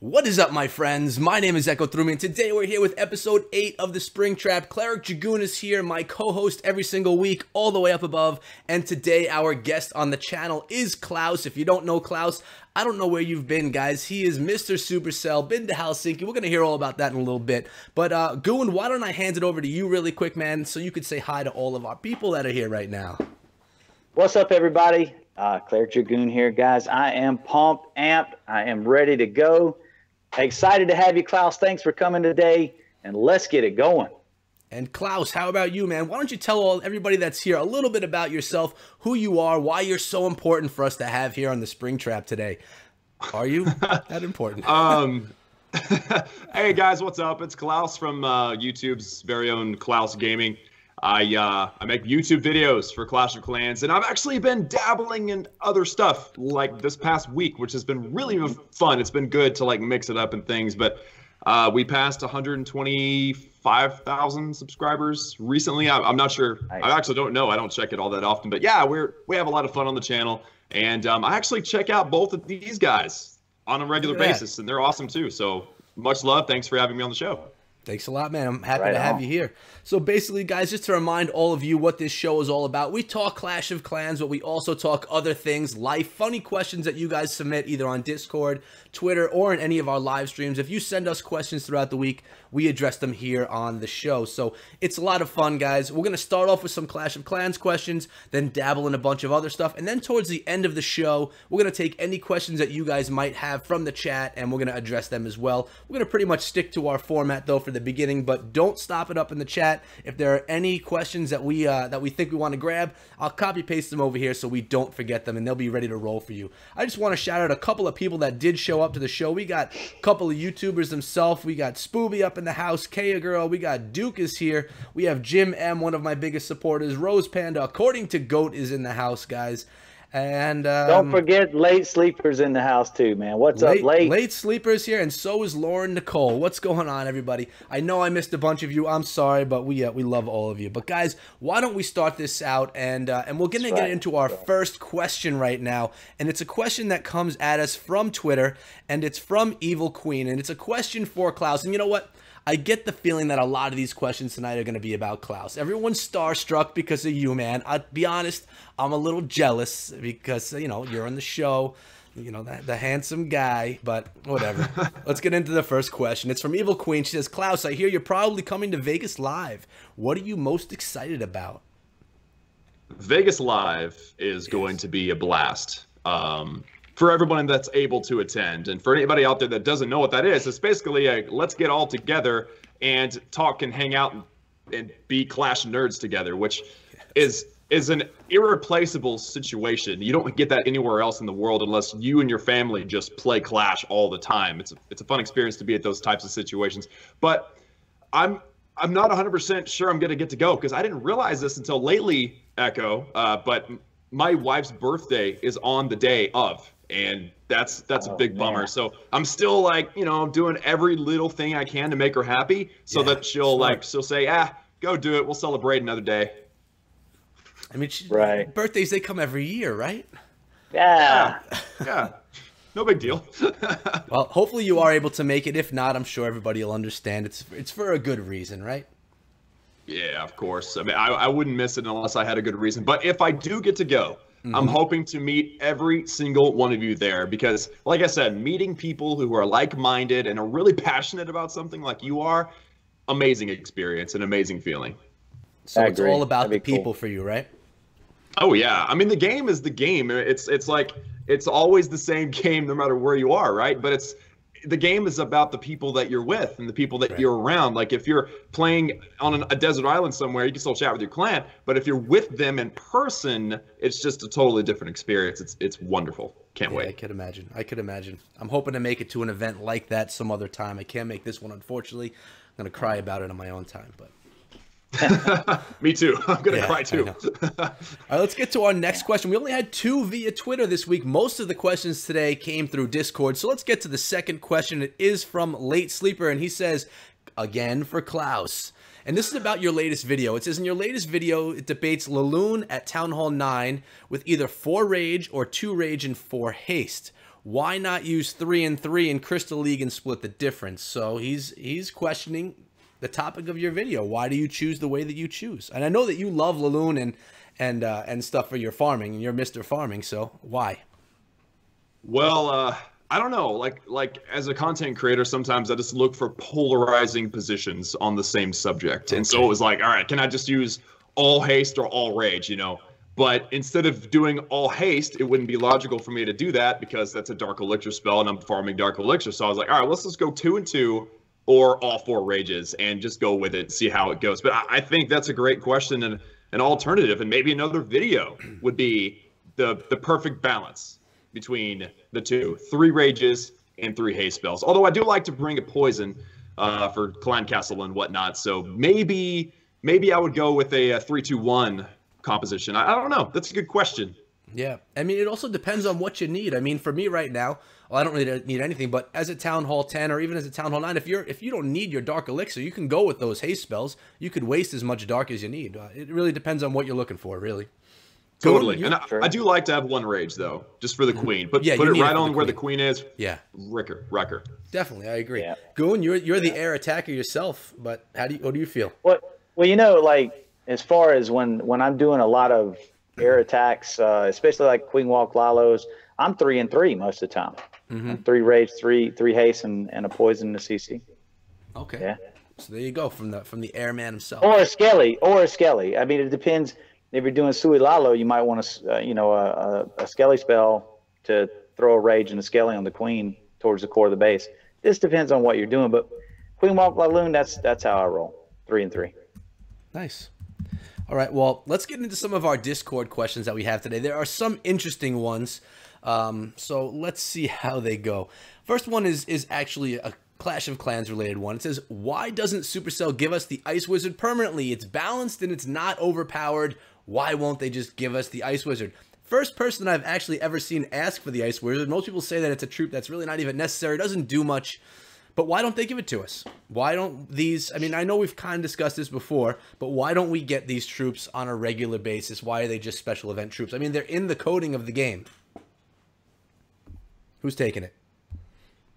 What is up, my friends? My name is Echo Through, and today we're here with episode 8 of the Spring Trap. Cleric Dragoon is here, my co-host every single week, all the way up above. And today our guest on the channel is Klaus. If you don't know Klaus, I don't know where you've been, guys. He is Mr. Supercell, been to Helsinki. We're going to hear all about that in a little bit. But Goon, why don't I hand it over to you really quick, man, so you could say hi to all of our people that are here right now. What's up, everybody? Cleric Dragoon here, guys. I am pumped, amped. I am ready to go. Excited to have you, Klaus. Thanks for coming today, and let's get it going. And Klaus, how about you, man? Why don't you tell everybody that's here a little bit about yourself, who you are, why you're so important for us to have here on the Spring Trap today. Are you that important? Hey guys, what's up? It's Klaus from YouTube's very own Klaus Gaming. I make YouTube videos for Clash of Clans, and I've actually been dabbling in other stuff like this past week, which has been really fun. It's been good to like mix it up and things, but we passed 125,000 subscribers recently. I'm not sure. I actually don't know. I don't check it all that often, but yeah, we have a lot of fun on the channel, and I actually check out both of these guys on a regular basis, and they're awesome too. So much love. Thanks for having me on the show. Thanks a lot, man. I'm happy to have you here. So basically, guys, just to remind all of you what this show is all about, we talk Clash of Clans, but we also talk other things, life, funny questions that you guys submit either on Discord, Twitter, or in any of our live streams. If you send us questions throughout the week, we address them here on the show. So it's a lot of fun, guys. We're going to start off with some Clash of Clans questions, then dabble in a bunch of other stuff. And then towards the end of the show, we're going to take any questions that you guys might have from the chat, and we're going to address them as well. We're going to pretty much stick to our format, though, for the beginning, but don't stop it up in the chat. If there are any questions that we think we want to grab, I'll copy paste them over here so we don't forget them, and they'll be ready to roll for you. I just want to shout out a couple of people that did show up to the show. We got a couple of YouTubers themselves. We got Spooby up in the house, Kaya Girl. We got Duke is here. We have Jim M, one of my biggest supporters. Rose Panda, according to Goat, is in the house, guys. And don't forget Late Sleepers in the house too, man. What's up, Late? Late Sleepers here, and so is Lauren Nicole. What's going on, everybody? I know I missed a bunch of you. I'm sorry, but we love all of you. But guys, why don't we start this out, and we're gonna get into our first question right now, and it's a question that comes at us from Twitter, and it's from Evil Queen, and it's a question for Klaus. And you know what? I get the feeling that a lot of these questions tonight are going to be about Klaus. Everyone's starstruck because of you, man. I'll be honest, I'm a little jealous because, you know, you're on the show, you know, the handsome guy, but whatever. Let's get into the first question. It's from Evil Queen. She says, Klaus, I hear you're probably coming to Vegas Live. What are you most excited about? Vegas Live is going to be a blast. For everyone that's able to attend, and for anybody out there that doesn't know what that is, it's basically a let's get all together and talk and hang out and be Clash nerds together, which is an irreplaceable situation. You don't get that anywhere else in the world unless you and your family just play Clash all the time. It's a fun experience to be at those types of situations. But I'm not 100% sure I'm going to get to go because I didn't realize this until lately, Echo. But my wife's birthday is on the day of. And that's a big bummer. So I'm still like, you know, doing every little thing I can to make her happy so that she'll say, go do it. We'll celebrate another day. I mean, birthdays, they come every year, right? Yeah. Yeah. No big deal. Well, hopefully you are able to make it. If not, I'm sure everybody will understand. It's for a good reason, right? Yeah, of course. I mean, I wouldn't miss it unless I had a good reason. But if I do get to go, I'm hoping to meet every single one of you there because, like I said, meeting people who are like-minded and are really passionate about something like you are, amazing experience, an amazing feeling. So it's all about the people for you, right? Oh, yeah. I mean, the game is the game. It's like it's always the same game no matter where you are, right? But the game is about the people that you're with and the people that you're around. Like if you're playing on a desert island somewhere, you can still chat with your clan, but if you're with them in person, it's just a totally different experience. It's wonderful. Can't wait. I could imagine. I'm hoping to make it to an event like that some other time. I can't make this one, unfortunately. I'm going to cry about it on my own time, but me too. I'm gonna cry too. All right, let's get to our next question. We only had 2 via Twitter this week. Most of the questions today came through Discord. So let's get to the second question. It is from Late Sleeper, and he says, again for Klaus. And this is about your latest video. It says, in your latest video, it debates LALOON at Town Hall 9 with either 4 Rage or 2 Rage and 4 Haste. why not use 3 and 3 in Crystal League and split the difference? So he's questioning the topic of your video. Why do you choose the way that you choose? And I know that you love LALOON and stuff for your farming, and you're Mr. Farming. So why? Well, I don't know. Like as a content creator, sometimes I just look for polarizing positions on the same subject, and so it was like, all right, can I just use all haste or all rage? You know. But instead of doing all haste, it wouldn't be logical for me to do that because that's a Dark Elixir spell and I'm farming Dark Elixir. So I was like, all right, let's just go 2 and 2 or all 4 rages and just go with it, see how it goes. But I think that's a great question and an alternative. And maybe another video would be the perfect balance between the two, 3 rages and 3 haste spells. Although I do like to bring a poison for Clan Castle and whatnot. So maybe I would go with a 3-2-1 composition. I don't know. That's a good question. Yeah. I mean, it also depends on what you need. I mean, for me right now, well, I don't really need anything, but as a Town Hall 10 or even as a Town Hall 9, if you don't need your Dark Elixir, you can go with those haste spells. You could waste as much Dark as you need. It really depends on what you're looking for, really. Totally. And I do like to have 1 rage, though, just for the queen. Put it right on where the queen is. Yeah. Wrecker. Definitely, I agree. Yeah. Goon, you're the air attacker yourself, but what do you feel? Well, you know, like, as far as when I'm doing a lot of air attacks, especially like Queen Walk Lalos, I'm 3 and 3 most of the time. 3 rage, 3 haste, and a poison to CC. Okay. Yeah. So there you go from the airman himself. Or a Skelly. I mean, it depends. If you're doing Sui Lalo, you might want a Skelly spell to throw a rage and a Skelly on the queen towards the core of the base. This depends on what you're doing, but Queen Walk LALOON, that's how I roll. 3 and 3. Nice. All right, well, let's get into some of our Discord questions that we have today. There are some interesting ones, so let's see how they go. First one is actually a Clash of Clans related one. It says, why doesn't Supercell give us the Ice Wizard permanently? It's balanced and it's not overpowered. Why won't they just give us the Ice Wizard? First person I've actually ever seen ask for the Ice Wizard. Most people say that it's a troop that's really not even necessary. It doesn't do much. But why don't they give it to us? Why don't these, I mean, I know we've kind of discussed this before, but why don't we get these troops on a regular basis? Why are they just special event troops? I mean, they're in the coding of the game. Who's taking it?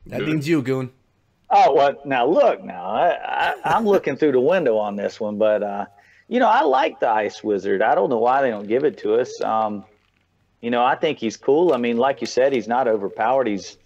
That means you, Goon. Oh, well, now look, I'm looking through the window on this one, but, you know, I like the Ice Wizard. I don't know why they don't give it to us. You know, I think he's cool. I mean, like you said, he's not overpowered. He's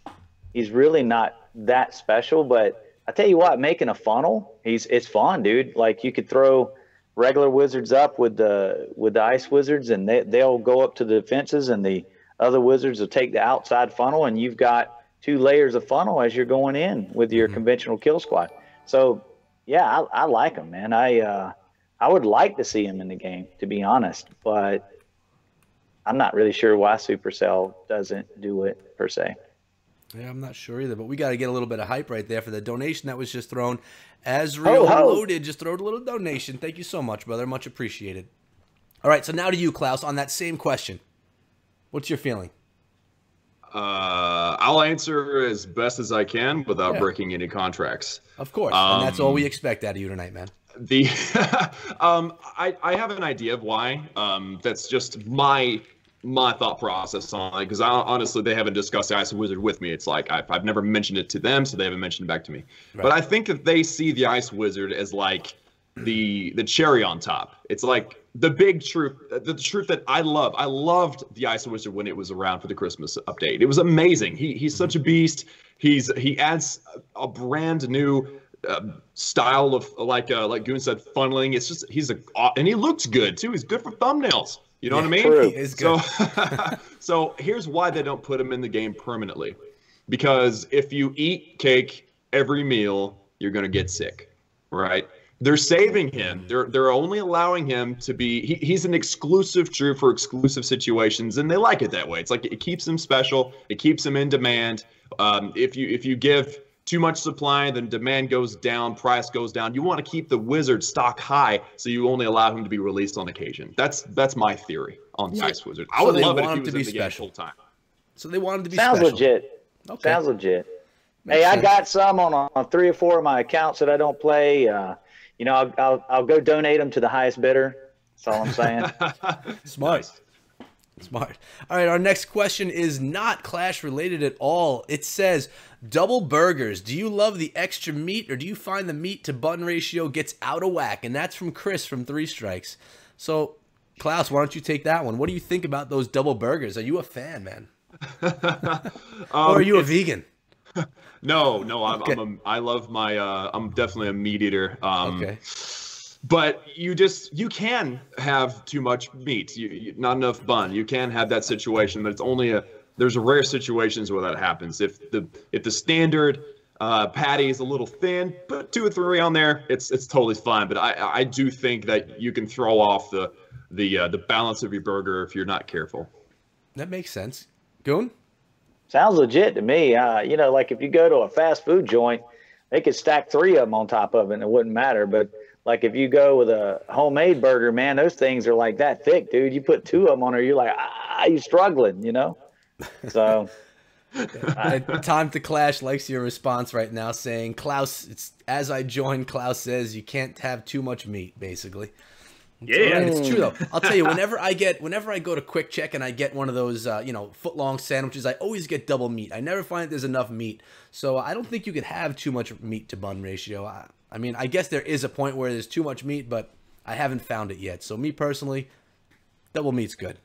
really not that special, but I tell you what, making a funnel, it's fun, dude. Like, you could throw regular wizards up with the Ice Wizards, and they'll go up to the fences, and the other wizards will take the outside funnel, and you've got 2 layers of funnel as you're going in with your conventional kill squad. So yeah, I like him, man. I would like to see him in the game, to be honest, but I'm not really sure why Supercell doesn't do it per se. Yeah, I'm not sure either, but we got to get a little bit of hype right there for the donation that was just thrown. Azrael Loaded just throwed a little donation. Thank you so much, brother. Much appreciated. All right, so now to you, Klaus, on that same question. What's your feeling? I'll answer as best as I can without breaking any contracts. Of course, and that's all we expect out of you tonight, man. I have an idea of why. That's just my thought process on it, because honestly, they haven't discussed the Ice Wizard with me. It's like I've never mentioned it to them, so they haven't mentioned it back to me. Right. But I think that they see the Ice Wizard as like the cherry on top. It's like the big truth, the truth that I love. I loved the Ice Wizard when it was around for the Christmas update. It was amazing. He's such a beast. He adds a brand new style of like Goon said, funneling. It's just and he looks good too. He's good for thumbnails. You know what I mean? True. He is good. So here's why they don't put him in the game permanently. Because if you eat cake every meal, you're gonna get sick, right? They're saving him. They're only allowing him to be. He's an exclusive troop for exclusive situations, and they like it that way. It's like it keeps him special. It keeps him in demand. If you give too much supply, then demand goes down, price goes down. You want to keep the wizard stock high, so you only allow him to be released on occasion. That's my theory on the Ice Wizard. I would love it if he was in the game full time. So they want him to be special. Sounds legit. Okay. Sounds legit. Makes sense. I got some on 3 or 4 of my accounts that I don't play. You know, I'll go donate them to the highest bidder. That's all I'm saying. Smart. Smart. All right, our next question is not Clash related at all. It says, double burgers. Do you love the extra meat, or do you find the meat to bun ratio gets out of whack? And that's from Chris from Three Strikes. So, Klaus, why don't you take that one? What do you think about those double burgers? Are you a fan, man? Or are you a vegan? No, Okay. I love my, I'm definitely a meat eater. Okay. But you can have too much meat, not enough bun. You can have that situation, but there's rare situations where that happens. If the standard patty is a little thin, put 2 or 3 on there, it's totally fine. But I do think that you can throw off the balance of your burger if you're not careful. That makes sense. Goon? Sounds legit to me. You know, like if you go to a fast food joint, they could stack 3 of them on top of it and it wouldn't matter. But like if you go with a homemade burger, man, those things are like that thick, dude. You put 2 of them on there, you're like, you're struggling, you know? So. Time to Clash likes your response right now, saying, Klaus, it's as I join, Klaus says you can't have too much meat, basically. Yeah, it's true though. I'll tell you, whenever I go to Quick Check and I get one of those, you know, foot-long sandwiches, I always get double meat. I never find there's enough meat, so I don't think you could have too much meat to bun ratio. I mean, I guess there is a point where there's too much meat, but I haven't found it yet. So me personally, double meat's good.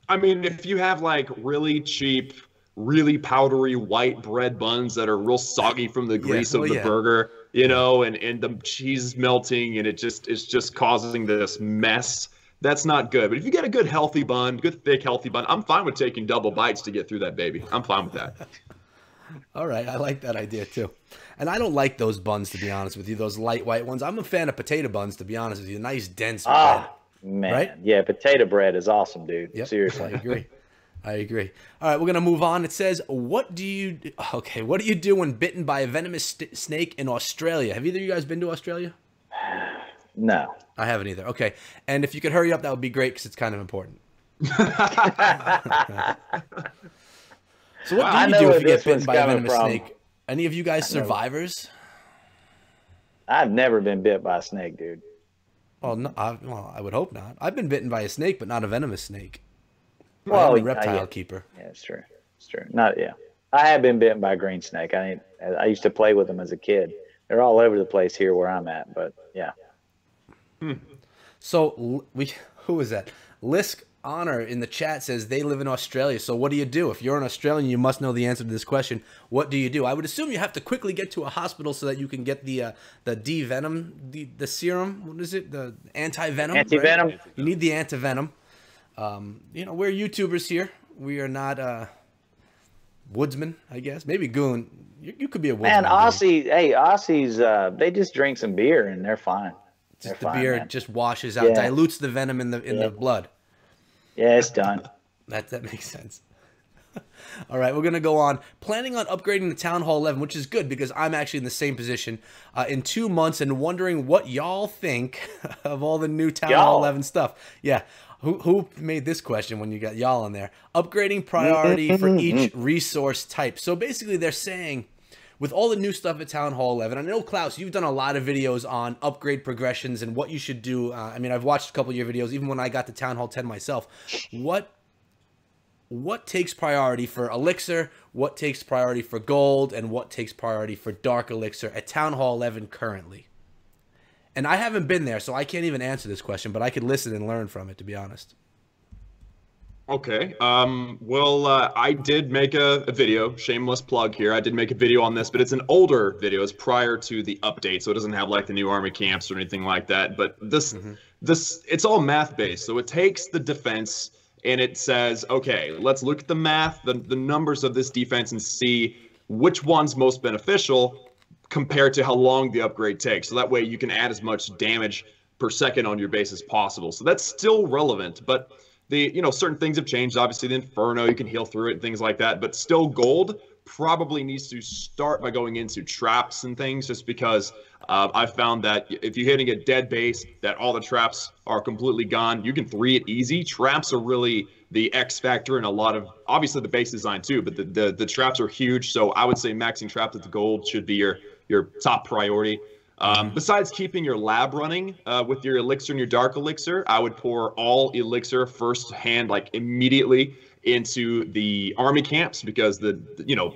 I mean, if you have like really cheap, really powdery white bread buns that are real soggy from the grease of the burger, you know, and the cheese is melting and it's just causing this mess. That's not good. But if you get a good healthy bun, good thick healthy bun, I'm fine with taking double bites to get through that baby. I'm fine with that. All right, I like that idea too. And I don't like those buns, to be honest with you, those light white ones. I'm a fan of potato buns, to be honest with you. Nice dense bread. Man, right? Yeah, potato bread is awesome, dude. Yep, Seriously. I agree. All right, we're gonna move on. It says, what do you do when bitten by a venomous snake in Australia? Have either of you guys been to Australia? No. I haven't either. Okay, and if you could hurry up, that would be great because it's kind of important. So what do you do if you get bitten by a venomous snake? Any of you guys survivors? I've never been bit by a snake, dude. Oh no, I would hope not. I've been bitten by a snake, but not a venomous snake. Well, I'm a reptile keeper. Yeah, it's true. It's true. I have been bitten by a green snake. I used to play with them as a kid. They're all over the place here where I'm at, but yeah. So who is that? Lisk Honor in the chat says they live in Australia. So what do you do? If you're an Australian, you must know the answer to this question. What do you do? I would assume you have to quickly get to a hospital so that you can get the D-venom, the serum. What is it? The anti-venom? Anti-venom. Right? You need the anti-venom. You know, we're YouTubers here. We are not woodsmen, I guess. Maybe Goon. You could be a woodsman. Man, Aussies, they just drink some beer and they're fine. Just the beer just washes out, dilutes the venom in the blood. Yeah, it's done. That makes sense. All right, we're going to go on. Planning on upgrading the Town Hall 11, which is good because I'm actually in the same position in 2 months and wondering what y'all think of all the new Town Hall 11 stuff. Yeah. Who made this question when you got y'all in there? Upgrading priority for each resource type. So basically they're saying with all the new stuff at Town Hall 11, I know, Klaus, you've done a lot of videos on upgrade progressions and what you should do. I mean, I've watched a couple of your videos, even when I got to Town Hall 10 myself. What takes priority for Elixir, what takes priority for Gold, and what takes priority for Dark Elixir at Town Hall 11 currently? And I haven't been there, so I can't even answer this question, but I could listen and learn from it, to be honest. Okay. Well, I did make a video, shameless plug here. I did make a video on this, but it's an older video. It's prior to the update, so it doesn't have like the new army camps or anything like that. But this, it's all math based. So it takes the defense and it says, okay, let's look at the math, the numbers of this defense and see which one's most beneficial compared to how long the upgrade takes. So that way you can add as much damage per second on your base as possible. So that's still relevant, but certain things have changed. Obviously, the Inferno, you can heal through it and things like that. But still, Gold probably needs to start by going into traps and things, just because I've found that if you're hitting a dead base, that all the traps are completely gone. You can 3 it easy. Traps are really the X factor in a lot of, obviously, the base design too, but the traps are huge. So I would say maxing traps at the Gold should be your top priority. Besides keeping your lab running with your elixir and your dark elixir, I would pour all elixir first hand, like immediately into the army camps, because the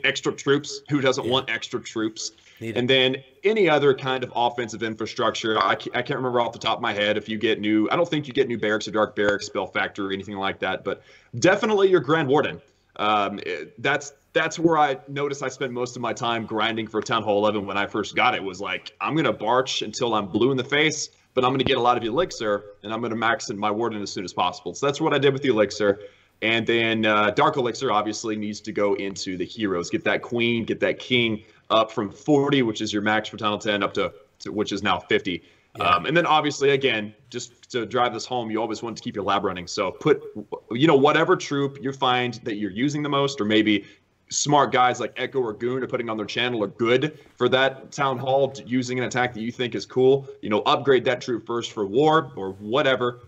extra troops, who doesn't want extra troops? And then any other kind of offensive infrastructure. I can't remember off the top of my head if you get new. I don't think you get new barracks or dark barracks, spell factor, or anything like that. But definitely your Grand Warden. That's where I noticed I spent most of my time grinding for Town Hall 11 when I first got it. Was like, I'm gonna barch until I'm blue in the face, but I'm gonna get a lot of elixir, and I'm gonna max in my Warden as soon as possible. So that's what I did with the elixir. And then Dark Elixir obviously needs to go into the heroes. Get that Queen, get that King up from 40, which is your max for Town 10, up to which is now 50. Yeah. And then obviously, again, just to drive this home, you always want to keep your lab running. So put, whatever troop you find that you're using the most, or maybe smart guys like Echo or Goon are putting on their channel are good for that Town Hall, using an attack that you think is cool. Upgrade that troop first for war or whatever.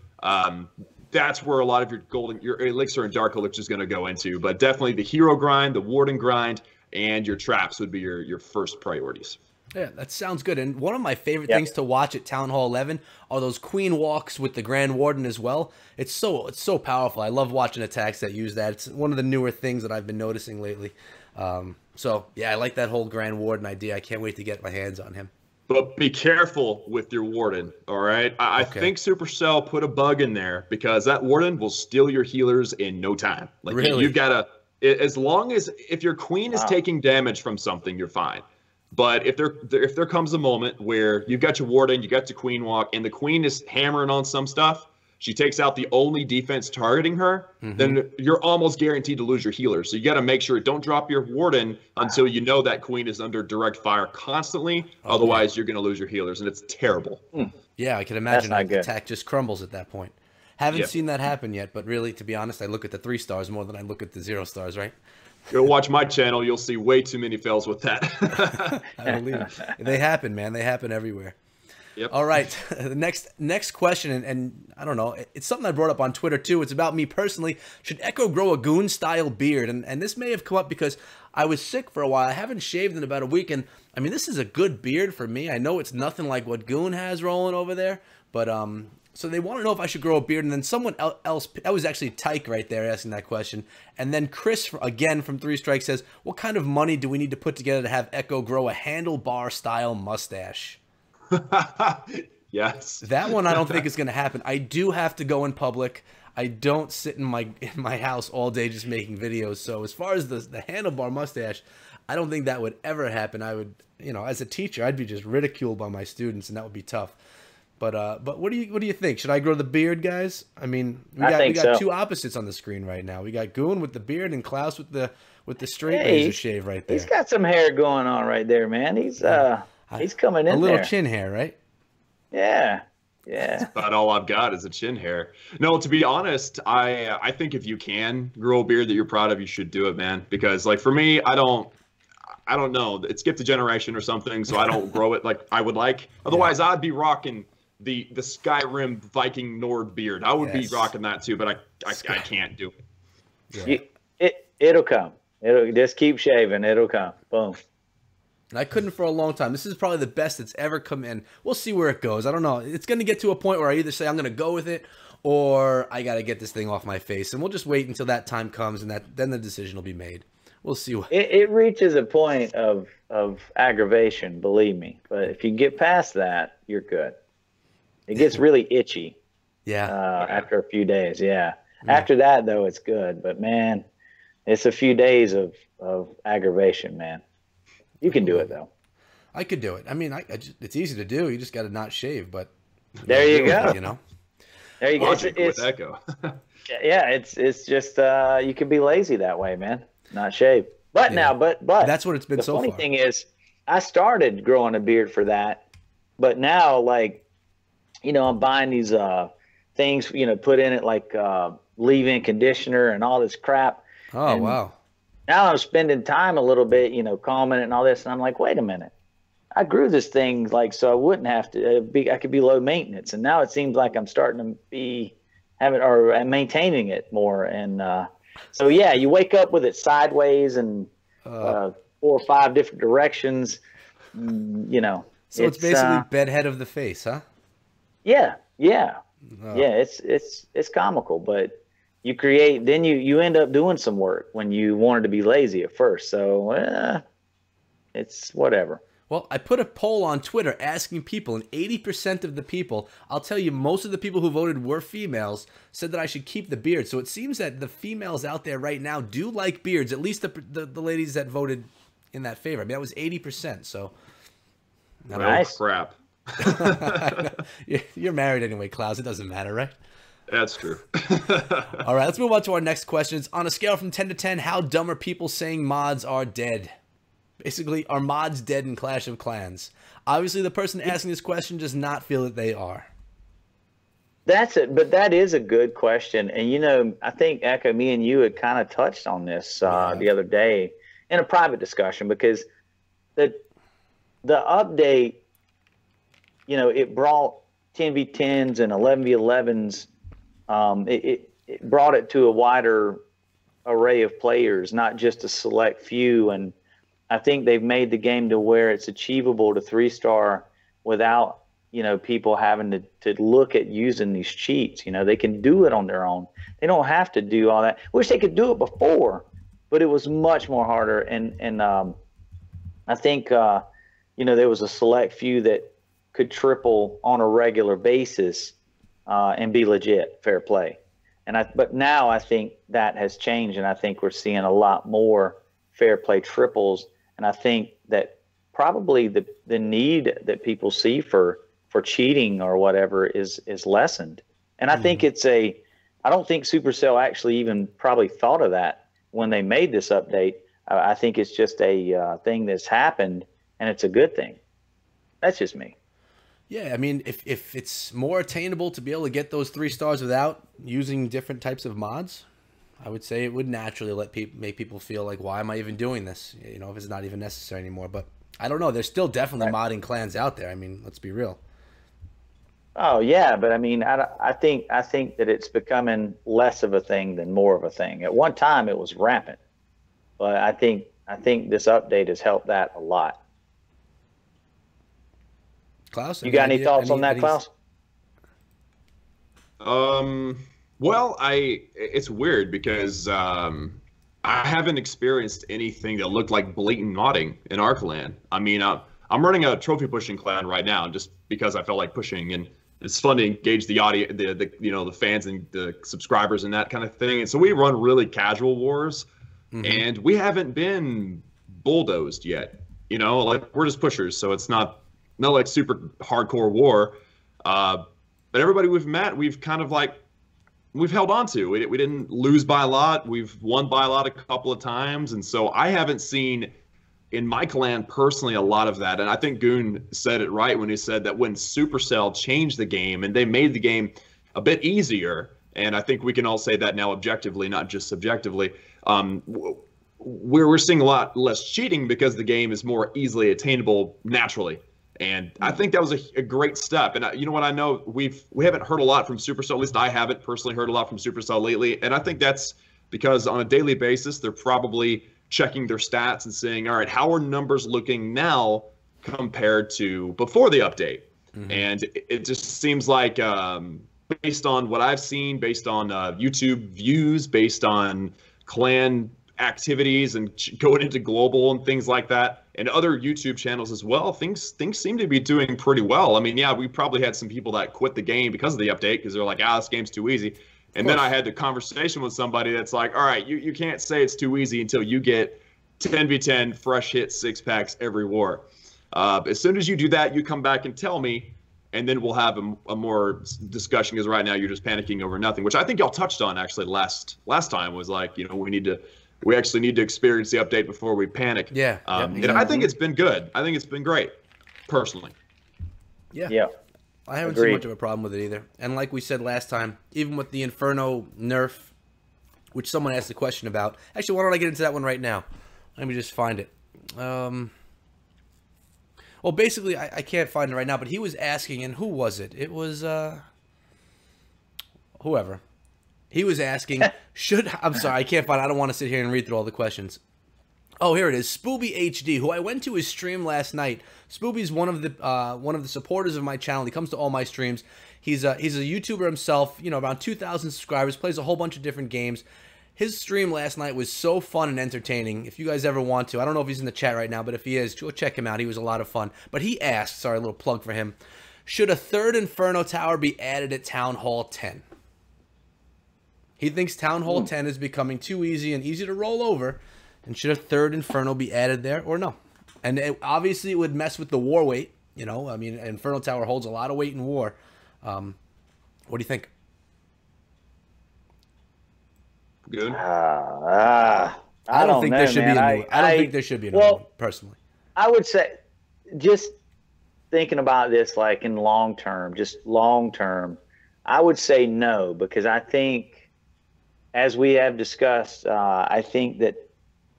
That's where a lot of your elixir and dark elixir is going to go into. But definitely the hero grind, the warden grind, and your traps would be your first priorities. Yeah, that sounds good. And one of my favorite things to watch at Town Hall 11 are those queen walks with the Grand Warden as well. It's so powerful. I love watching attacks that use that. It's one of the newer things that I've been noticing lately. So yeah, I like that whole Grand Warden idea. I can't wait to get my hands on him. But be careful with your Warden, all right? I think Supercell put a bug in there, because that Warden will steal your healers in no time. Like, really? You've got to, as long as, if your Queen is taking damage from something, you're fine. But if there comes a moment where you've got your Warden, you got your Queen walk, and the Queen is hammering on some stuff, she takes out the only defense targeting her, then you're almost guaranteed to lose your healers. So you got to make sure, don't drop your Warden until you know that Queen is under direct fire constantly. Otherwise, you're going to lose your healers, and it's terrible. Yeah, I can imagine the attack just crumbles at that point. Haven't seen that happen yet, but really, to be honest, I look at the 3 stars more than I look at the 0 stars, right? Go watch my channel. You'll see way too many fails with that. I believe it. They happen, man. They happen everywhere. Yep. All right. The next question, and I don't know, it's something I brought up on Twitter too. It's about me personally. Should Echo grow a Goon style beard? And this may have come up because I was sick for a while. I haven't shaved in about a week, and I mean, this is a good beard for me. I know it's nothing like what Goon has rolling over there, but so they want to know if I should grow a beard. And then someone else, that was actually Tyke right there asking that question. And then Chris, again from 3 Strikes, says, what kind of money do we need to put together to have Echo grow a handlebar style mustache? Yes. That one I don't think is going to happen. I do have to go in public. I don't sit in my house all day just making videos. So as far as the handlebar mustache, I don't think that would ever happen. I would, as a teacher, I'd be just ridiculed by my students, and that would be tough. But what do you think? Should I grow the beard, guys? I mean, we got 2 opposites on the screen right now. We got Goon with the beard and Klaus with the straight razor shave right there. He's got some hair going on right there, man. He's coming in a little there. Chin hair, right? Yeah. That's about all I've got is a chin hair. No, to be honest, I think if you can grow a beard that you're proud of, you should do it, man. Because like for me, I don't know. It skipped a generation or something, so I don't grow it like I would like. Otherwise, I'd be rocking the Skyrim Viking Nord beard. I would be rocking that too, but I can't do it. It'll come. It'll just keep shaving. It'll come. Boom. I couldn't for a long time. This is probably the best that's ever come in. We'll see where it goes. I don't know. It's going to get to a point where I either say I'm going to go with it, or I got to get this thing off my face. And we'll just wait until that time comes, and then the decision will be made. We'll see. It reaches a point of aggravation, believe me. But if you get past that, you're good. It gets really itchy. After a few days. After that, though, it's good. But man, it's a few days of aggravation, man. You can do it though. I could do it. I mean, it's easy to do. You just got to not shave. But there you go. There you go. It's Echo. Yeah, it's just you can be lazy that way, man. Not shave. But but that's what it's been so far. The funny thing is, I started growing a beard for that, but now I'm buying these things, put in it like leave-in conditioner and all this crap. Oh, wow. Now I'm spending time a little bit, calming it and all this, and I'm like, wait a minute. I grew this thing so I wouldn't have to I could be low maintenance, and now it seems like I'm starting to be maintaining it more. And so yeah, you wake up with it sideways and 4 or 5 different directions. So it's basically bedhead of the face, huh? Yeah. Yeah. Yeah. It's comical, but then you end up doing some work when you wanted to be lazy at first. So it's whatever. Well, I put a poll on Twitter asking people, and 80% of the people, I'll tell you, most of the people who voted were females, said that I should keep the beard. So it seems that the females out there right now do like beards, at least the ladies that voted in that favor. I mean, that was 80%, so. Nice. Crap. You're married anyway, Klaus. It doesn't matter, right? That's true. All right, let's move on to our next questions. On a scale from 10 to 10, how dumb are people saying mods are dead? Basically, are mods dead in Clash of Clans? Obviously, the person asking this question does not feel that they are. That's it, but that is a good question. And, I think, Echo, me and you had kind of touched on this the other day in a private discussion, because the update, it brought 10v10s and 11v11s. It brought it to a wider array of players, not just a select few. And I think they've made the game to where it's achievable to 3-star without, people having to look at using these cheats. They can do it on their own. They don't have to do all that. Wish they could do it before, but it was much more harder. And I think, there was a select few that could triple on a regular basis and be legit, fair play. But now I think that has changed, and I think we're seeing a lot more fair play triples. And I think that probably the need that people see for cheating or whatever is lessened. And I think I don't think Supercell actually even probably thought of that when they made this update. I think it's just a thing that's happened, and it's a good thing. That's just me. Yeah, I mean, if it's more attainable to be able to get those 3 stars without using different types of mods, I would say it would naturally make people feel like, why am I even doing this? If it's not even necessary anymore. But I don't know. There's still definitely modding clans out there. I mean, let's be real. Oh yeah, but I mean, I think that it's becoming less of a thing than more of a thing. At one time, it was rampant, but I think this update has helped that a lot. Klaus, you got any thoughts on that, Klaus? Well, it's weird because I haven't experienced anything that looked like blatant modding in our clan. I mean, I'm running a trophy pushing clan right now just because I felt like pushing, and it's fun to engage the audience, the fans and the subscribers and that kind of thing. And so we run really casual wars, and we haven't been bulldozed yet. Like we're just pushers, so it's not like super hardcore war. But everybody we've met, we've kind of we've held on to. We didn't lose by a lot. We've won by a lot a couple of times. And so I haven't seen in my clan personally a lot of that. And I think Goon said it right when he said that when Supercell changed the game and they made the game a bit easier, and I think we can all say that now objectively, not just subjectively, we're seeing a lot less cheating because the game is more easily attainable naturally. And I think that was a great step. And you know what? I know we haven't heard a lot from Supercell. At least I haven't personally heard a lot from Supercell lately. And I think that's because on a daily basis, they're probably checking their stats and saying, all right, how are numbers looking now compared to before the update? And it just seems like based on what I've seen, based on YouTube views, based on clan activities and going into global and things like that, and other YouTube channels as well, things seem to be doing pretty well. I mean, yeah, we probably had some people that quit the game because of the update because they're like, this game's too easy. And then I had the conversation with somebody that's like, all right, you can't say it's too easy until you get 10v10 fresh hit 6-packs every war. As soon as you do that, you come back and tell me, and then we'll have a more discussion, because right now you're just panicking over nothing, which I think y'all touched on actually last time, was like, we actually need to experience the update before we panic. Yeah. And I think it's been good. I think it's been great, personally. Yeah. I haven't seen much of a problem with it either. And like we said last time, even with the Inferno nerf, which someone asked a question about. Actually, why don't I get into that one right now? Let me just find it. Well, basically, I can't find it right now, but he was asking, and who was it? It was whoever. He was asking, I'm sorry, I can't find it. I don't want to sit here and read through all the questions. Oh, here it is. Spooby HD, who I went to his stream last night. Spooby's one of the supporters of my channel. He comes to all my streams. He's a YouTuber himself, you know, around 2,000 subscribers, plays a whole bunch of different games. His stream last night was so fun and entertaining. If you guys ever want to, I don't know if he's in the chat right now, but if he is, go check him out. He was a lot of fun. But he asked, sorry, a little plug for him, should a third Inferno Tower be added at Town Hall 10? He thinks Town Hall 10 is becoming too easy and easy to roll over. And should a third Inferno be added there or no? And obviously it would mess with the war weight. You know, I mean, Inferno Tower holds a lot of weight in war. What do you think? Good. I don't think there should be a new. I don't think there should be a new one, personally. I would say, just thinking about this like in long term, I would say no, because I think, as we have discussed, I think that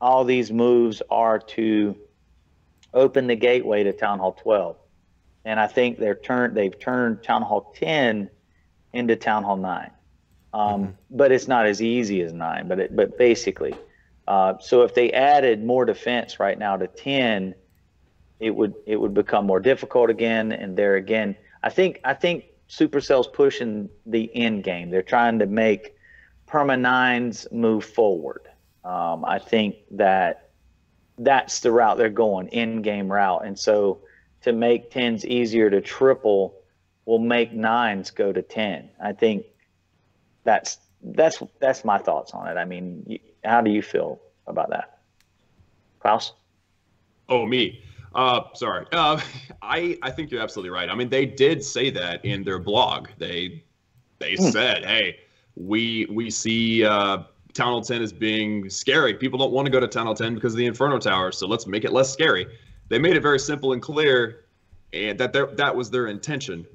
all these moves are to open the gateway to Town Hall 12. And I think they've turned Town Hall 10 into Town Hall 9. But it's not as easy as 9, but basically. So if they added more defense right now to 10, it would become more difficult again. And there again, I think Supercell's pushing the end game. They're trying to make Perma 9s move forward. I think that's the route they're going, in-game route. And so to make 10s easier to triple will make 9s go to 10. I think that's my thoughts on it. I mean, how do you feel about that, Klaus? Oh, me. Sorry. I think you're absolutely right. I mean, they did say that in their blog. They said, hey, we see Town Hall 10 as being scary. People don't want to go to Town Hall 10 because of the Inferno Tower, so let's make it less scary. They made it very simple and clear, and that was their intention.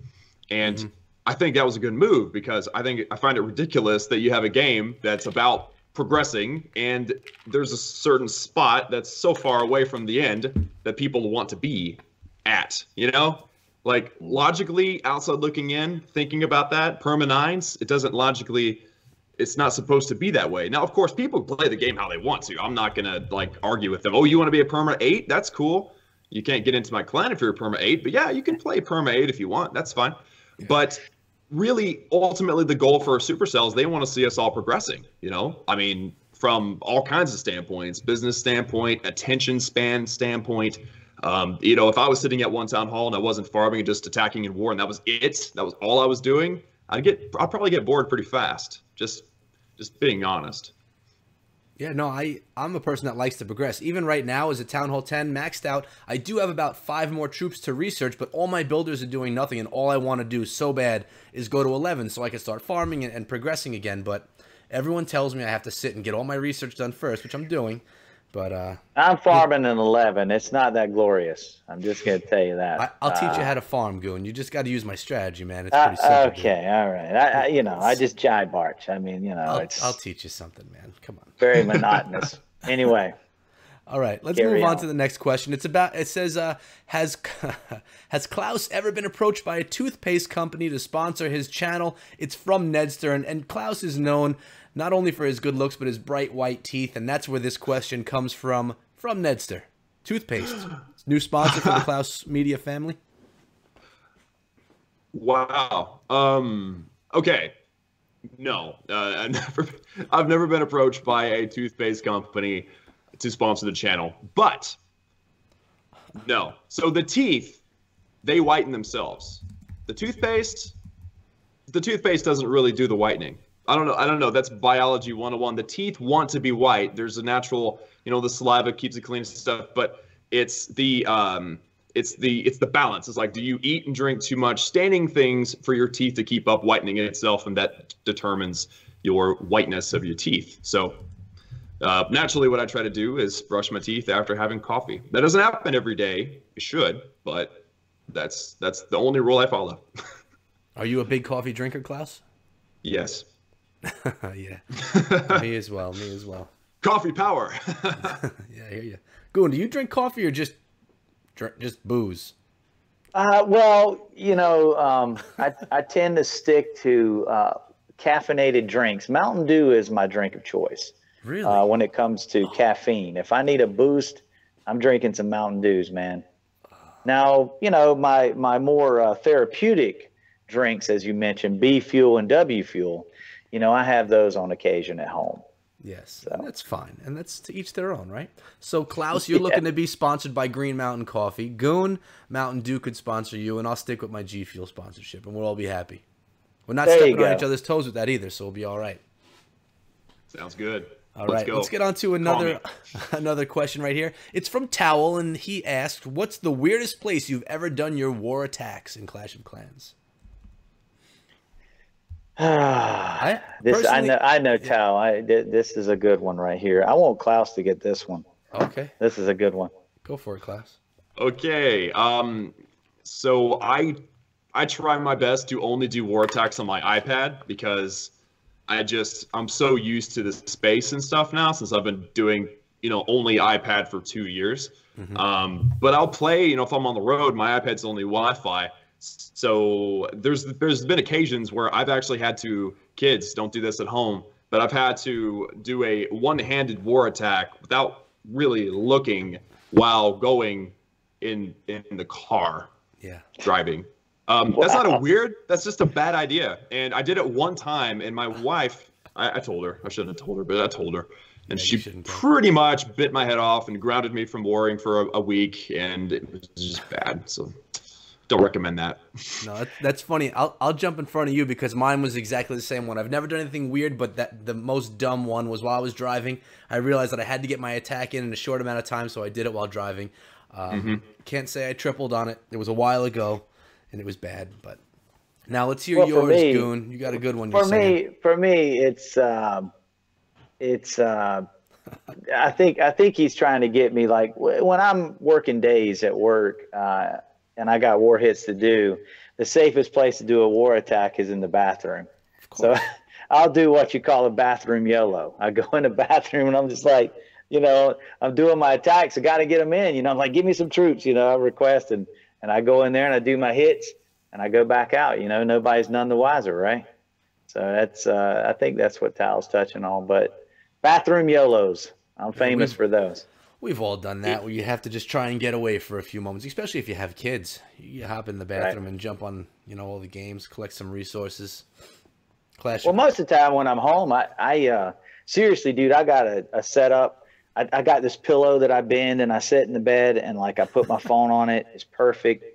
And I think that was a good move, because I find it ridiculous that you have a game that's about progressing and there's a certain spot that's so far away from the end that people want to be at, you know? Like, logically, outside looking in, thinking about that, Perma 9s, it doesn't logically, it's not supposed to be that way. Now, of course, people play the game how they want to. I'm not going to, like, argue with them. Oh, you want to be a Perma 8? That's cool. You can't get into my clan if you're a Perma 8, but yeah, you can play Perma 8 if you want. That's fine. But really, ultimately, the goal for Supercell is they want to see us all progressing, you know? I mean, from all kinds of standpoints, business standpoint, attention span standpoint. You know, if I was sitting at one town hall and I wasn't farming and just attacking in war and that was all I was doing, I'd probably get bored pretty fast. Just being honest. Yeah, no, I'm a person that likes to progress. Even right now, as a Town Hall 10 maxed out, I do have about 5 more troops to research, but all my builders are doing nothing, and all I want to do so bad is go to 11 so I can start farming and progressing again. But everyone tells me I have to sit and get all my research done first, which I'm doing. But I'm farming in 11. It's not that glorious. I'm just going to tell you that. I'll teach you how to farm, Goon. You just got to use my strategy, man. It's pretty simple. Okay, all right. I just jive barch. I mean, I'll teach you something, man. Come on. Very monotonous. Anyway. All right, let's move on to the next question. It says, has Klaus ever been approached by a toothpaste company to sponsor his channel? It's from Nedster, and Klaus is known not only for his good looks, but his bright white teeth, and that's where this question comes from Nedster. Toothpaste. New sponsor for the Klaus Media family. Wow. Okay. No. I've never been approached by a toothpaste company to sponsor the channel, but no. So the teeth, they whiten themselves. The toothpaste doesn't really do the whitening. I don't know. That's biology 101. The teeth want to be white. There's a natural, the saliva keeps it clean and stuff, but it's the balance. It's like, do you eat and drink too much staining things for your teeth to keep up whitening in itself, and that determines your whiteness of your teeth. So naturally, what I try to do is brush my teeth after having coffee. That doesn't happen every day. It should, but that's the only rule I follow. Are you a big coffee drinker, Klaus? Yes. Yeah. Me as well. Coffee power. Yeah, I hear you. Goon, do you drink coffee or just booze? Well, I tend to stick to caffeinated drinks. Mountain Dew is my drink of choice. Really? When it comes to caffeine. If I need a boost, I'm drinking some Mountain Dews, man. Now, you know, my more therapeutic drinks, as you mentioned, B Fuel and W Fuel, you know, I have those on occasion at home. Yes, So. that's fine. And that's to each their own, right? So, Klaus, you're looking to be sponsored by Green Mountain Coffee. Goon, Mountain Dew could sponsor you, and I'll stick with my G Fuel sponsorship, and we'll all be happy. We're not stepping on each other's toes with that either, so we'll be all right. Sounds good. All right, let's get on to another question right here. It's from Towel, and he asked, what's the weirdest place you've ever done your war attacks in Clash of Clans? I know, Towel. This is a good one right here. I want Klaus to get this one. Okay. This is a good one. Go for it, Klaus. Okay. So I try my best to only do war attacks on my iPad because I'm so used to the space and stuff now since I've been doing, you know, only iPad for 2 years. Mm-hmm. But I'll play, you know, if I'm on the road, my iPad's only Wi-Fi. So there's been occasions where I've actually had to, kids don't do this at home, but I've had to do a one-handed war attack without really looking while going in the car. Yeah. Driving. That's not a weird, that's just a bad idea. And I did it one time, and my wife, I told her, I shouldn't have told her, but I told her. And she pretty much bit my head off and grounded me from warring for a week, and it was just bad. So don't recommend that. No, that's funny. I'll jump in front of you because mine was exactly the same one. I've never done anything weird, but the most dumb one was while I was driving. I realized that I had to get my attack in a short amount of time, so I did it while driving. Can't say I tripled on it. It was a while ago. And it was bad, but now let's hear yours, Goon. You got a good one. For me, it's I think he's trying to get me, like, when I'm working days at work and I got war hits to do, the safest place to do a war attack is in the bathroom. So I'll do what you call a bathroom YOLO. I go in the bathroom and I'm just like, you know, I'm doing my attacks. I got to get them in. You know, I'm like, give me some troops. You know, I request and I go in there and I do my hits and I go back out. You know, nobody's none the wiser, right? So that's I think that's what Tal's touching on. But bathroom YOLOs, I'm famous for those. We've all done that, where you have to just try and get away for a few moments, especially if you have kids. You hop in the bathroom and jump on, you know, all the games, collect some resources. Well, most of the time when I'm home, I seriously, dude, I got a setup. I got this pillow that I bend and I sit in the bed and, like, I put my phone on it. It's perfect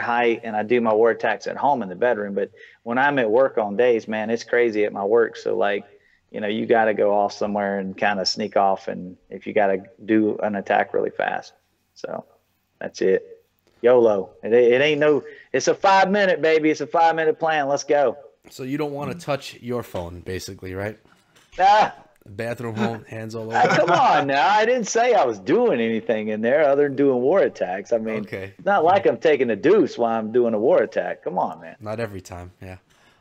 height, and I do my war attacks at home in the bedroom. But when I'm at work on days, man, it's crazy at my work. So, like, you know, you got to go off somewhere and kind of sneak off, and if you got to do an attack really fast. So that's it. YOLO. It ain't no. It's a 5 minute, baby. It's a 5 minute plan. Let's go. So you don't want to touch your phone, basically, right? Bathroom home, hands all over. Come on now. I didn't say I was doing anything in there other than doing war attacks. I mean, It's not like I'm taking a deuce while I'm doing a war attack. Come on, man. Not every time, yeah.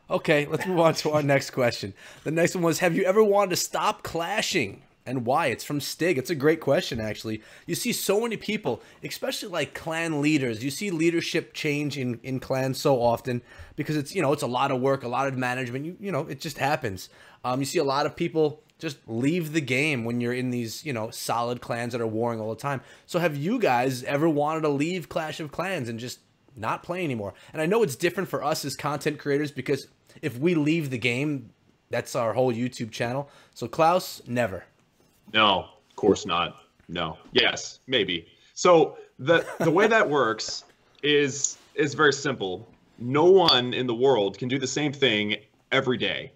Okay, let's move on to our next question. The next one was, have you ever wanted to stop clashing? And why? It's from Stig. It's a great question, actually. You see so many people, especially like clan leaders. You see leadership change in clans so often because it's, you know, it's a lot of work, a lot of management. You know, it just happens. You see a lot of people just leave the game when you're in these, you know, solid clans that are warring all the time. So have you guys ever wanted to leave Clash of Clans and just not play anymore? And I know it's different for us as content creators because if we leave the game, that's our whole YouTube channel. So Klaus, never. No, of course not. No. Yes, maybe. So the way that works is very simple. No one in the world can do the same thing every day.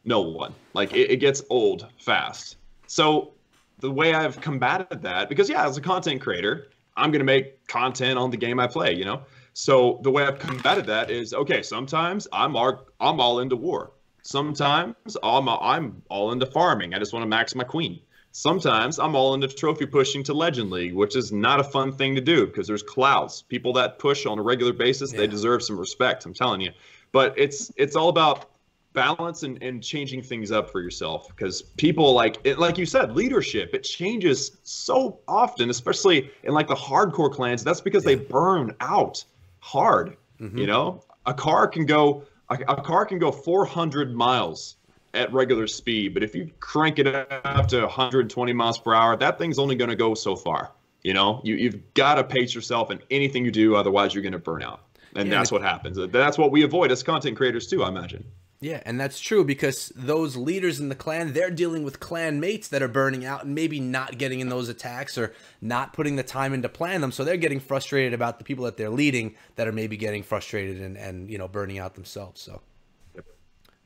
No one. Like, it gets old fast. So the way I've combated that, because as a content creator, I'm going to make content on the game I play, you know? So the way I've combated that is, okay, sometimes I'm all into war. Sometimes I'm all into farming. I just want to max my queen. Sometimes I'm all into trophy pushing to Legend League, which is not a fun thing to do because there's clouds. People that push on a regular basis, they deserve some respect, I'm telling you. But it's all about balance and changing things up for yourself, because people, like you said, leadership, it changes so often, especially in like the hardcore clans. That's because they burn out hard. You know, a car can go 400 miles at regular speed. But if you crank it up to 120 miles per hour, that thing's only going to go so far. You know, you've got to pace yourself in anything you do, otherwise you're going to burn out. And that's what happens. That's what we avoid as content creators too, I imagine. Yeah, and that's true because those leaders in the clan, they're dealing with clan mates that are burning out and maybe not getting in those attacks or not putting the time in to plan them. So they're getting frustrated about the people that they're leading that are maybe getting frustrated and you know, burning out themselves. So,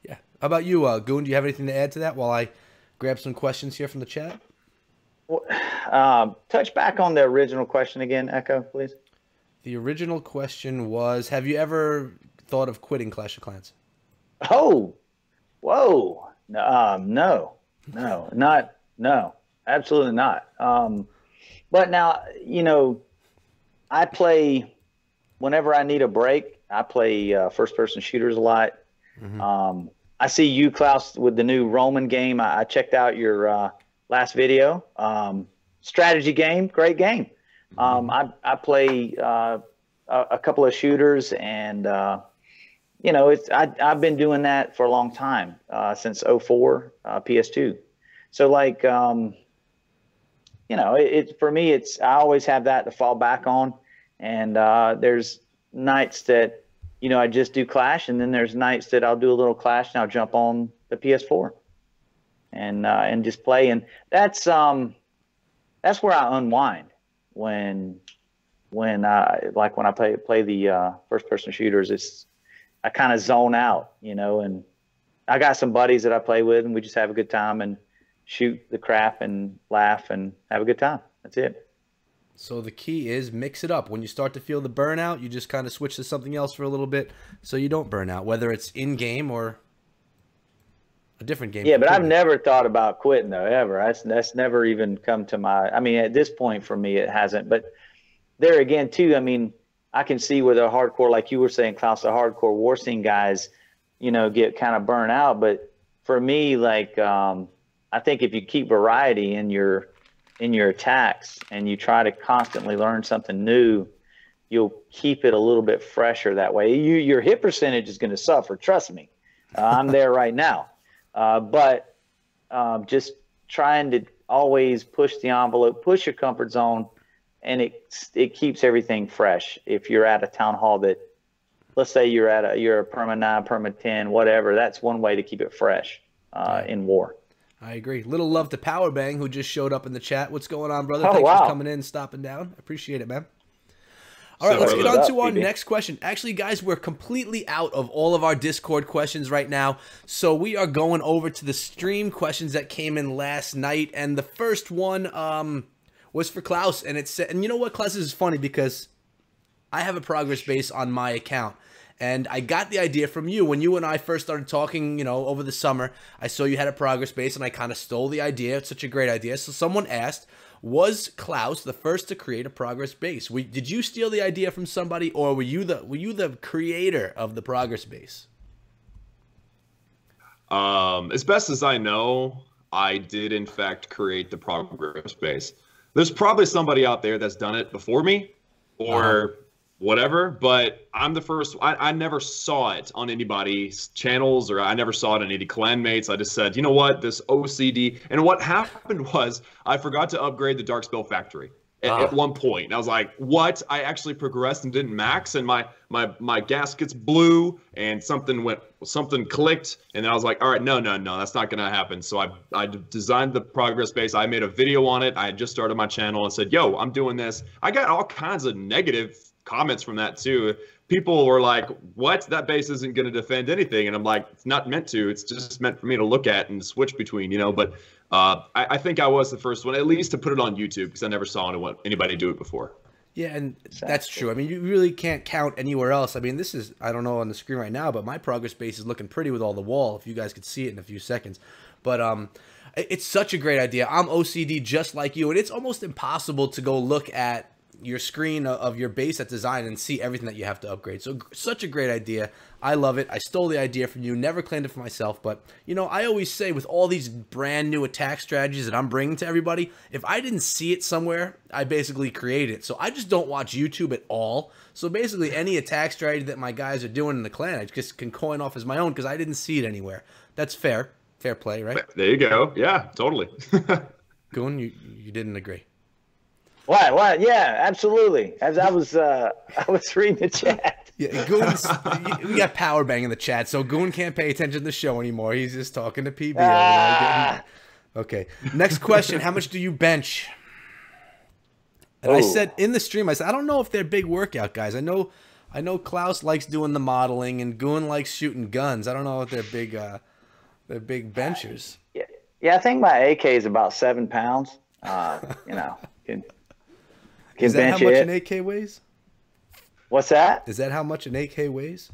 yeah. How about you, Goon? Do you have anything to add to that while I grab some questions here from the chat? Touch back on the original question again, Echo, please. The original question was, have you ever thought of quitting Clash of Clans? Oh, whoa. No, absolutely not. But now, you know, I play, whenever I need a break, I play first-person shooters a lot. I see you, Klaus, with the new Roman game. I checked out your last video. Strategy game, great game. I play a couple of shooters, and you know, I've been doing that for a long time, since 04 PS2. So like, you know, for me, I always have that to fall back on. And there's nights that, you know, I just do Clash, and then there's nights that I'll do a little Clash and I'll jump on the PS4 and just play. And that's where I unwind when I play the first person shooters. I kind of zone out, you know, and I got some buddies that I play with, and we just have a good time and shoot the crap and laugh and have a good time. That's it. So the key is mix it up. When you start to feel the burnout, you just kind of switch to something else for a little bit so you don't burn out, whether it's in-game or a different game. Yeah, but I've never thought about quitting, though, ever. That's never even come to I mean, at this point for me, it hasn't. But there again, too, I mean, I can see where the hardcore, like you were saying, Klaus, the hardcore war scene guys, you know, get kind of burnt out. But for me, like, I think if you keep variety in your attacks and you try to constantly learn something new, you'll keep it a little bit fresher that way. Your hit percentage is going to suffer. Trust me. I'm there right now. But just trying to always push the envelope, push your comfort zone, and it keeps everything fresh. If you're at a town hall that, let's say you're a perma 9, perma 10, whatever, that's one way to keep it fresh in war. I agree. Little love to Power Bang, who just showed up in the chat. What's going on, brother? Oh, Thanks wow. for coming in, stopping down. I appreciate it, man. All right, let's get on to our next question. Actually, guys, we're completely out of all of our Discord questions right now, so we are going over to the stream questions that came in last night, and the first one was for Klaus, and it said, and you know what, Klaus, this is funny because I have a progress base on my account, and I got the idea from you when you and I first started talking, you know, over the summer. I saw you had a progress base, and I kind of stole the idea. It's such a great idea. So someone asked, was Klaus the first to create a progress base? Did you steal the idea from somebody, or were you the creator of the progress base? As best as I know, I did in fact create the progress base. There's probably somebody out there that's done it before me, or whatever, but I'm the first. I never saw it on anybody's channels, or I never saw it on any clan mates. I just said, you know what, this OCD. And what happened was I forgot to upgrade the Dark Spell Factory at one point. And I was like, what? I actually progressed and didn't max, and my gaskets blew, and something clicked, and then I was like, all right, no, that's not gonna happen. So I designed the progress base. I made a video on it. I had just started my channel and said, yo, I'm doing this. I got all kinds of negative comments from that too. People were like, what? That base isn't going to defend anything. And I'm like, it's not meant to. It's just meant for me to look at and switch between, you know. But I think I was the first one, at least to put it on YouTube, because I never saw anybody do it before. Yeah, and that's true. I mean, you really can't count anywhere else. I mean, this is, I don't know on the screen right now, but my progress base is looking pretty with all the wall, if you guys could see it in a few seconds. But it's such a great idea. I'm OCD just like you, and it's almost impossible to go look at your screen of your base at design and see everything that you have to upgrade. So such a great idea. I love it. I stole the idea from you, never claimed it for myself, but you know, I always say with all these brand new attack strategies that I'm bringing to everybody, if I didn't see it somewhere, I basically create it. So I just don't watch YouTube at all. So basically any attack strategy that my guys are doing in the clan, I just can coin off as my own because I didn't see it anywhere. That's fair. Fair play, right? There you go. Yeah, totally. Goon, you didn't agree. What? Yeah, absolutely. As I was reading the chat. Yeah, Goon's, we got power bang in the chat, so Goon can't pay attention to the show anymore. He's just talking to PB. Okay. Next question. How much do you bench? And I said in the stream, I said, I don't know if they're big workout guys. I know Klaus likes doing the modeling and Goon likes shooting guns. I don't know if they're big benchers. Yeah, I think my AK is about 7 pounds. You know, can is that bench how much it. an AK weighs? What's that? Is that how much an AK weighs?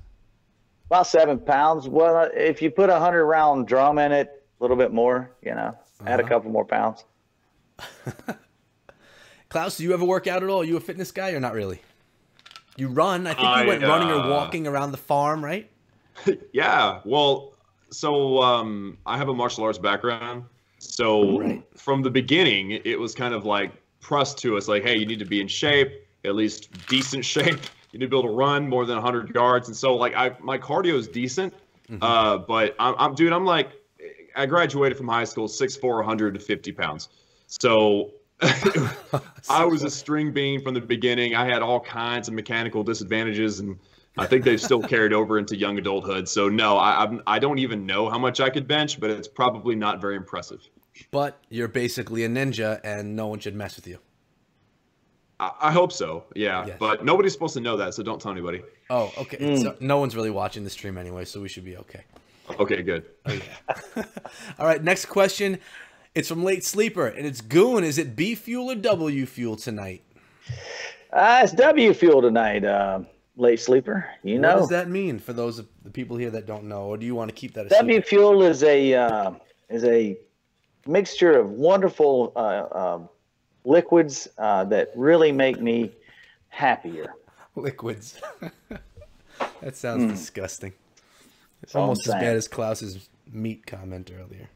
About 7 pounds. Well, if you put a 100-round drum in it, a little bit more, you know, add a couple more pounds. Klaus, do you ever work out at all? Are you a fitness guy or not really? You run. I think you went running or walking around the farm, right? Yeah. Well, so I have a martial arts background. So from the beginning, it was kind of like pressed to us like, hey, you need to be in shape, at least decent shape. You need to be able to run more than 100 yards. And so like my cardio is decent. But I'm like, I graduated from high school, 6'4", 150 pounds. So I was a string bean from the beginning. I had all kinds of mechanical disadvantages, and I think they've still carried over into young adulthood. So no, I don't even know how much I could bench, but it's probably not very impressive. But you're basically a ninja, and no one should mess with you. I hope so, yeah. Yes. But nobody's supposed to know that, so don't tell anybody. Oh, okay. So no one's really watching the stream anyway, so we should be okay. Okay, good. Oh, yeah. All right, next question. It's from Late Sleeper, and it's Goon. Is it B fuel or W fuel tonight? It's W fuel tonight, Late Sleeper. You know. What does that mean for those of the people here that don't know, or do you want to keep that a W secret? fuel is a mixture of wonderful liquids that really make me happier. Liquids. That sounds disgusting. It's almost as bad as Klaus's meat comment earlier.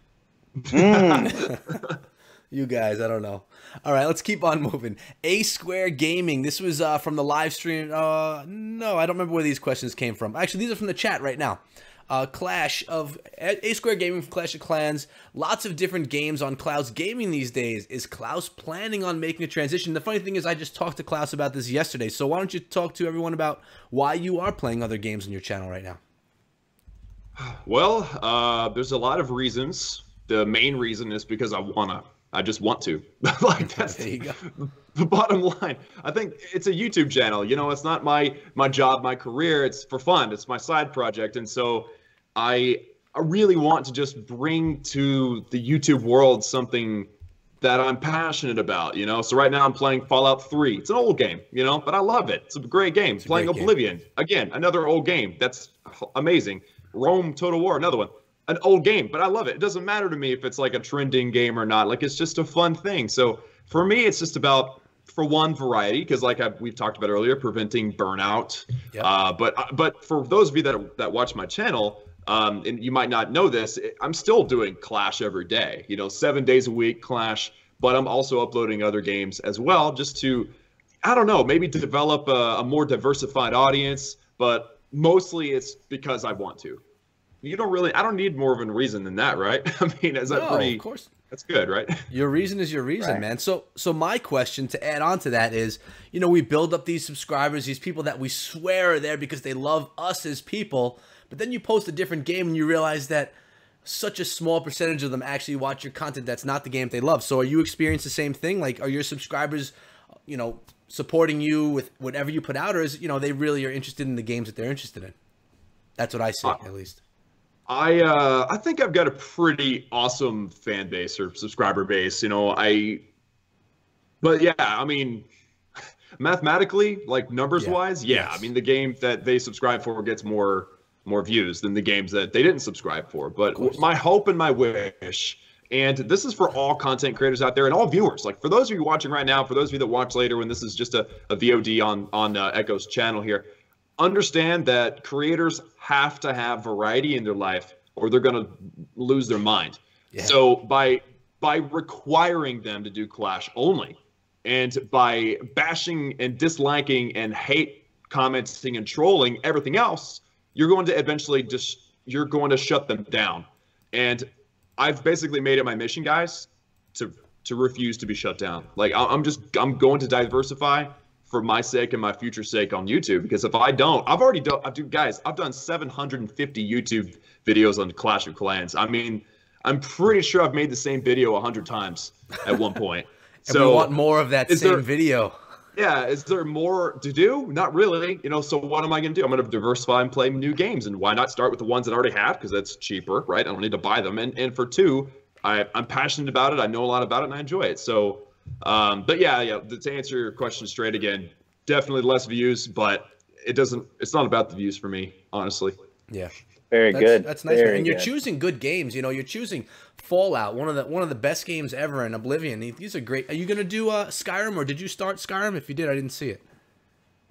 You guys, I don't know. All right, let's keep on moving. A Square Gaming. This was from the live stream. No, I don't remember where these questions came from. Actually, these are from the chat right now. Clash of A Square Gaming from Clash of Clans. Lots of different games on Klaus Gaming these days. Is Klaus planning on making a transition? The funny thing is I just talked to Klaus about this yesterday. So why don't you talk to everyone about why you are playing other games on your channel right now? Well, there's a lot of reasons. The main reason is because I just want to. Like that's there you go. The bottom line. I think it's a YouTube channel. You know, it's not my job, my career. It's for fun. It's my side project. And so I really want to just bring to the YouTube world something that I'm passionate about, you know? So right now I'm playing Fallout 3. It's an old game, you know, but I love it. It's a great game. Playing Oblivion. Again, another old game. That's amazing. Rome Total War, another one. An old game, but I love it. It doesn't matter to me if it's like a trending game or not. Like, it's just a fun thing. So for me, it's just about, for one, variety, because like we've talked about earlier, preventing burnout. Yep. But for those of you that watch my channel, and you might not know this, I'm still doing Clash every day. You know, 7 days a week Clash, but I'm also uploading other games as well, just to, I don't know, maybe to develop a more diversified audience. But mostly it's because I want to. I don't need more of a reason than that, right? I mean, is that pretty? Of course. That's good, right? Your reason is your reason, right, man. So my question to add on to that is, you know, we build up these subscribers, these people that we swear are there because they love us as people, but then you post a different game and you realize that such a small percentage of them actually watch your content that's not the game they love. So are you experiencing the same thing? Like, are your subscribers, you know, supporting you with whatever you put out, or is, you know, they really are interested in the games that they're interested in? That's what I see, at least. I think I've got a pretty awesome fan base or subscriber base, you know. But yeah, I mean, mathematically, like numbers wise, I mean, the game that they subscribe for gets more views than the games that they didn't subscribe for. But my hope and my wish, and this is for all content creators out there and all viewers, like for those of you watching right now, for those of you that watch later when this is just a VOD on Echo's channel here, understand that creators have to have variety in their life or they're going to lose their mind. Yeah. So by requiring them to do Clash only, and by bashing and disliking and hate commenting and trolling everything else, you're going to eventually you're going to shut them down. And I've basically made it my mission, guys, to refuse to be shut down. Like I'm going to diversify for my sake and my future sake on YouTube, because if I don't, I've done 750 YouTube videos on Clash of Clans. I mean, I'm pretty sure I've made the same video 100 times at one point. And so we want more of that same video. Yeah, is there more to do? Not really. You know, so what am I going to do? I'm going to diversify and play new games. And why not start with the ones that I already have? Because that's cheaper, right? I don't need to buy them. And for two, I'm passionate about it. I know a lot about it, and I enjoy it. So, but yeah, to answer your question straight again, definitely less views, but it's not about the views for me, honestly. Yeah. Very good. That's nice. Very and you're good. choosing good games. You know, you're choosing Fallout, one of the best games ever, and Oblivion. These are great. Are you gonna do Skyrim, or did you start Skyrim? If you did, I didn't see it.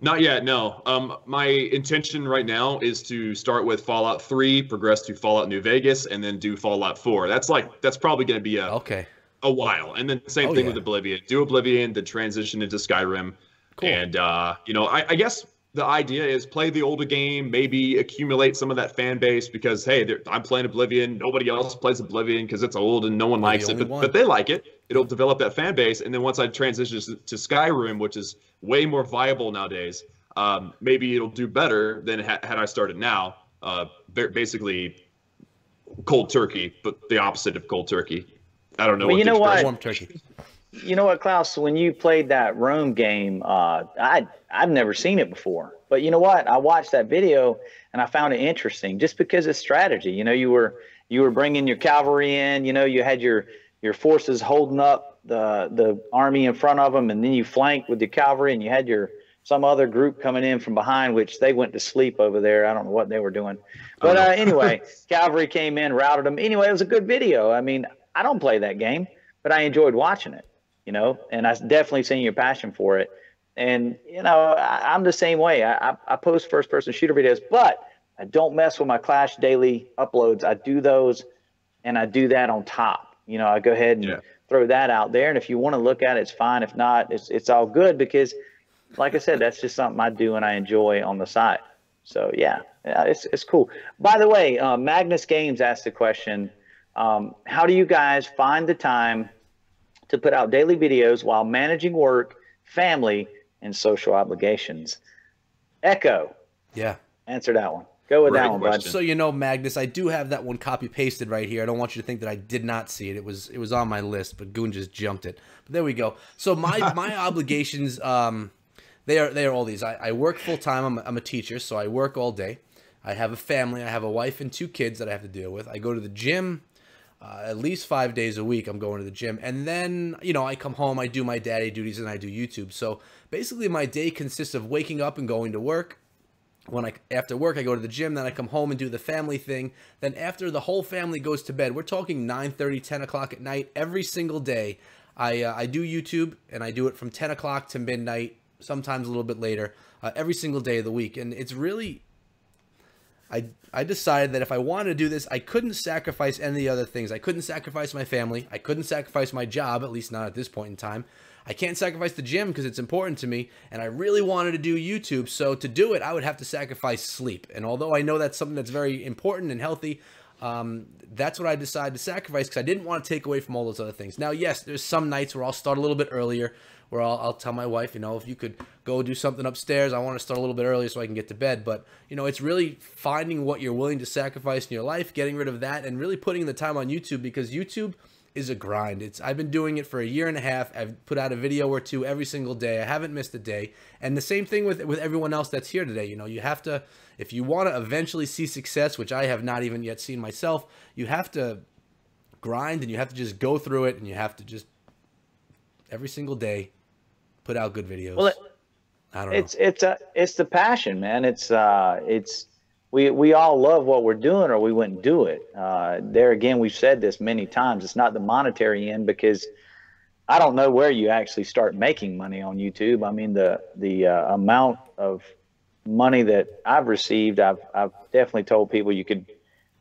Not yet, no. My intention right now is to start with Fallout 3, progress to Fallout New Vegas, and then do Fallout 4. That's probably going to be a while. And then same thing with Oblivion. Do Oblivion, then transition into Skyrim. Cool. And you know, I guess the idea is play the older game, maybe accumulate some of that fan base, because hey, I'm playing Oblivion. Nobody else plays Oblivion because it's old and no one likes it, but they like it. It'll develop that fan base, and then once I transition to Skyrim, which is way more viable nowadays, maybe it'll do better than had I started now. Basically, cold turkey, but the opposite of cold turkey. I don't know. Well, you know what? Warm turkey. You know what, Klaus? When you played that Rome game, I've never seen it before. But you know what? I watched that video and I found it interesting, just because it's strategy. You know, you were bringing your cavalry in. You know, you had your forces holding up the army in front of them, and then you flanked with the cavalry, and you had some other group coming in from behind, which they went to sleep over there. I don't know what they were doing, but anyway, cavalry came in, routed them. Anyway, it was a good video. I mean, I don't play that game, but I enjoyed watching it. You know, and I definitely seen your passion for it. And, you know, I'm the same way. I post first-person shooter videos, but I don't mess with my Clash daily uploads. I do those, and I do that on top. You know, I go ahead and throw that out there. And if you want to look at it, it's fine. If not, it's all good, because, like I said, that's just something I do and I enjoy on the side. So, yeah, it's cool. By the way, Magnus Games asked the question, how do you guys find the time to put out daily videos while managing work, family, and social obligations? Echo. Yeah. Answer that one. Go with that one, bud. So, you know, Magnus, I do have that one copy pasted right here. I don't want you to think that I did not see it. It was on my list, but Goon just jumped it. But there we go. So my obligations, they are all these. I work full time. I'm a teacher, so I work all day. I have a family. I have a wife and 2 kids that I have to deal with. I go to the gym. At least 5 days a week I'm going to the gym, and then, you know, I come home, I do my daddy duties, and I do YouTube. So basically my day consists of waking up and going to work. After work I go to the gym, then I come home and do the family thing. Then after the whole family goes to bed, we're talking 9:30, 10 o'clock at night, every single day, I do YouTube, and I do it from 10 o'clock to midnight, sometimes a little bit later, every single day of the week. And it's really, I decided that if I wanted to do this, I couldn't sacrifice any of the other things. I couldn't sacrifice my family. I couldn't sacrifice my job, at least not at this point in time. I can't sacrifice the gym because it's important to me, and I really wanted to do YouTube. So to do it, I would have to sacrifice sleep. And although I know that's something that's very important and healthy, that's what I decided to sacrifice, because I didn't want to take away from all those other things. Now, yes, there's some nights where I'll start a little bit earlier, where I'll tell my wife, you know, if you could go do something upstairs, I want to start a little bit earlier so I can get to bed. But, you know, it's really finding what you're willing to sacrifice in your life, getting rid of that, and really putting the time on YouTube, because YouTube is a grind. I've been doing it for 1.5 years. I've put out a video or 2 every single day. I haven't missed a day. And the same thing with everyone else that's here today. You know, you have to, if you want to eventually see success, which I have not even yet seen myself, you have to grind, and you have to just go through it, and you have to just every single day put out good videos. Well, I don't know. It's the passion, man. We all love what we're doing, or we wouldn't do it. There again, we've said this many times. It's not the monetary end, because I don't know where you actually start making money on YouTube. I mean, the amount of money that I've received, I've definitely told people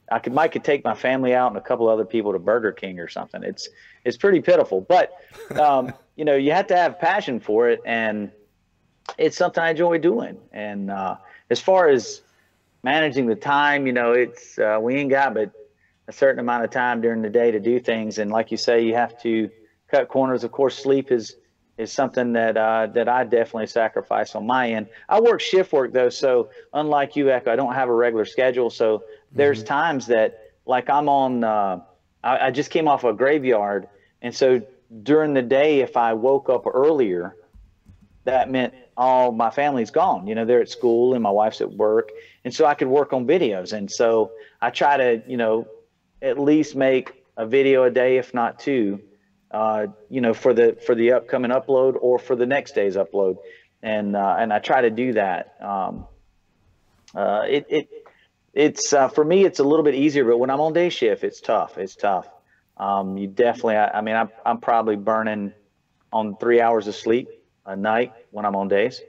I could take my family out and a couple other people to Burger King or something. It's pretty pitiful, but you know, you have to have passion for it, and it's something I enjoy doing. And as far as managing the time, you know, we ain't got but a certain amount of time during the day to do things. And like you say, you have to cut corners. Of course, sleep is something that I definitely sacrifice on my end. I work shift work though, so unlike you, Echo, I don't have a regular schedule. So there's times that, like, I'm on. I just came off a graveyard, and so during the day, if I woke up earlier, that meant all my family's gone. You know, they're at school and my wife's at work, and so I could work on videos. And so I try to, you know, at least make a video a day, if not two. You know, for the upcoming upload or for the next day's upload, and I try to do that. It's for me, it's a little bit easier, but when I'm on day shift, it's tough. It's tough. You definitely, I mean, I'm probably burning on 3 hours of sleep a night when I'm on days.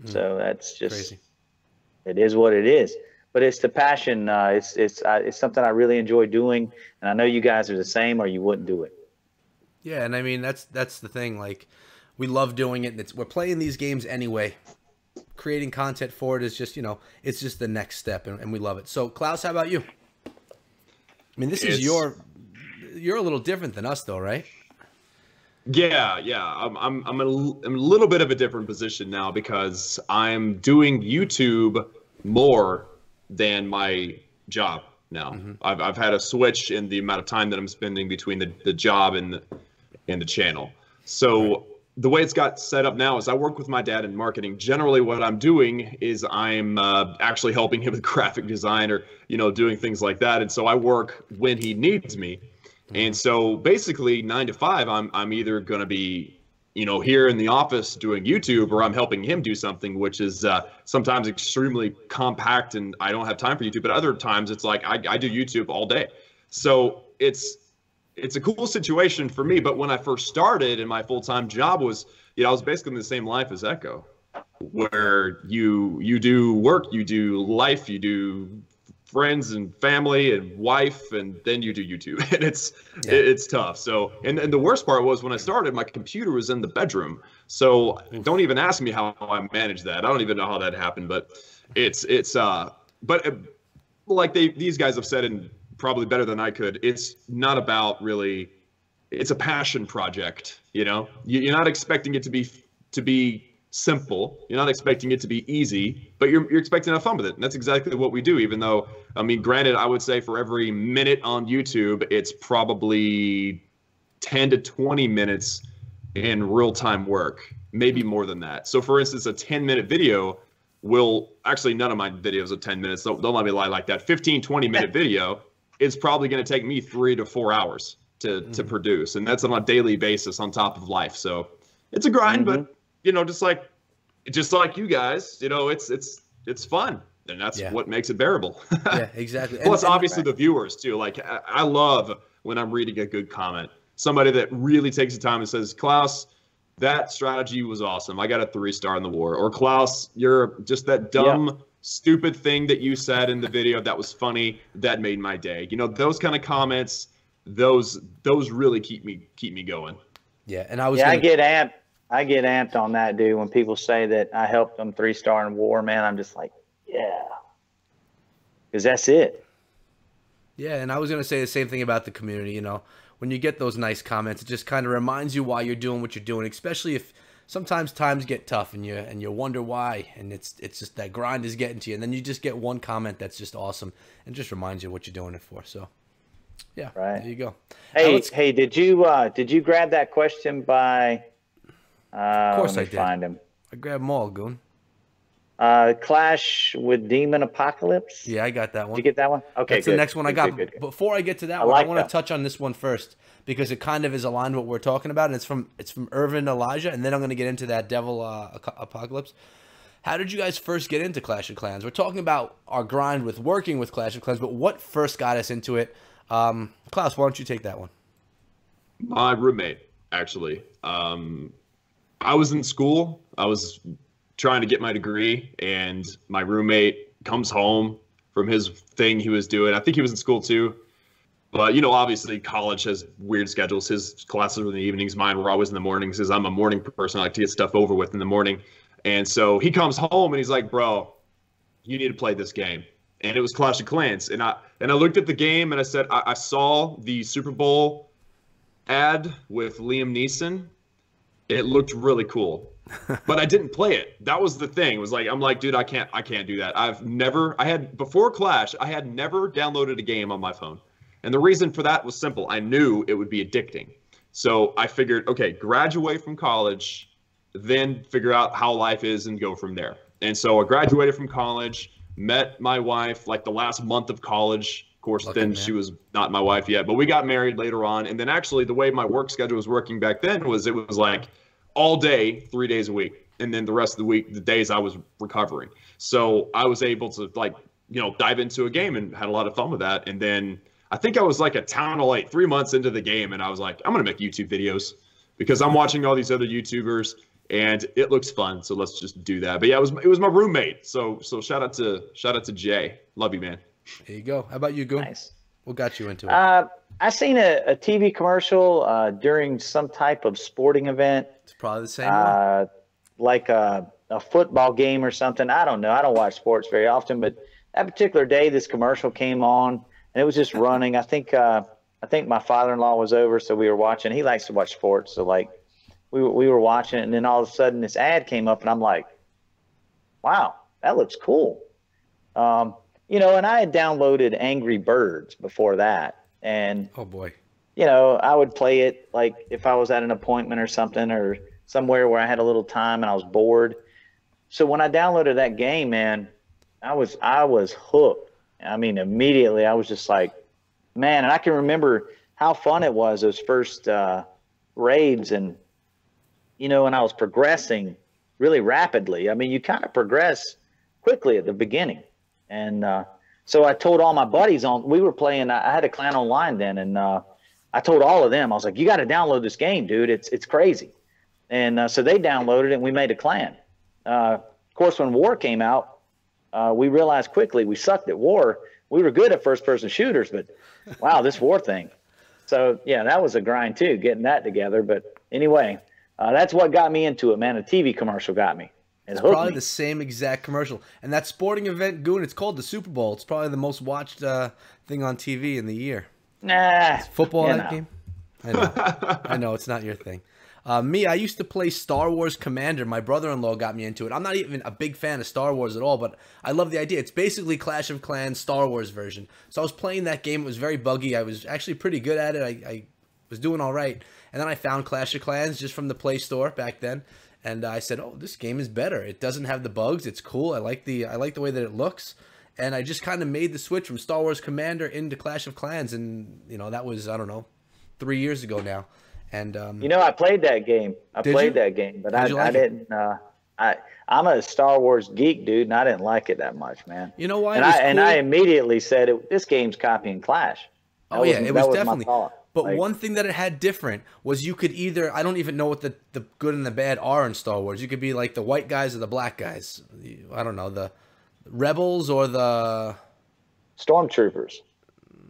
So that's just crazy. It is what it is. But it's the passion. It's something I really enjoy doing, and I know you guys are the same, or you wouldn't do it. Yeah, and I mean that's the thing. Like, we love doing it. And we're playing these games anyway. Creating content for it is just, you know, it's just the next step, and we love it. So, Klaus, how about you? I mean, you're a little different than us, though, right? Yeah. I'm a little bit of a different position now because I'm doing YouTube more than my job now. I've had a switch in the amount of time that I'm spending between the job and the channel. So the way it's got set up now is I work with my dad in marketing. Generally, what I'm doing is I'm actually helping him with graphic design or, you know, doing things like that. And so I work when he needs me. And so basically 9 to 5, I'm either going to be, you know, here in the office doing YouTube, or I'm helping him do something, which is sometimes extremely compact and I don't have time for YouTube. But other times it's like I do YouTube all day. So it's a cool situation for me. But when I first started and my full-time job was, you know, I was basically in the same life as Echo, where you do work, you do life, you do friends and family and wife, and then you do YouTube. And it's tough. So, and the worst part was when I started, my computer was in the bedroom. So don't even ask me how I managed that. I don't even know how that happened, but like these guys have said, and probably better than I could, it's not about really, it's a passion project. You know, you're not expecting it to be simple. You're not expecting it to be easy, but you're expecting to have fun with it. And that's exactly what we do. Even though, I mean, granted, I would say for every minute on YouTube, it's probably 10 to 20 minutes in real-time work, maybe more than that. So for instance, a 10-minute video actually, none of my videos are 10 minutes. Don't let me lie like that. 15, 20-minute video, it's probably going to take me 3 to 4 hours to produce. And that's on a daily basis on top of life. So it's a grind, but you know, just like you guys, you know, it's fun, and that's what makes it bearable. Yeah, exactly. Plus, obviously, the viewers too. Like, I love when I'm reading a good comment, somebody that really takes the time and says, "Klaus, that strategy was awesome. I got a 3-star in the war." Or, "Klaus, you're just that dumb, stupid thing that you said in the video that was funny. That made my day." You know, those kind of comments, those really keep me going. Yeah, and I get amped on that, dude. When people say that I helped them 3-star in war, man, I'm just like, yeah, because that's it. Yeah, and I was gonna say the same thing about the community. You know, when you get those nice comments, it just kind of reminds you why you're doing what you're doing. Especially if sometimes times get tough and you wonder why, and it's just that grind is getting to you, and then you just get one comment that's just awesome and just reminds you what you're doing it for. So, yeah, there you go. Hey, did you grab that question by? Of course I did. Find him. I grabbed them all, Goon. Clash with Demon Apocalypse. Yeah, I got that one. Did you get that one? Okay, that's the next one I got. Good. Before I get to that one, I want to touch on this one first because it kind of is aligned with what we're talking about, and it's from Irvin Elijah, and then I'm going to get into that Devil Apocalypse. How did you guys first get into Clash of Clans? We're talking about our grind with working with Clash of Clans, but what first got us into it? Klaus, why don't you take that one? My roommate, actually. I was in school. I was trying to get my degree, and my roommate comes home from his thing he was doing. I think he was in school too. But, you know, obviously college has weird schedules. His classes were in the evenings. Mine were always in the mornings, because I'm a morning person. I like to get stuff over with in the morning. And so he comes home and he's like, "Bro, you need to play this game." and it was Clash of Clans. And I looked at the game and I said, I saw the Super Bowl ad with Liam Neeson. It looked really cool, but I didn't play it. That was the thing. It was like, I'm like, dude, I can't do that. Before Clash, I had never downloaded a game on my phone. And the reason for that was simple. I knew it would be addicting. So I figured, okay, graduate from college, then figure out how life is and go from there. And so I graduated from college, met my wife like the last month of college. Of course, then she was not my wife yet, but we got married later on. And then actually the way my work schedule was working back then was it was like all day, 3 days a week. And then the rest of the week, the days I was recovering. So I was able to dive into a game and had a lot of fun with that. And then I think I was like a town of like 3 months into the game. And I was like, I'm going to make YouTube videos because I'm watching all these other YouTubers and it looks fun. So let's just do that. But yeah, it was my roommate. So shout out to Jay. Love you, man. There you go. How about you, Goon? Nice. What got you into it? I seen a TV commercial during some type of sporting event. It's probably the same one. Like a football game or something. I don't know. I don't watch sports very often, but that particular day, this commercial came on and it was just running. I think my father-in-law was over, so we were watching. He likes to watch sports, so like we were watching it, and then all of a sudden this ad came up, and I'm like, wow, that looks cool. And I had downloaded Angry Birds before that. And, oh boy, I would play it like if I was at an appointment or something or somewhere where I had a little time and I was bored. So when I downloaded that game, man, I was hooked. I mean, immediately I was just like, man, and I can remember how fun it was, those first raids. And, and I was progressing really rapidly. I mean, you kind of progress quickly at the beginning. And so I told all my buddies we were playing, I had a clan online then, and I told all of them, I was like, you got to download this game, dude. It's crazy. And so they downloaded it and we made a clan. Of course, when war came out, we realized quickly we sucked at war. We were good at first-person shooters, but wow, this war thing. So, yeah, that was a grind too, getting that together. But anyway, that's what got me into it, man. A TV commercial got me. It's probably the same exact commercial. And that sporting event, Goon, it's called the Super Bowl. It's probably the most watched thing on TV in the year. Nah. Is football that game? I know, it's not your thing. Me, I used to play Star Wars Commander. My brother-in-law got me into it. I'm not even a big fan of Star Wars at all, but I love the idea. It's basically Clash of Clans Star Wars version. So I was playing that game. It was very buggy. I was actually pretty good at it. I was doing all right. And then I found Clash of Clans just from the Play Store back then. And I said, oh, this game is better. It doesn't have the bugs. It's cool. I like the way that it looks. And I just kind of made the switch from Star Wars Commander into Clash of Clans. And, that was, I don't know, 3 years ago now. And I played that game. I played that game, but I didn't. I'm a Star Wars geek, dude, and I didn't like it that much, man. You know why? And I immediately said, this game's copying Clash. Oh yeah, it was definitely. But one thing that it had different was you could either, I don't even know what the good and the bad are in Star Wars. You could be like the white guys or the black guys. I don't know, the rebels or the stormtroopers.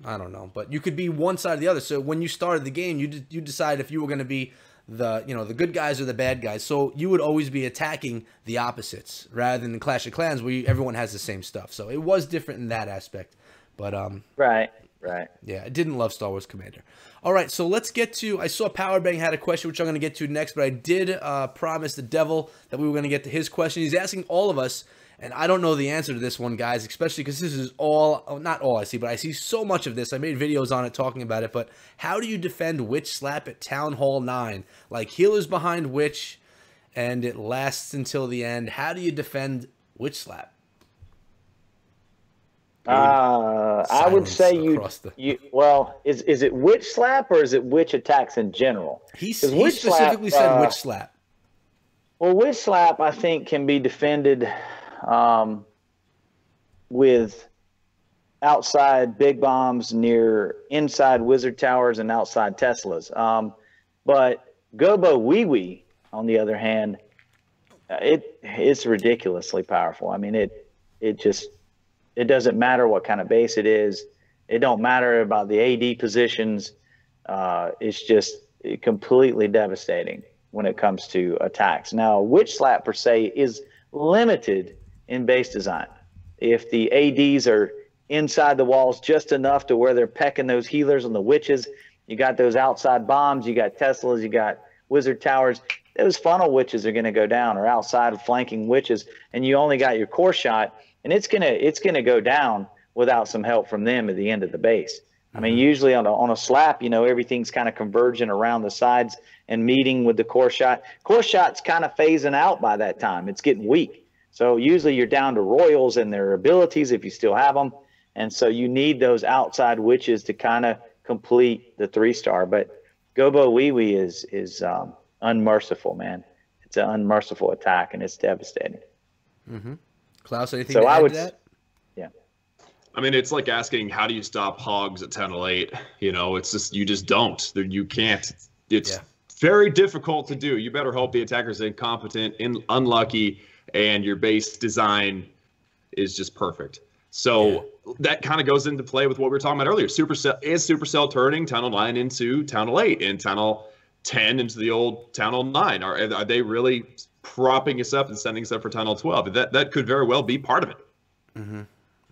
I don't know, but you could be one side or the other. So when you started the game, you decide if you were going to be the good guys or the bad guys. So you would always be attacking the opposites rather than in Clash of Clans where everyone has the same stuff. So it was different in that aspect. But right. Yeah, I didn't love Star Wars Commander. All right, so let's get to, I saw Powerbang had a question, which I'm going to get to next, but I did promise the devil that we were going to get to his question. He's asking all of us, and I don't know the answer to this one, guys, especially because this is not all I see, but I see so much of this. I made videos on it talking about it, but how do you defend Witch Slap at Town Hall 9? Like, healers behind Witch, and it lasts until the end. How do you defend Witch Slap? I would say is it Witch Slap or is it Witch attacks in general? He specifically said Witch Slap. Well, Witch Slap, I think, can be defended with outside big bombs near inside wizard towers and outside Teslas. But Gobo Wee Wee, on the other hand, it's ridiculously powerful. I mean, it doesn't matter what kind of base it is. It don't matter about the AD positions. It's just completely devastating when it comes to attacks. Now, Witch Slap per se is limited in base design. If the ADs are inside the walls just enough to where they're pecking those healers and the witches. You got those outside bombs, you got Teslas, you got wizard towers. Those funnel witches are going to go down, or outside flanking witches, and you only got your core shot, and it's gonna go down without some help from them at the end of the base. I mean, usually on a slap, everything's kind of converging around the sides and meeting with the core shot. Core shot's kind of phasing out by that time. It's getting weak. So usually you're down to royals and their abilities if you still have them. And so you need those outside witches to kind of complete the 3-star. But Gobo Wee is unmerciful, man. It's an unmerciful attack, and it's devastating. Klaus, anything to add to that? Yeah. I mean, it's like asking, how do you stop hogs at 10-8? It's just, you just don't. You can't. It's very difficult to do. You better hope the attacker's incompetent, unlucky, and your base design is just perfect. So that kind of goes into play with what we were talking about earlier. Supercell turning Tunnel 9 into Tunnel 8 and Tunnel 10 into the old Tunnel 9? Are they really propping us up and sending us up for Tunnel 12? That could very well be part of it.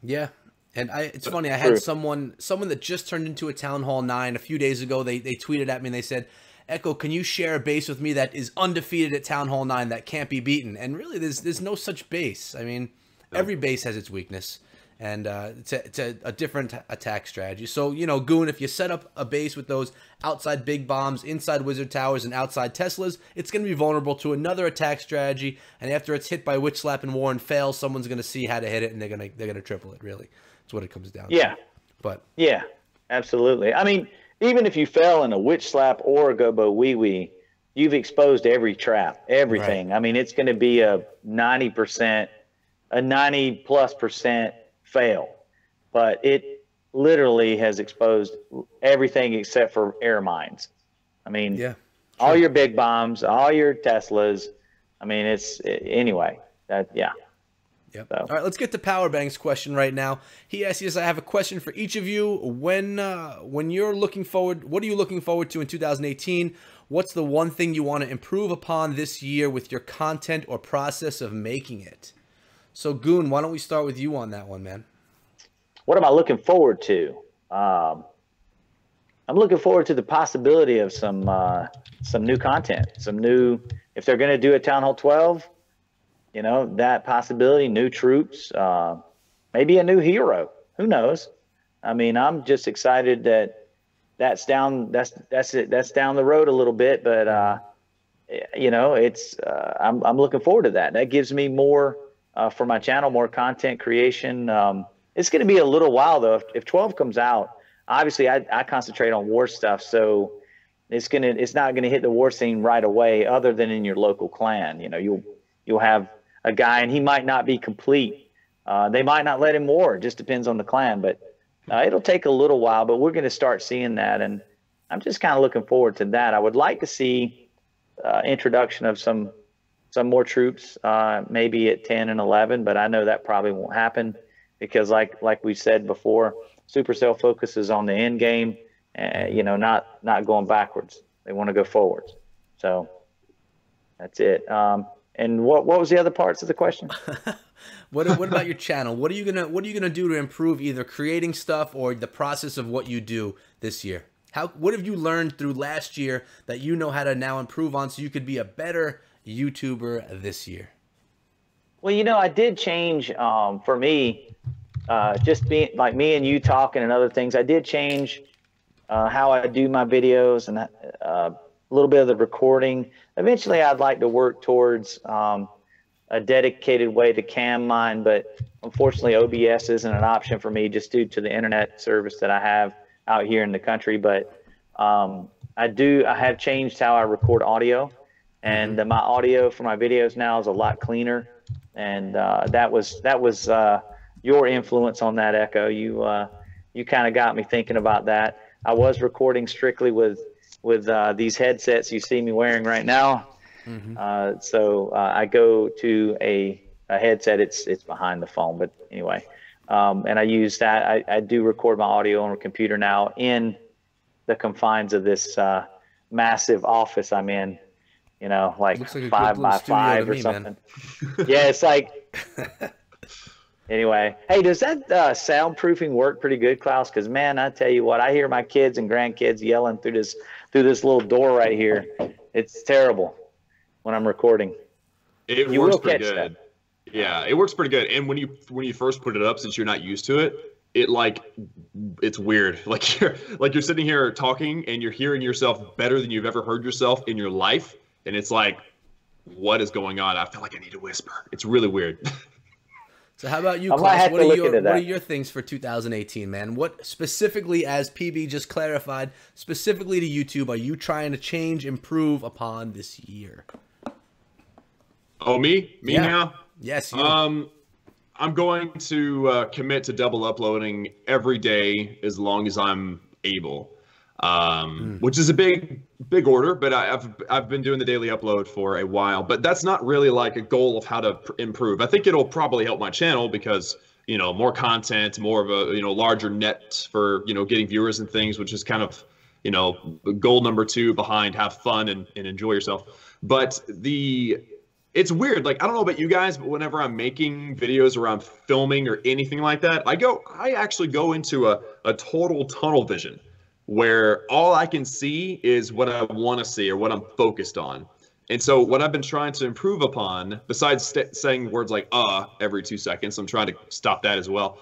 Yeah. And it's funny, I had someone that just turned into a Town Hall 9 a few days ago. They tweeted at me and they said, Echo, can you share a base with me that is undefeated at Town Hall 9 that can't be beaten? And really, there's no such base. I mean, every base has its weakness, and it's a different attack strategy. So, Goon, if you set up a base with those outside big bombs, inside wizard towers, and outside Teslas, it's going to be vulnerable to another attack strategy. And after it's hit by Witch Slap and War and fails, someone's going to see how to hit it, and they're gonna triple it. Really, that's what it comes down to. But yeah, absolutely. I mean, even if you fell in a Witch Slap or a Gobo Wee, you've exposed every trap, everything. Right. I mean, it's going to be a 90%, a 90+% fail, but it literally has exposed everything except for air mines. I mean, all your big bombs, all your Teslas. I mean, anyway. Yep. So. All right, let's get to Powerbank's question right now. He asks, I have a question for each of you. When you're looking forward, what are you looking forward to in 2018? What's the one thing you want to improve upon this year with your content or process of making it? So, Goon, why don't we start with you on that one, man? What am I looking forward to? I'm looking forward to the possibility of some new content, if they're going to do a Town Hall 12, that possibility, new troops, maybe a new hero. Who knows? I mean, I'm just excited that's down the road a little bit, but I'm looking forward to that. That gives me more for my channel, more content creation. It's going to be a little while though. If 12 comes out, obviously I concentrate on war stuff, so it's not gonna hit the war scene right away, other than in your local clan. You'll have a guy, and he might not be complete. They might not let him war. It just depends on the clan, but it'll take a little while, but we're going to start seeing that, and I'm just kind of looking forward to that. I would like to see introduction of some more troops, maybe at 10 and 11, but I know that probably won't happen because like we said before, Supercell focuses on the end game, not going backwards. They want to go forwards. So that's it. And what was the other parts of the question? What about your channel? What are you gonna do to improve either creating stuff or the process of what you do this year? What have you learned through last year that you know how to now improve on so you could be a better YouTuber this year? Well, I did change for me, just being like me and you talking and other things. I did change how I do my videos and a little bit of the recording. Eventually, I'd like to work towards a dedicated way to cam mine, but unfortunately, OBS isn't an option for me just due to the internet service that I have out here in the country. But I have changed how I record audio, and my audio for my videos now is a lot cleaner. And that was your influence on that, Echo. You kind of got me thinking about that. I was recording strictly with these headsets you see me wearing right now. So I go to a headset. It's behind the phone, but anyway, and I use that. I do record my audio on a computer now in the confines of this massive office I'm in. Like 5 by 5 or something. Yeah, it's like Anyway, hey, does that soundproofing work pretty good, Klaus? Because man, I tell you what, I hear my kids and grandkids yelling through this little door right here. It's terrible when I'm recording. It works pretty good. Yeah, it works pretty good. And when you first put it up, since you're not used to it, it's weird. Like you're sitting here talking and you're hearing yourself better than you've ever heard yourself in your life, and it's like, what is going on? I feel like I need to whisper. It's really weird. So how about you, Klaus? What are your things for 2018, man? What specifically, as PB just clarified, specifically to YouTube, are you trying to change, improve upon this year? Oh, me now? Yes, you. I'm going to commit to double uploading every day as long as I'm able, which is a big order, but I've been doing the daily upload for a while, but that's not really like a goal of how to improve. I think it'll probably help my channel because, more content, more of a, larger net for, getting viewers and things, which is kind of, goal number 2 behind have fun and enjoy yourself. But it's weird. Like, I don't know about you guys, but whenever I'm making videos around filming or anything like that, I actually go into a total tunnel vision where all I can see is what I want to see or what I'm focused on. And so what I've been trying to improve upon, besides saying words like every 2 seconds, I'm trying to stop that as well.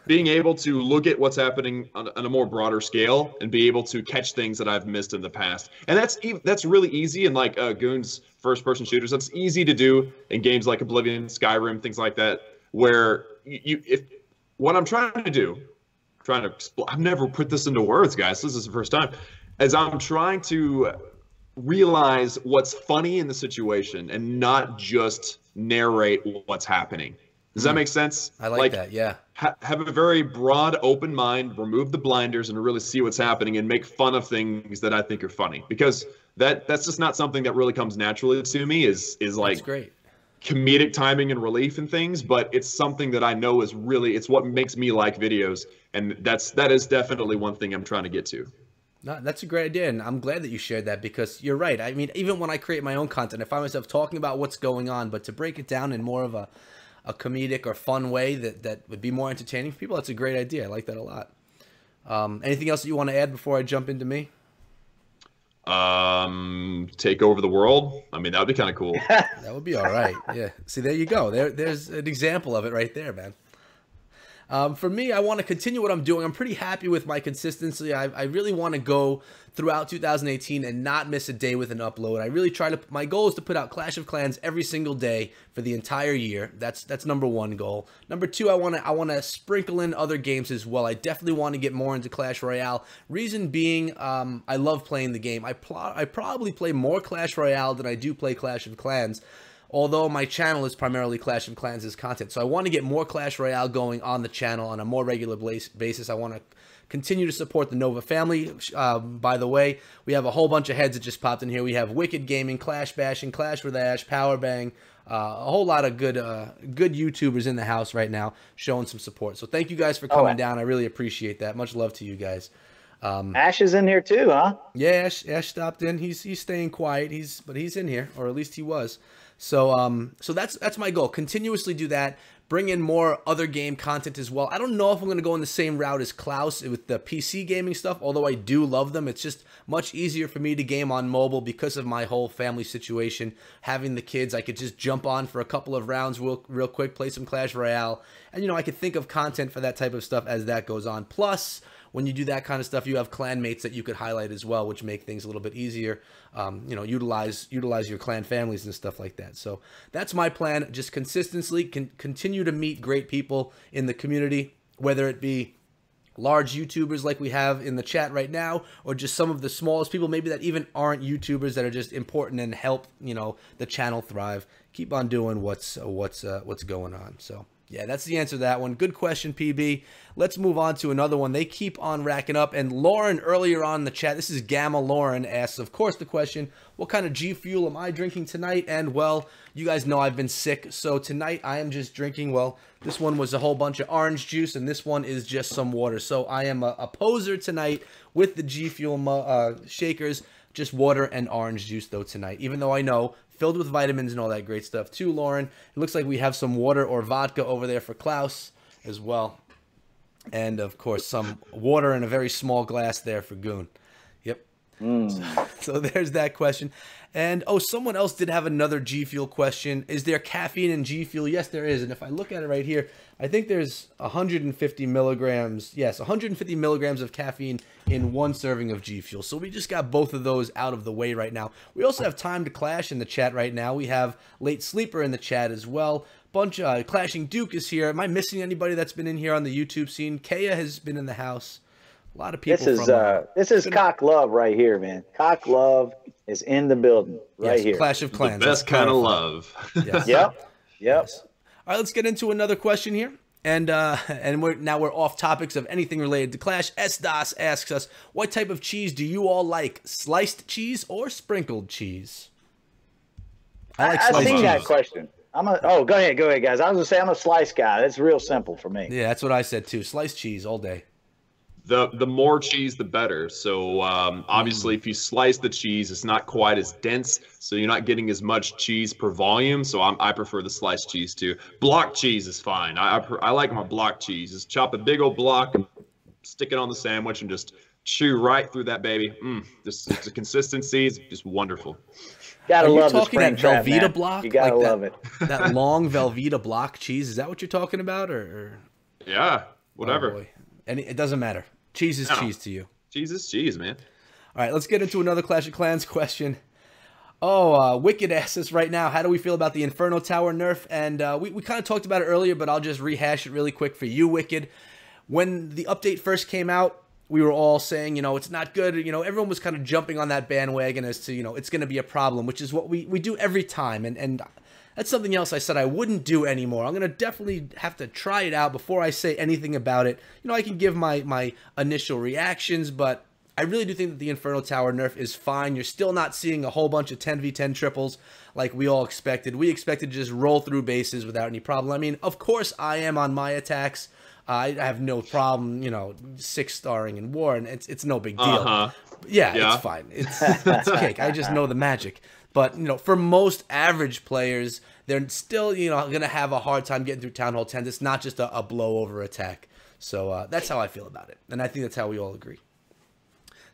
Being able to look at what's happening on a more broader scale and be able to catch things that I've missed in the past. And that's really easy in like Goon's first-person shooters. That's easy to do in games like Oblivion, Skyrim, things like that, where if what I'm trying to do, I've never put this into words, guys. This is the first time, as I'm trying to realize what's funny in the situation and not just narrate what's happening. Does that make sense? I like that, yeah. Have a very broad, open mind, remove the blinders, and really see what's happening and make fun of things that I think are funny. Because that's just not something that really comes naturally to me, is like that's great. Comedic timing and relief and things, but it's something that I know is really, it's what makes me like videos, and that is definitely one thing I'm trying to get to. No, that's a great idea, and I'm glad that you shared that, because you're right. I mean, even when I create my own content, I find myself talking about what's going on, but to break it down in more of a comedic or fun way that would be more entertaining for people, that's a great idea. I like that a lot. Anything else that you want to add before I jump into me? Take over the world. I mean, that would be kind of cool. That would be all right. Yeah. See, there you go. There's an example of it right there, man. For me, I want to continue what I'm doing. I'm pretty happy with my consistency. I really want to go throughout 2018 and not miss a day with an upload. I really try to. My goal is to put out Clash of Clans every single day for the entire year. That's number 1 goal. Number 2, I want to sprinkle in other games as well. I definitely want to get more into Clash Royale. Reason being, I love playing the game. I probably play more Clash Royale than I do play Clash of Clans, although my channel is primarily Clash of Clans' content. So I want to get more Clash Royale going on the channel on a more regular basis. I want to continue to support the Nova family. By the way, we have a whole bunch of heads that just popped in here. We have Wicked Gaming, Clash Bashing, Clash with Ash, Power Bang, a whole lot of good YouTubers in the house right now showing some support. So thank you guys for coming down. I really appreciate that. Much love to you guys. Ash is in here too, huh? Yeah, Ash stopped in. He's staying quiet. But he's in here, or at least he was. So that's my goal. Continuously do that. Bring in more other game content as well. I don't know if I'm going to go in the same route as Klaus with the PC gaming stuff, although I do love them. It's just much easier for me to game on mobile because of my whole family situation. Having the kids, I could just jump on for a couple of rounds real quick, play some Clash Royale, and I could think of content for that type of stuff as that goes on. Plus, when you do that kind of stuff, you have clan mates that you could highlight as well, which make things a little bit easier. Utilize your clan families and stuff like that. So that's my plan. Just consistently continue to meet great people in the community, whether it be large YouTubers like we have in the chat right now, or just some of the smallest people, maybe that even aren't YouTubers, that are just important and help the channel thrive. Keep on doing what's going on. So yeah, that's the answer to that one. Good question, PB. Let's move on to another one. They keep on racking up. And Lauren, earlier on in the chat, this is Gamma Lauren, asks, of course, the question, what kind of G Fuel am I drinking tonight? And, well, you guys know I've been sick. So tonight I am just drinking, well, this one was a whole bunch of orange juice, and this one is just some water. So I am a poser tonight with the G Fuel shakers. Just water and orange juice, though, tonight. Even though I know filled with vitamins and all that great stuff too, Lauren. It looks like we have some water or vodka over there for Klaus as well. And, of course, some water in a very small glass there for Goon. Yep. So there's that question. And, oh, someone else did have another G Fuel question. Is there caffeine in G Fuel? Yes, there is. And if I look at it right here, I think there's 150 milligrams. Yes, 150 milligrams of caffeine in one serving of G Fuel. So we just got both of those out of the way right now. We also have Time to Clash in the chat right now. We have Late Sleeper in the chat as well. Clashing Duke is here. Am I missing anybody that's been in here on the YouTube scene? Kaya has been in the house. A lot of people. This is Cock Love right here, man. Cock Love is in the building right here. Clash of Clans. The best kind of love. Yes. Yep. Yes. All right, let's get into another question here. And we're off topics of anything related to Clash. S-DOS asks us, what type of cheese do you all like? Sliced cheese or sprinkled cheese? I like sliced cheese. I've seen that question. Go ahead, guys. I was gonna say I'm a slice guy. That's real simple for me. Yeah, that's what I said too. Sliced cheese all day. The more cheese, the better. So obviously, if you slice the cheese, it's not quite as dense, so you're not getting as much cheese per volume. So I prefer the sliced cheese too. Block cheese is fine. I like my block cheese. Just chop a big old block, stick it on the sandwich, and just chew right through that baby. Just the consistency is just wonderful. Gotta love the Springtrap, Velveeta man. block. You gotta love it. That long Velveeta block cheese. Is that what you're talking about, or? Yeah, whatever. Oh, and it doesn't matter. Cheese is cheese to you. Cheese is cheese, man. All right, let's get into another Clash of Clans question. Oh, Wicked asks us right now, how do we feel about the Inferno Tower nerf? And we kind of talked about it earlier, but I'll just rehash it really quick for you, Wicked. When the update first came out, we were all saying, it's not good. Everyone was kind of jumping on that bandwagon as to, it's going to be a problem, which is what we do every time. And that's something else I said I wouldn't do anymore. I'm going to definitely have to try it out before I say anything about it. I can give my initial reactions, but I really do think that the Inferno Tower nerf is fine. You're still not seeing a whole bunch of 10v10 triples like we all expected. We expected to just roll through bases without any problem. I mean, of course I am on my attacks. I have no problem, 6-starring in war, and it's no big deal. Yeah, it's fine. It's cake. I just know the magic. But, for most average players, they're still, going to have a hard time getting through Town Hall 10. It's not just a blow-over attack. So that's how I feel about it. And I think that's how we all agree.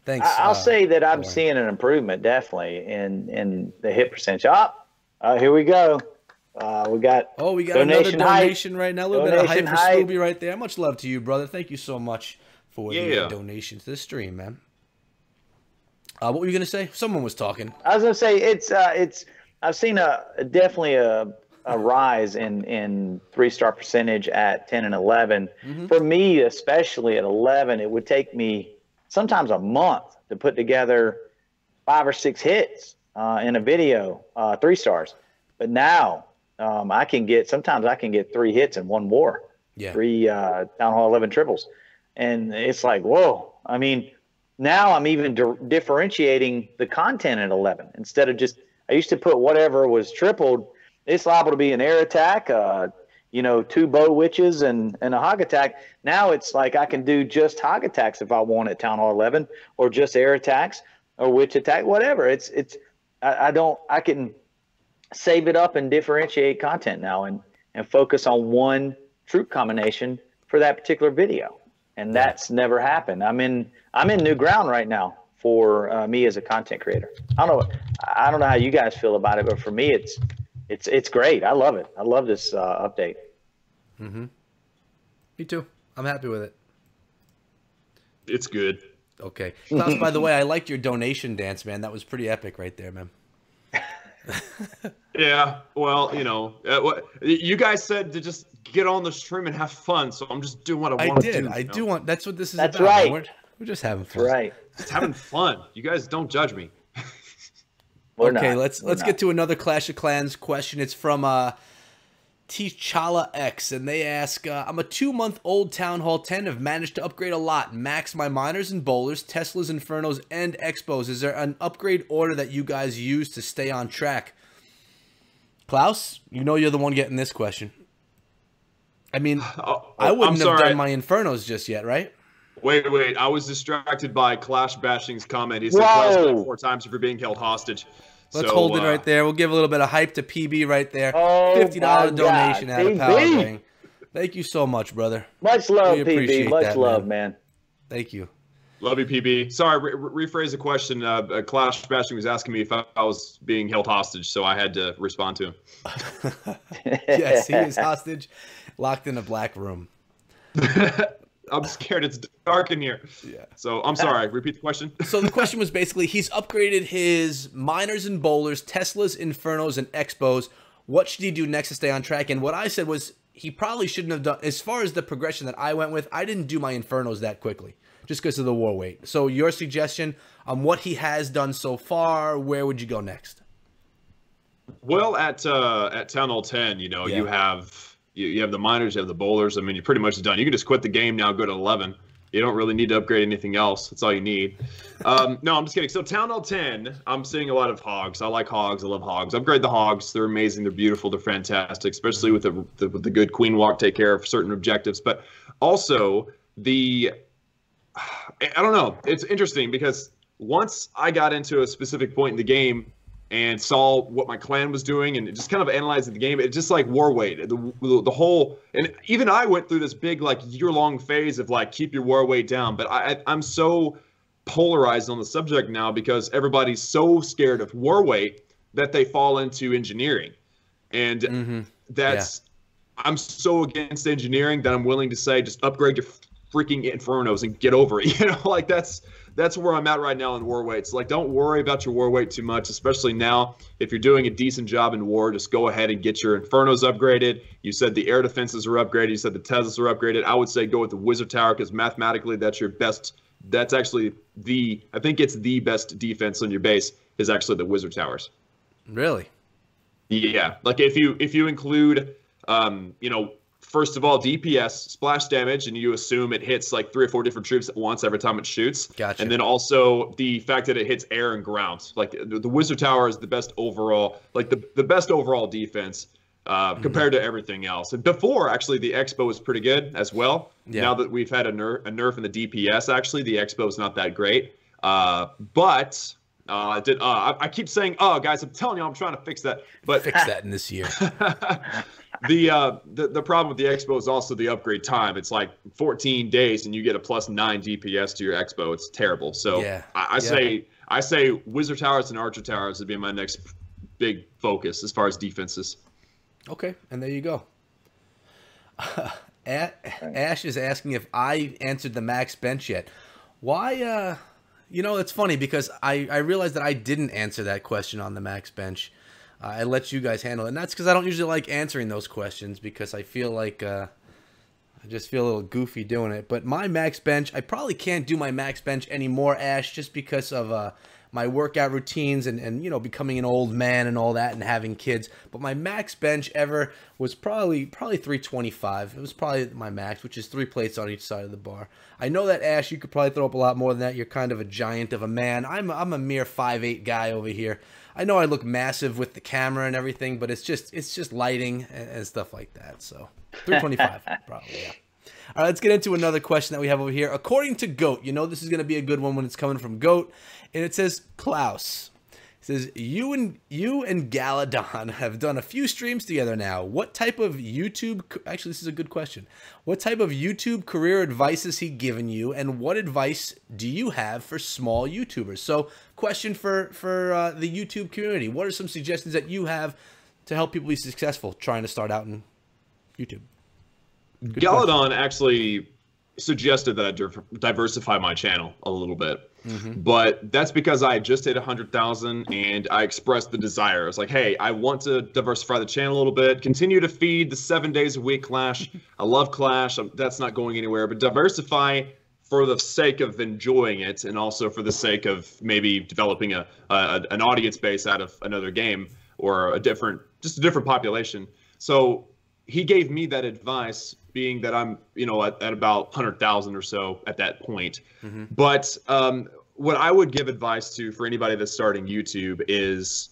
Thanks. I'll say that I'm seeing an improvement, definitely, in the hit percentage. Here we go. We got another donation right now. A little bit of hype for Scooby right there. Much love to you, brother. Thank you so much for the donation to the stream, man. What were you gonna say? Someone was talking. I was gonna say it's I've seen definitely a rise in 3-star percentage at 10 and 11. For me, especially at 11, it would take me sometimes a month to put together 5 or 6 hits in a video, 3 stars. But now sometimes I can get 3 hits in one war, 3 Town Hall 11 triples, and it's like, whoa. I mean, now I'm even differentiating the content at 11 instead of just. I used to put whatever was tripled. It's liable to be an air attack, 2 bow witches and a hog attack. Now it's like I can do just hog attacks if I want at Town Hall 11, or just air attacks or witch attack, whatever. I can save it up and differentiate content now and focus on one troop combination for that particular video. And that's never happened. I'm in new ground right now for me as a content creator. I don't know how you guys feel about it, but for me, it's great. I love it. I love this update. Me too. I'm happy with it. It's good. Okay. Klaus, by the way, I liked your donation dance, man. That was pretty epic right there, man. Yeah, well, you guys said to just get on the stream and have fun, so I'm just doing what I want to do. I do want. That's what this is about. That's right. We're just having fun. Right. Just having fun. You guys don't judge me. Okay, let's get to another Clash of Clans question. It's from T'Challa X, and they ask, I'm a 2-month-old Town Hall 10, have managed to upgrade a lot, max my miners and bowlers, Teslas, Infernos, and Expos. Is there an upgrade order that you guys use to stay on track? Klaus, you're the one getting this question. I mean, I wouldn't have done my Infernos just yet, right? Wait. I was distracted by Clash Bashing's comment. He said Klaus died 4 times if you're being held hostage. Let's hold it right there. We'll give a little bit of hype to PB right there. Oh, $50 donation out of Power PB. Gang. Thank you so much, brother. Much love, PB. Much love, man. Thank you. Love you, PB. Sorry, rephrase the question. Klaus Sebastian was asking me if I was being held hostage, so I had to respond to him. Yes, he is hostage, locked in a black room. I'm scared. It's dark in here. Yeah. So I'm sorry. Repeat the question. So the question was basically, he's upgraded his miners and bowlers, Teslas, Infernos, and Expos. What should he do next to stay on track? And what I said was he probably shouldn't have done, as far as the progression that I went with, I didn't do my Infernos that quickly, just because of the war weight. So your suggestion on what he has done so far, where would you go next? Well, at Town Hall 10, you know, you have the miners, you have the bowlers. I mean, you're pretty much done. You can just quit the game now, go to 11. You don't really need to upgrade anything else. That's all you need. No, I'm just kidding. So Town Hall 10, I'm seeing a lot of hogs. I like hogs. I love hogs. Upgrade the hogs. They're amazing. They're beautiful. They're fantastic, especially with the good queen walk, take care of certain objectives. But also I don't know. It's interesting because once I got into a specific point in the game and saw what my clan was doing and just kind of analyzing the game, it's just like war weight. The whole, and even I went through this big like year-long phase of like keep your war weight down. But I'm so polarized on the subject now because everybody's so scared of war weight that they fall into engineering, and I'm so against engineering that I'm willing to say just upgrade your freaking Infernos and get over it. You know, like that's where I'm at right now in war weights. Like, don't worry about your war weight too much, especially now. If you're doing a decent job in war, just go ahead and get your Infernos upgraded. You said the air defenses are upgraded. You said the Teslas are upgraded. I would say go with the Wizard Tower because mathematically that's your best. That's actually I think it's the best defense on your base is actually the Wizard Towers. Really? Yeah. Like if you include, you know, first of all, DPS, splash damage, and you assume it hits like 3 or 4 different troops at once every time it shoots. Gotcha. And then also the fact that it hits air and ground. Like the Wizard Tower is the best overall, like the best overall defense compared to everything else. And before, actually, the Expo was pretty good as well. Yeah. Now that we've had a nerf in the DPS, actually, the Expo is not that great. But I keep saying, oh, guys, I'm telling you, I'm trying to fix that. But fix that in this year. The problem with the Expo is also the upgrade time. It's like 14 days, and you get a +9 DPS to your Expo. It's terrible. So yeah. I say Wizard Towers and Archer Towers would be my next big focus as far as defenses. Okay, and there you go. Ash is asking if I answered the max bench yet. Why? You know, it's funny because I realized that I didn't answer that question on the max bench. I let you guys handle it, and that's because I don't usually like answering those questions because I feel like I just feel a little goofy doing it. But my max bench, I probably can't do my max bench anymore, Ash, just because of my workout routines and you know, becoming an old man and all that and having kids. But my max bench ever was probably 325. It was probably my max, which is 3 plates on each side of the bar. I know that, Ash, you could probably throw up a lot more than that. You're kind of a giant of a man. I'm a mere 5'8" guy over here. I know I look massive with the camera and everything, but it's just lighting and stuff like that. So 325 probably, yeah. All right, let's get into another question that we have over here. According to Goat, you know this is going to be a good one when it's coming from Goat, and it says, Klaus. It says, you and Galadon have done a few streams together now. What type of YouTube, actually this is a good question. What type of YouTube career advice has he given you, and what advice do you have for small YouTubers? So question for the YouTube community. What are some suggestions that you have to help people be successful trying to start out in YouTube? Good Galadon actually suggested that I diversify my channel a little bit. But that's because I just hit 100,000 and I expressed the desire. I was like, hey, I want to diversify the channel a little bit, continue to feed the 7 days a week Clash. I love Clash. That's not going anywhere, but diversify for the sake of enjoying it and also for the sake of maybe developing an audience base out of another game or just a different population. So he gave me that advice, being that I'm, you know, at about 100,000 or so at that point. But what I would give advice to for anybody that's starting YouTube is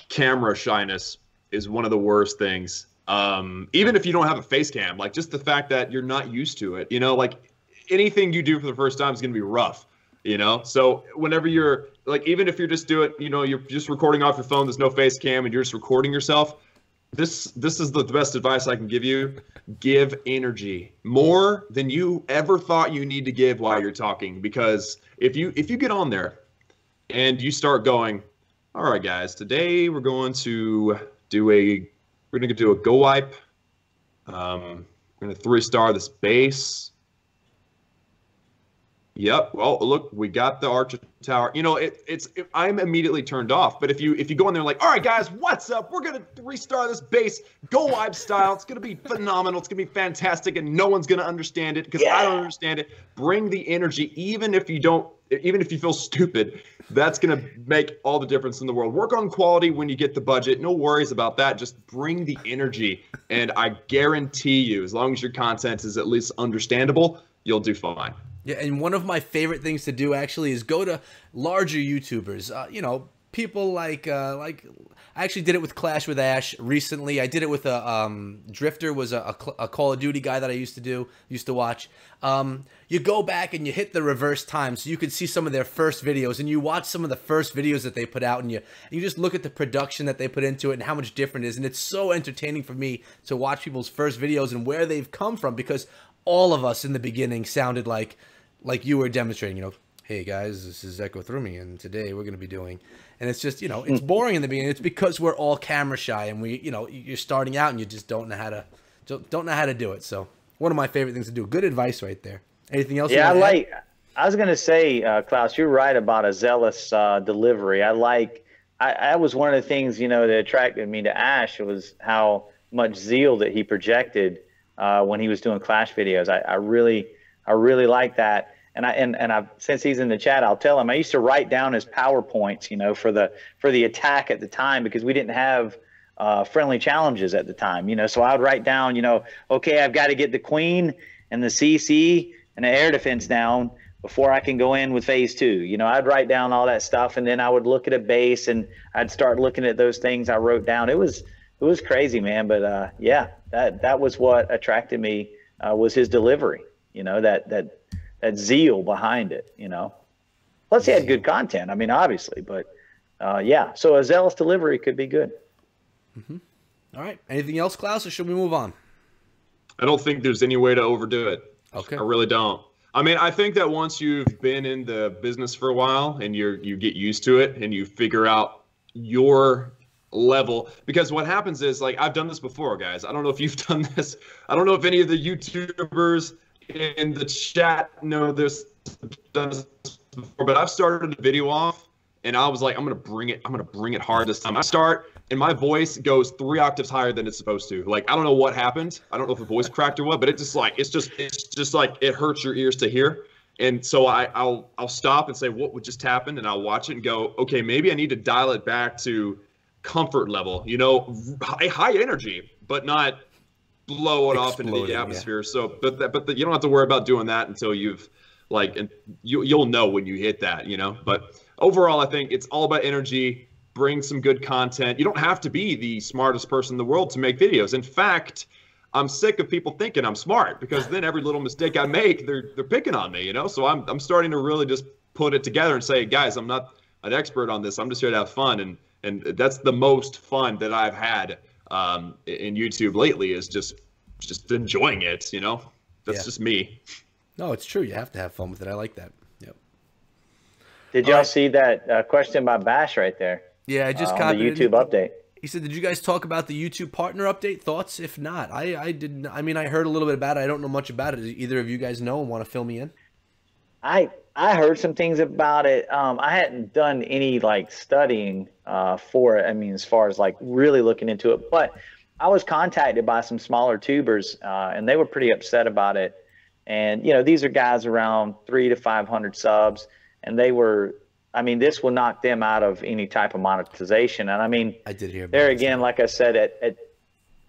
camera shyness is one of the worst things. Even if you don't have a face cam, like just the fact that you're not used to it, you know, like anything you do for the first time is going to be rough. you know? So whenever you're like, even if you're just doing, you know, you're just recording off your phone, there's no face cam and you're just recording yourself. This is the best advice I can give you. Give energy more than you ever thought you need to give while you're talking. Because if you get on there and you start going, all right, guys, today we're going to do a go wipe. We're going to 3-star this base. Yep. Well, look, we got the Archer Tower. You know, I'm immediately turned off. But if you go in there like, all right, guys, what's up? We're gonna restart this base, go live style. It's gonna be phenomenal. It's gonna be fantastic, and no one's gonna understand it because I don't understand it. Bring the energy, even if you feel stupid. That's gonna make all the difference in the world. Work on quality when you get the budget. No worries about that. Just bring the energy, and I guarantee you, as long as your content is at least understandable, you'll do fine. Yeah, and one of my favorite things to do actually is go to larger YouTubers. You know, people like I actually did it with Clash with Ash recently. I did it with Drifter, was a Call of Duty guy that I used to watch. You go back and you hit the reverse time so you can see some of their first videos, and you watch some of the first videos that they put out, and you just look at the production that they put into it and how much different it is. And it's so entertaining for me to watch people's first videos and where they've come from, because all of us in the beginning sounded like you were demonstrating, you know, hey guys, this is Echo Through Me, and today we're going to be doing, and it's just, you know, it's boring in the beginning. It's because we're all camera shy, and you know, you're starting out and you just don't know how to do it. So one of my favorite things to do. Good advice right there. Anything else? Yeah, I was going to say, Klaus, you're right about a zealous delivery. I was one of the things, you know, that attracted me to Ash was how much zeal that he projected when he was doing Clash videos. I really like that. And I since he's in the chat, I'll tell him I used to write down his PowerPoints, you know, for the attack at the time, because we didn't have friendly challenges at the time, you know. So I would write down, you know, okay, I've got to get the queen and the CC and the air defense down before I can go in with phase 2. You know, I'd write down all that stuff, and then I would look at a base and I'd start looking at those things I wrote down. It was crazy, man. But yeah, that was what attracted me, was his delivery. You know, that zeal behind it, you know. Plus he had good content, I mean, obviously, but yeah, so a zealous delivery could be good. All right, anything else, Klaus, or should we move on? I don't think there's any way to overdo it. Okay. I really don't. I mean, I think that once you've been in the business for a while and you get used to it and you figure out your level, because what happens is, like, I've done this before, guys. I don't know if you've done this. I don't know if any of the YouTubers in the chat know this, done this before, but I've started a video off and I was like, I'm gonna bring it hard this time. I start and my voice goes 3 octaves higher than it's supposed to. Like, I don't know what happened. I don't know if the voice cracked or what, but it's just like it hurts your ears to hear. And so I'll stop and say, what just happened? And I'll watch it and go, okay, maybe I need to dial it back to comfort level, you know, high energy, but not blow it off into the atmosphere. Yeah. So, but you don't have to worry about doing that until you've you'll know when you hit that, you know. But overall, I think it's all about energy. Bring some good content. You don't have to be the smartest person in the world to make videos. In fact, I'm sick of people thinking I'm smart, because then every little mistake I make, they're picking on me, you know. So I'm starting to really just put it together and say, guys, I'm not an expert on this. I'm just here to have fun, and that's the most fun that I've had in YouTube lately, is just enjoying it, you know. That's just me. No, it's true. You have to have fun with it. I like that. Yep. Did y'all see that question by Bash right there? Yeah, I just copied the YouTube update. He said, did you guys talk about the YouTube partner update? Thoughts? If not, I didn't. I mean, I heard a little bit about it. I don't know much about it. Do either of you guys know and want to fill me in? I heard some things about it. I hadn't done any like studying for it. I mean, as far as like really looking into it, but I was contacted by some smaller tubers, and they were pretty upset about it. And you know, these are guys around 300 to 500 subs, and they were. I mean, this will knock them out of any type of monetization. And I mean, I did hear about there again, like I said,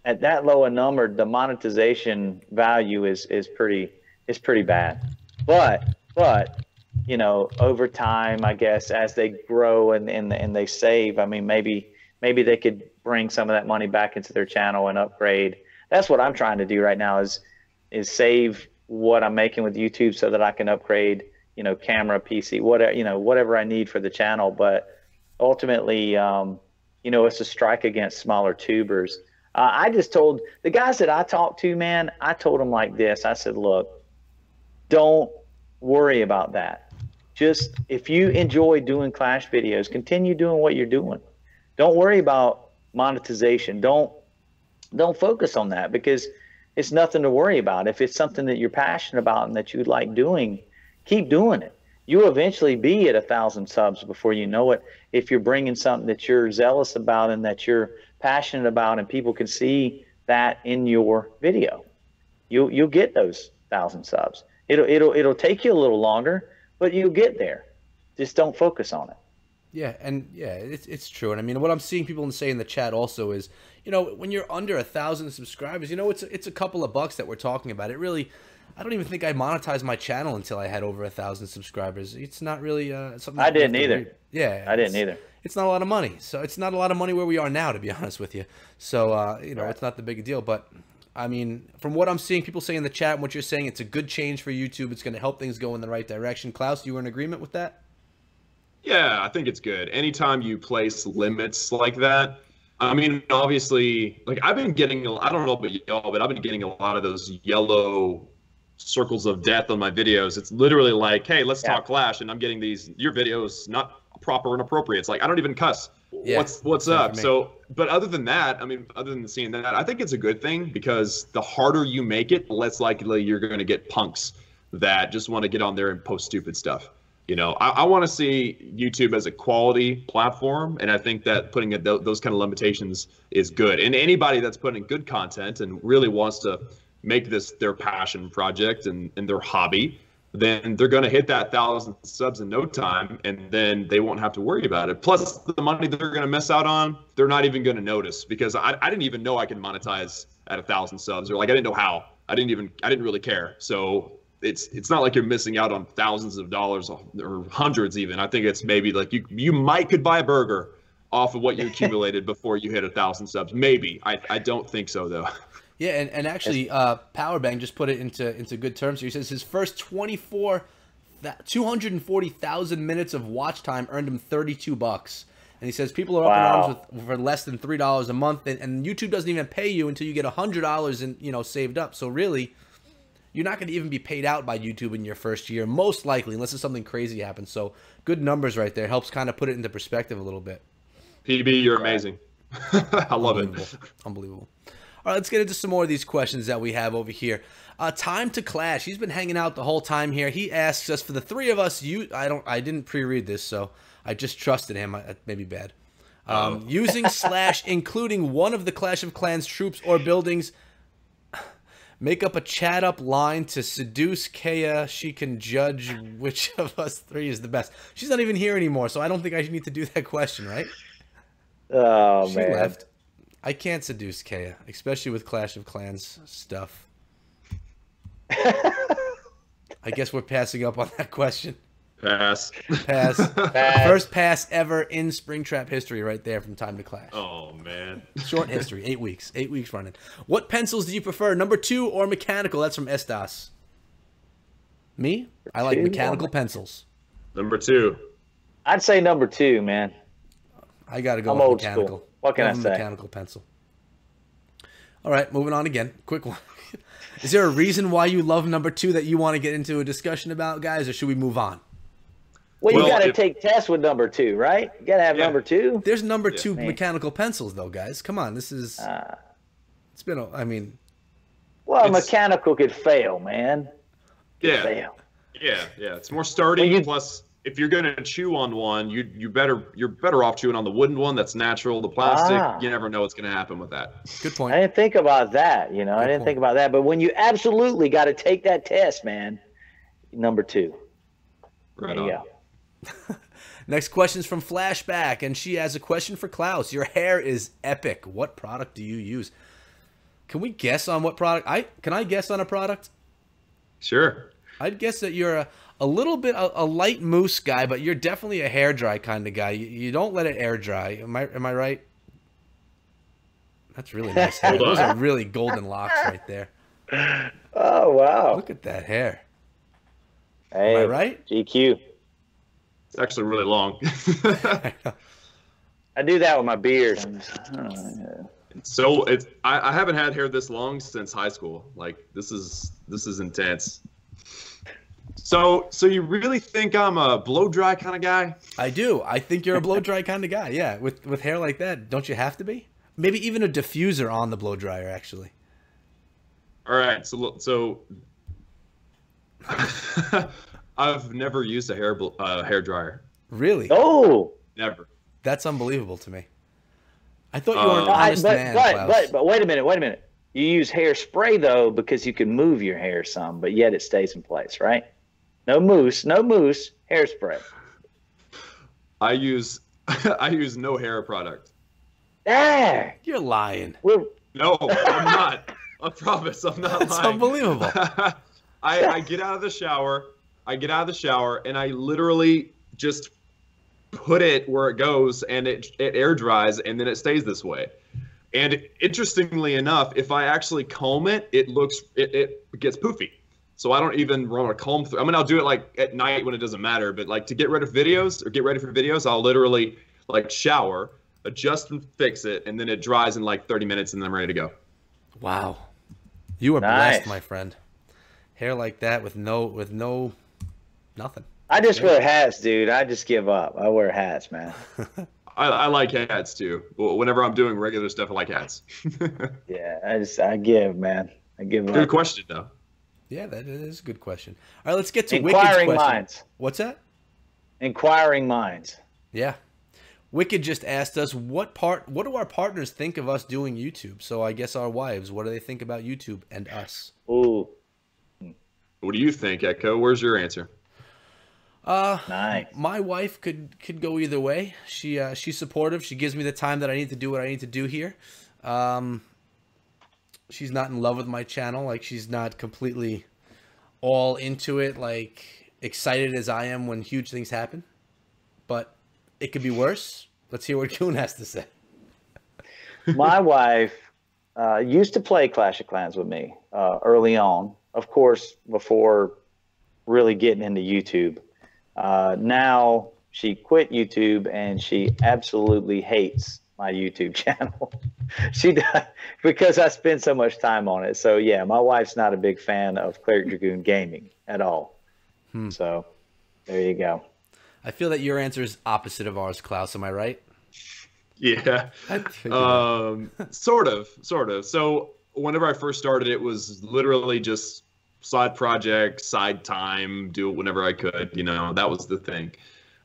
at that low a number, the monetization value is pretty bad. But you know, over time, I guess as they grow and they save, I mean, maybe they could bring some of that money back into their channel and upgrade. That's what I'm trying to do right now, is save what I'm making with YouTube so that I can upgrade, you know, camera, PC, whatever, you know, whatever I need for the channel. But ultimately, you know, it's a strike against smaller tubers. I just told the guys that I talked to, man, I told them like this. I said, look, don't worry about that. Just if you enjoy doing Clash videos, continue doing what you're doing. Don't worry about monetization. Don't focus on that, because it's nothing to worry about. If it's something that you're passionate about and that you like doing, keep doing it. You'll eventually be at 1,000 subs before you know it. If you're bringing something that you're zealous about and that you're passionate about, and people can see that in your video, you'll get those 1,000 subs. It'll take you a little longer, but you'll get there. Just don't focus on it. Yeah, and yeah, it's true. And I mean, what I'm seeing people say in the chat also is, you know, when you're under 1,000 subscribers, you know, it's a couple of bucks that we're talking about. It really, I don't even think I monetized my channel until I had over 1,000 subscribers. It's not really something. I didn't either. Yeah, I didn't either. It's not a lot of money. So it's not a lot of money where we are now, to be honest with you. So you know, it's not the big a deal. But I mean, from what I'm seeing, people say in the chat and what you're saying, it's a good change for YouTube. It's going to help things go in the right direction. Klaus, you were in agreement with that? Yeah, I think it's good. Anytime you place limits like that, I mean, obviously, like I've been getting, I don't know about y'all, but I've been getting a lot of those yellow circles of death on my videos. It's literally like, hey, let's talk Clash, and I'm getting these, your videos not proper and appropriate. It's like, I don't even cuss. Yeah, what's up? So, but other than that, I mean, other than seeing that, I think it's a good thing, because the harder you make it, the less likely you're going to get punks that just want to get on there and post stupid stuff. You know, I want to see YouTube as a quality platform, and I think that putting those kind of limitations is good. And anybody that's putting good content and really wants to make this their passion project and their hobby, then they're going to hit that 1,000 subs in no time, and then they won't have to worry about it. Plus, the money that they're going to miss out on, they're not even going to notice, because I didn't even know I could monetize at 1,000 subs, or like I didn't know how. I didn't really care. So it's not like you're missing out on thousands of dollars or hundreds even. I think it's maybe like you could buy a burger off of what you accumulated before you hit 1,000 subs. Maybe. I don't think so though. Yeah, and actually, Powerbang just put it into good terms here. He says his first 240,000 minutes of watch time earned him $32. And he says people are up in arms for less than $3 a month, and YouTube doesn't even pay you until you get $100 in, you know, saved up. So really, you're not going to even be paid out by YouTube in your first year, most likely, unless there's something crazy happens. So good numbers right there. Helps kind of put it into perspective a little bit. PB, you're amazing. I love it. Unbelievable. All right, let's get into some more of these questions that we have over here. Time to Clash. He's been hanging out the whole time here. He asks us, for the three of us, I didn't pre-read this, so I just trusted him. That may be bad. Using / including one of the Clash of Clans troops or buildings, make up a chat up line to seduce Kaya. She can judge which of us three is the best. She's not even here anymore, so I don't think I need to do that question, right? Oh, she man. left. I can't seduce Kaya, especially with Clash of Clans stuff. I guess we're passing up on that question. Pass. Pass. First pass ever in Springtrap history right there from Time to Clash. Oh, man. Short history. 8 weeks. 8 weeks running. What pencils do you prefer, number 2 or mechanical? That's from Estas. Me? I like mechanical pencils. Number 2. I'd say number 2, man. I got to go with with old mechanical. School. What can I say? Mechanical pencil. All right, moving on again. Quick one. Is there a reason why you love number 2 that you want to get into a discussion about, guys, or should we move on? Well, you got to take tests with number 2, right? You got to have number 2. There's number 2 mechanical pencils, though, guys. Come on, this is. It's been. I mean. Well, mechanical could fail, man. Fail. Yeah. It's more sturdy. Plus, if you're gonna chew on one, you're better off chewing on the wooden one. That's natural. The plastic, you never know what's gonna happen with that. Good point. I didn't think about that. You know, I didn't think about that. But when you absolutely got to take that test, man, number 2. Right there you on. go. Next question is from Flashback, and she has a question for Klaus. Your hair is epic. What product do you use? Can we guess on what product? Can I guess on a product? Sure. I'd guess that you're a little bit a light mousse guy, but you're definitely a hair dry kind of guy. You don't let it air dry. Am I right? That's really nice hair. Those are really golden locks right there. Oh, wow. Look at that hair. Hey, Am I right? GQ. It's actually really long. I do that with my beard. So I haven't had hair this long since high school. Like this is intense. So you really think I'm a blow dry kind of guy? I do. I think you're a blow dry kind of guy. Yeah, with hair like that, don't you have to be? Maybe even a diffuser on the blow dryer, actually. All right. So I've never used a hair dryer. Really? Oh, Never. That's unbelievable to me. I thought you were an honest man, Klaus. but wait a minute. You use hairspray though because you can move your hair some, but yet it stays in place, right? No mousse, hairspray. I use no hair product. Ah, You're lying. No, I'm not. I promise, I'm not That's lying. unbelievable. I get out of the shower. And I literally just put it where it goes, and it air dries, and then it stays this way. And interestingly enough, if I actually comb it, it gets poofy. So I don't even run a comb through. I mean, I'll do it like at night when it doesn't matter, but like to get ready for videos, I'll literally like shower, adjust and fix it, and then it dries in like 30 minutes, and then I'm ready to go. Wow. You are Nice. blessed, my friend. Hair like that with no nothing. I just wear hats, dude. I just give up. I wear hats, man. I like hats too. Whenever I'm doing regular stuff, I like hats. Yeah, I give, man. I give up. Good question, though. Yeah, that is a good question. All right, let's get to Inquiring Wicked's question. minds. What's that? Inquiring minds. Yeah. Wicked just asked us what do our partners think of us doing YouTube? So I guess our wives, what do they think about YouTube and us? Ooh, What do you think, Echo? Where's your answer? nice. My wife could go either way. She's supportive. She gives me the time that I need to do what I need to do here. She's not in love with my channel. Like, she's not completely all into it, like excited as I am when huge things happen. But it could be worse. Let's hear what Goon has to say. My wife used to play Clash of Clans with me early on, of course, before really getting into YouTube. Now she quit YouTube and she absolutely hates my YouTube channel. She does, because I spend so much time on it. So yeah, my wife's not a big fan of Cleric Dragoon gaming at all. So there you go. I feel that your answer is opposite of ours, Klaus. Am I right? Yeah. Sort of. So whenever I first started, it was literally just side project, side time, do it whenever I could, that was the thing.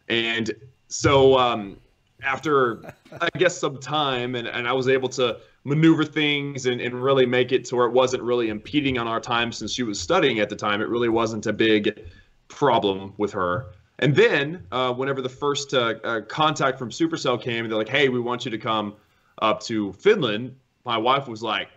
And so after, I guess, some time, and I was able to maneuver things and really make it to where it wasn't really impeding on our time since she was studying at the time. It really wasn't a big problem with her. And then whenever the first contact from Supercell came, they're like, hey, we want you to come up to Finland. My wife was like,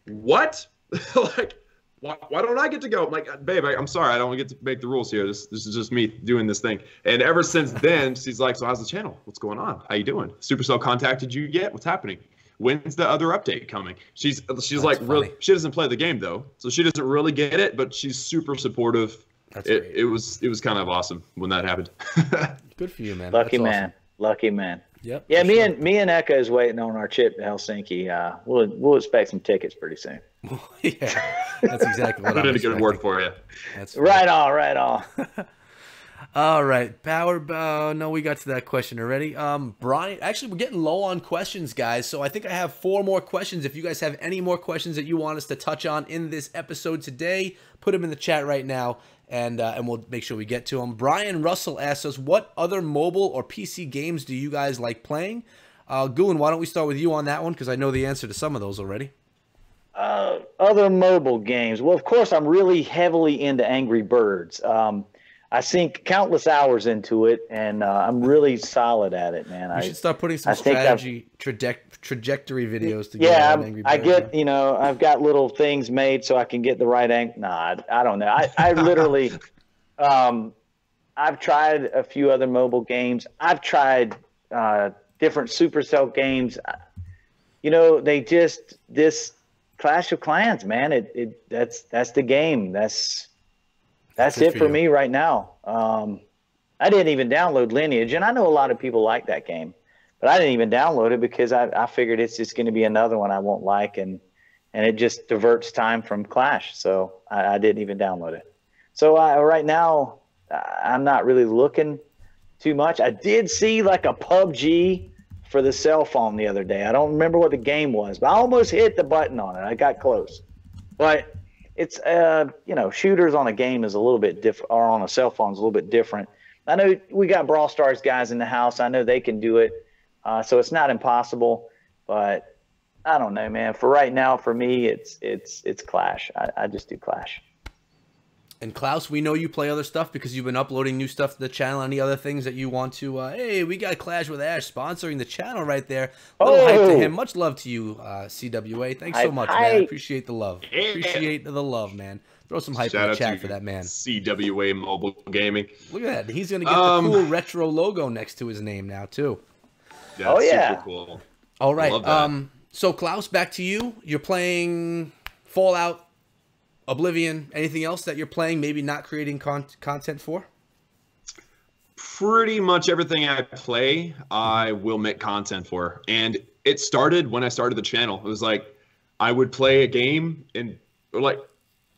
what? Like, why don't I get to go? I'm like, babe, I'm sorry. I don't get to make the rules here. This is just me doing this thing. And ever since then, she's like, so how's the channel? What's going on? How you doing? Supercell contacted you yet? What's happening? When's the other update coming? She's like, funny. Really, she doesn't play the game though. So she doesn't really get it, but she's super supportive. It was kind of awesome when that happened. Good for you, man. Lucky That's man. awesome. Lucky man. Yep. Yeah, me and Eka is waiting on our trip to Helsinki. We'll expect some tickets pretty soon. Yeah, that's exactly what I put in a good word for you. That's right on. All right, no, we got to that question already. Brian, actually, we're getting low on questions, guys. So I think I have 4 more questions. If you guys have any more questions that you want us to touch on in this episode today, put them in the chat right now, and we'll make sure we get to them. Brian Russell asks us, what other mobile or PC games do you guys like playing? Goon, why don't we start with you on that one, because I know the answer to some of those already. Other mobile games. Well, of course, I'm really heavily into Angry Birds. I sink countless hours into it, and I'm really solid at it, man. You should start putting some strategy trajectory videos together. Yeah, on Angry Birds, I get, I've got little things made so I can get the right angle. Nah, I don't know. I literally, I've tried a few other mobile games. I've tried different Supercell games. This Clash of Clans, man. That's the game. That's it for me right now. I didn't even download Lineage, and I know a lot of people like that game, but I didn't even download it because I figured it's just going to be another one I won't like, and it just diverts time from Clash. So I didn't even download it. So right now, I'm not really looking too much. I did see like a PUBG for the cell phone the other day. I don't remember what the game was, but I almost hit the button on it. I got close. But it's, you know, shooters on a game is a little bit different, or on a cell phone is a little bit different. I know we got Brawl Stars guys in the house. I know they can do it. So it's not impossible, but I don't know, man. For right now, for me, it's Clash. I just do Clash. And Klaus, we know you play other stuff because you've been uploading new stuff to the channel. Any other things that you want to, hey, we got Clash with Ash sponsoring the channel right there. Little hype to him. Much love to you, CWA. Thanks so much, man. I appreciate the love. Appreciate the love, man. Throw some hype in the chat for that man. CWA Mobile Gaming. Look at that. He's going to get the cool retro logo next to his name now, too. That's super cool. All right. So, Klaus, back to you. You're playing Fallout, Oblivion. Anything else that you're playing, maybe not creating content for? Pretty much everything I play, I will make content for. And it started when I started the channel. It was like I would play a game and like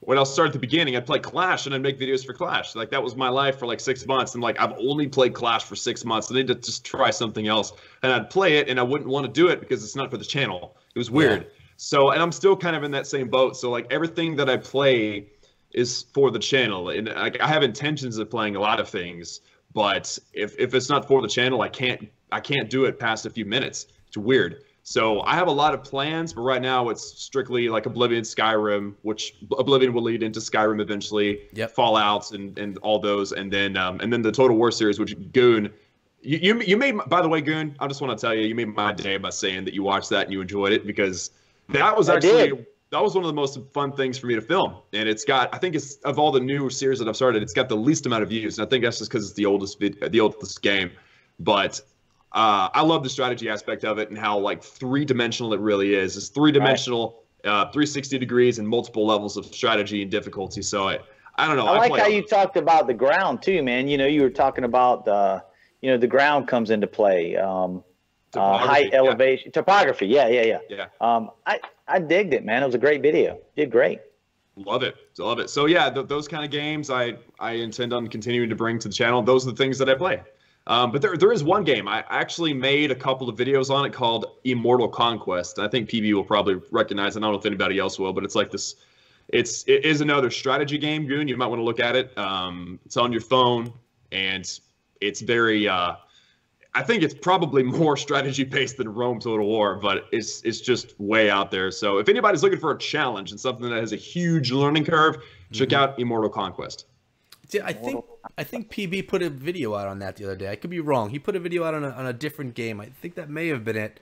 when I'll start at the beginning, I'd play Clash and I'd make videos for Clash. Like that was my life for like 6 months. And like I've only played Clash for 6 months. I need to just try something else. And I'd play it and I wouldn't want to do it because it's not for the channel. It was weird. Yeah. So, and I'm still kind of in that same boat. So like everything that I play is for the channel. And like I have intentions of playing a lot of things, but if it's not for the channel, I can't do it past a few minutes. It's weird. So I have a lot of plans, but right now it's strictly like Oblivion, Skyrim, which Oblivion will lead into Skyrim eventually, Fallouts and all those, and then the Total War series, which Goon, you made, by the way, Goon, I just want to tell you, you made my day by saying that you watched that and you enjoyed it, because that was actually that was one of the most fun things for me to film, and it's got, I think it's, of all the new series that I've started, it's got the least amount of views, and I think that's just because it's the oldest game, but. I love the strategy aspect of it and how like three-dimensional it really is. It's three-dimensional, 360 degrees and multiple levels of strategy and difficulty. So I don't know. I like how you talked about the ground too, man. You know, you were talking about the ground comes into play. Height, elevation, topography. Yeah. I digged it, man. It was a great video. Did great. Love it. So yeah, those kind of games I intend on continuing to bring to the channel. Those are the things that I play. But there is one game. I actually made a couple of videos on it called Immortal Conquest. I think PB will probably recognize it. I don't know if anybody else will, but it's like this. It is another strategy game, Goon. You might want to look at it. It's on your phone, and it's very. I think it's probably more strategy-based than Rome Total War, but it's just way out there. So if anybody's looking for a challenge and something that has a huge learning curve, check out Immortal Conquest. I think PB put a video out on that the other day. I could be wrong. He put a video out on a different game. I think that may have been it.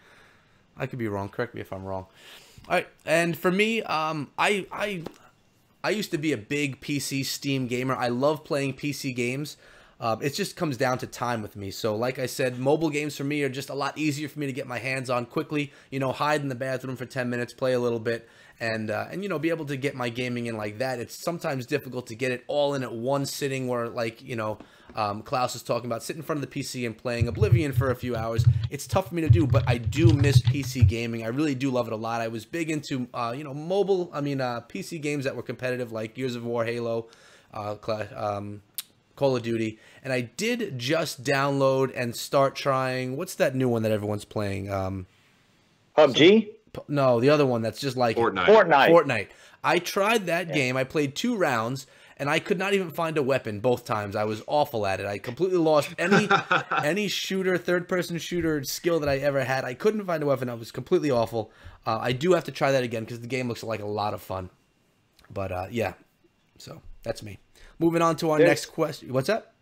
I could be wrong. Correct me if I'm wrong. All right. And for me, I used to be a big PC Steam gamer. I love playing PC games. It just comes down to time with me. So like I said, mobile games for me are just a lot easier for me to get my hands on quickly. You know, hide in the bathroom for 10 minutes, play a little bit. And you know, be able to get my gaming in like that. It's sometimes difficult to get it all in at one sitting where, like, you know, Klaus is talking about, sitting in front of the PC and playing Oblivion for a few hours. It's tough for me to do, but I do miss PC gaming. I really do love it a lot. I was big into, you know, PC games that were competitive, like Gears of War, Halo, Call of Duty. And I did just download and start trying, what's that new one that everyone's playing? PUBG? No, the other one that's just like Fortnite. I tried that game. I played 2 rounds, and I could not even find a weapon both times. I was awful at it. I completely lost any shooter, third-person shooter skill that I ever had. I couldn't find a weapon. I was completely awful. I do have to try that again because the game looks like a lot of fun. But, yeah, so that's me. Moving on to our next question. What's up?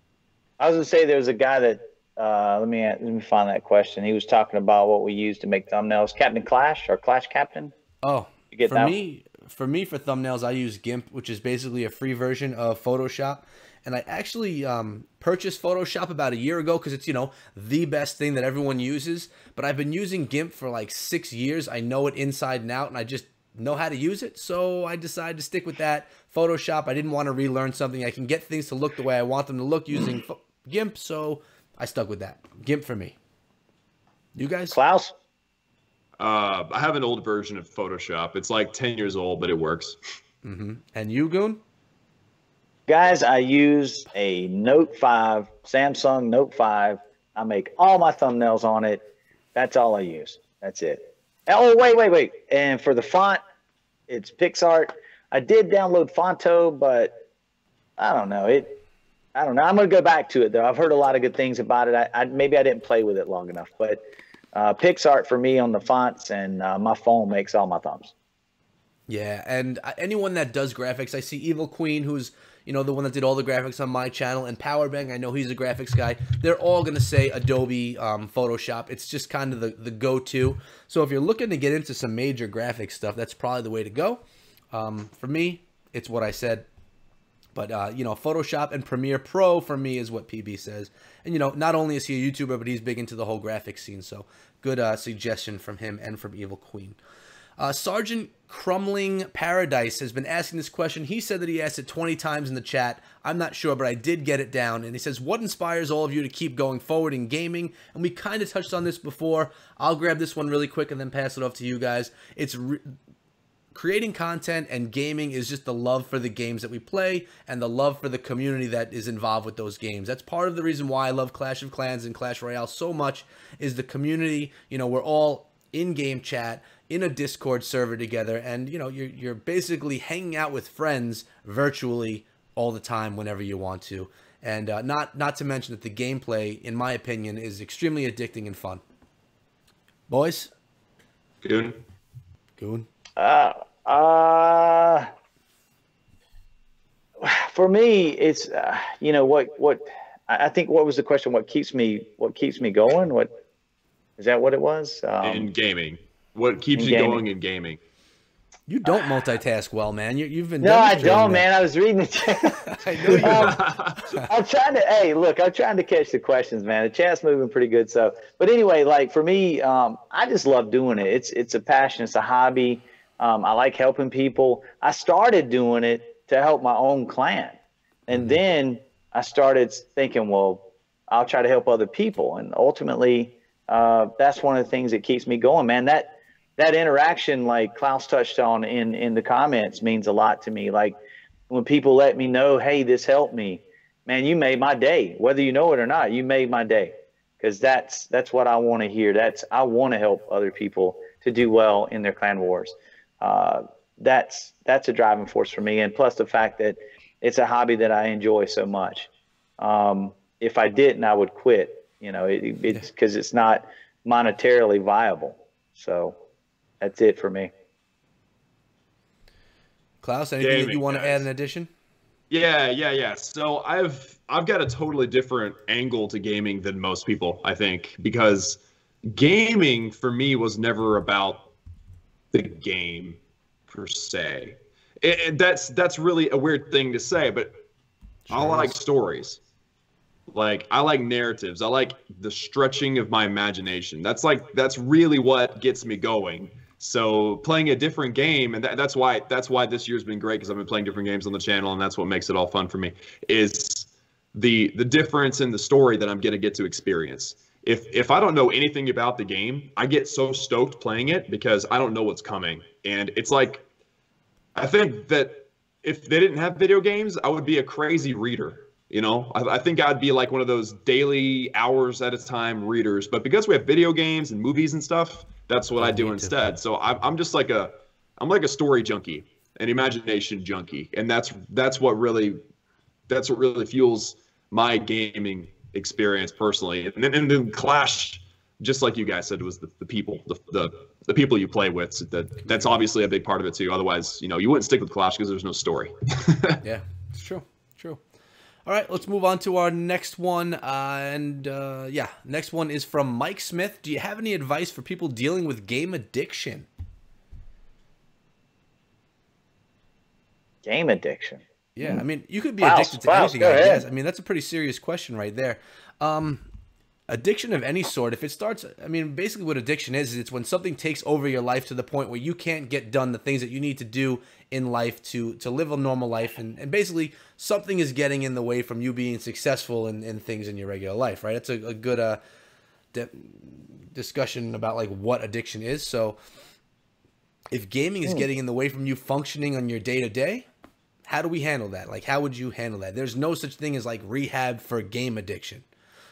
I was going to say there's a guy that let me find that question. He was talking about what we use to make thumbnails. Captain Clash or Clash Captain? Oh, for me, for thumbnails, I use GIMP, which is basically a free version of Photoshop. And I actually purchased Photoshop about a year ago because it's, you know, the best thing that everyone uses. But I've been using GIMP for like 6 years. I know it inside and out, and I just know how to use it, so I decided to stick with that. Photoshop, I didn't want to relearn something. I can get things to look the way I want them to look using GIMP, so I stuck with that. GIMP for me. You guys? Klaus? I have an old version of Photoshop. It's like 10 years old, but it works. And you, Goon? Guys, I use a Note 5, Samsung Note 5. I make all my thumbnails on it. That's all I use. That's it. Oh, wait. And for the font, it's PixArt. I did download Fonto, but I don't know. I don't know. I'm going to go back to it, though. I've heard a lot of good things about it. Maybe I didn't play with it long enough. But PixArt for me on the fonts, and my phone makes all my thumbs. Yeah, and anyone that does graphics, I see Evil Queen, who's the one that did all the graphics on my channel, and Powerbang, I know he's a graphics guy. They're all going to say Adobe Photoshop. It's just kind of the go-to. So if you're looking to get into some major graphics stuff, that's probably the way to go. For me, it's what I said. But, Photoshop and Premiere Pro for me is what PB says. And, not only is he a YouTuber, but he's big into the whole graphics scene. So good suggestion from him and from Evil Queen. Sergeant Crumbling Paradise has been asking this question. He said that he asked it 20 times in the chat. I'm not sure, but I did get it down. And he says, what inspires all of you to keep going forward in gaming? And we kind of touched on this before. I'll grab this one really quick and then pass it off to you guys. It's creating content, and gaming is just the love for the games that we play and the love for the community that is involved with those games. That's part of the reason why I love Clash of Clans and Clash Royale so much, is the community. We're all in-game chat, in a Discord server together, and you're basically hanging out with friends virtually all the time whenever you want to. And not to mention that the gameplay, in my opinion, is extremely addicting and fun. Boys? Goon? For me, it's what I think. What was the question? What keeps me going? What is that? What it was? In gaming. What keeps you going in gaming? You don't multitask well, man. You've been. No, I don't, man. I was reading the chat. I know you. I'm trying to. Hey, look, I'm trying to catch the questions, man. The chat's moving pretty good. So, but anyway, like for me, I just love doing it. It's a passion. It's a hobby. I like helping people. I started doing it to help my own clan, and then I started thinking, well, I'll try to help other people, and ultimately, that's one of the things that keeps me going, man. That interaction, like Klaus touched on in the comments, means a lot to me. Like when people let me know, hey, this helped me, man, you made my day. Whether you know it or not, you made my day, because that's what I want to hear. I want to help other people to do well in their clan wars. That's a driving force for me, and plus the fact that it's a hobby that I enjoy so much. If I didn't, I would quit. It's because it's not monetarily viable. So that's it for me. Klaus, anything that you want to add in addition? Yeah. So I've got a totally different angle to gaming than most people, I think, because gaming for me was never about the game per se. And that's really a weird thing to say, but sure. I like stories. Like I like narratives. I like the stretching of my imagination. That's really what gets me going. So playing a different game, and that's why this year's been great, because I've been playing different games on the channel, and that's what makes it all fun for me, is the difference in the story that I'm gonna get to experience. If I don't know anything about the game, I get so stoked playing it because I don't know what's coming. And it's like, I think that if they didn't have video games, I would be a crazy reader. I think I'd be like one of those daily hours at a time readers. But because we have video games and movies and stuff, that's what I do instead. So I'm just like I'm like a story junkie, an imagination junkie, and that's what really fuels my gaming experience personally. And then Clash, just like you guys said, was the people, the people you play with. So that's obviously a big part of it too. Otherwise, you wouldn't stick with Clash because there's no story. Yeah, it's true. All right, let's move on to our next one. Next one is from Mike Smith. Do you have any advice for people dealing with game addiction? Game addiction? Yeah, I mean, you could be addicted to anything, I guess. I mean, that's a pretty serious question right there. I addiction of any sort, if it starts, I mean, basically what addiction is it's when something takes over your life to the point where you can't get done the things that you need to do in life to live a normal life. And basically something is getting in the way from you being successful in things in your regular life, right? It's a good discussion about like what addiction is. So if gaming is getting in the way from you functioning on your day-to-day, how do we handle that? Like, how would you handle that? There's no such thing as like rehab for game addiction.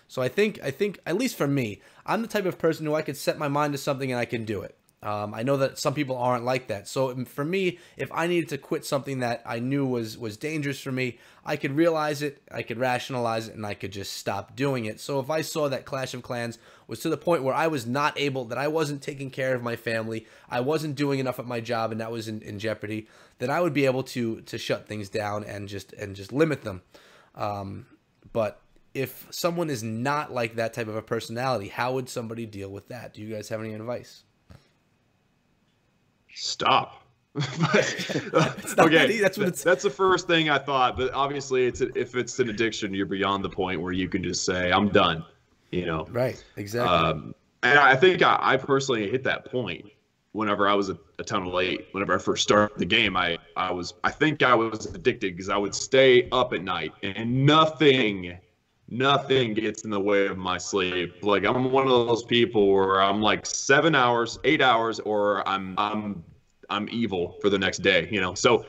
So I think at least for me, I'm the type of person who I could set my mind to something and I can do it. I know that some people aren't like that. So for me, if I needed to quit something that I knew was dangerous for me, I could realize it, I could rationalize it, and I could just stop doing it. So if I saw that Clash of Clans was to the point where I was not able, that I wasn't taking care of my family, I wasn't doing enough at my job, and that was in jeopardy, then I would be able to shut things down and just limit them. But if someone is not like that type of a personality, how would somebody deal with that? Do you guys have any advice? Stop. Okay, that's the first thing I thought. But obviously, if it's an addiction, you're beyond the point where you can just say, "I'm done." You know. Right. Exactly. And I think I personally hit that point whenever I was a ton late. Whenever I first started the game, I think I was addicted because I would stay up at night and nothing gets in the way of my sleep. Like, I'm one of those people where I'm like 7 hours, 8 hours, or I'm evil for the next day, you know? So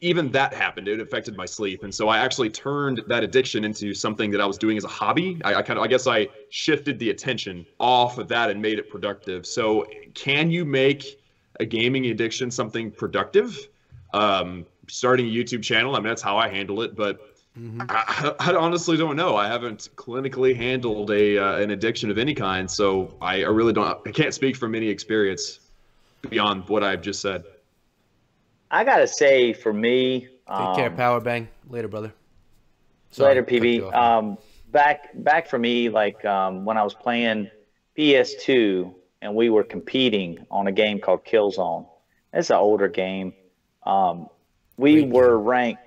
even that happened. It affected my sleep. And so I actually turned that addiction into something that I was doing as a hobby. I guess I shifted the attention off of that and made it productive. So can you make a gaming addiction something productive? Starting a YouTube channel, I mean, that's how I handle it, but I honestly don't know. I haven't clinically handled an addiction of any kind, so I really don't. I can't speak from any experience beyond what I've just said. I gotta say, for me, take care, Power Bang. Later, brother. Sorry, later, PB. Back for me, like when I was playing PS2 and we were competing on a game called Killzone. It's an older game. We were ranked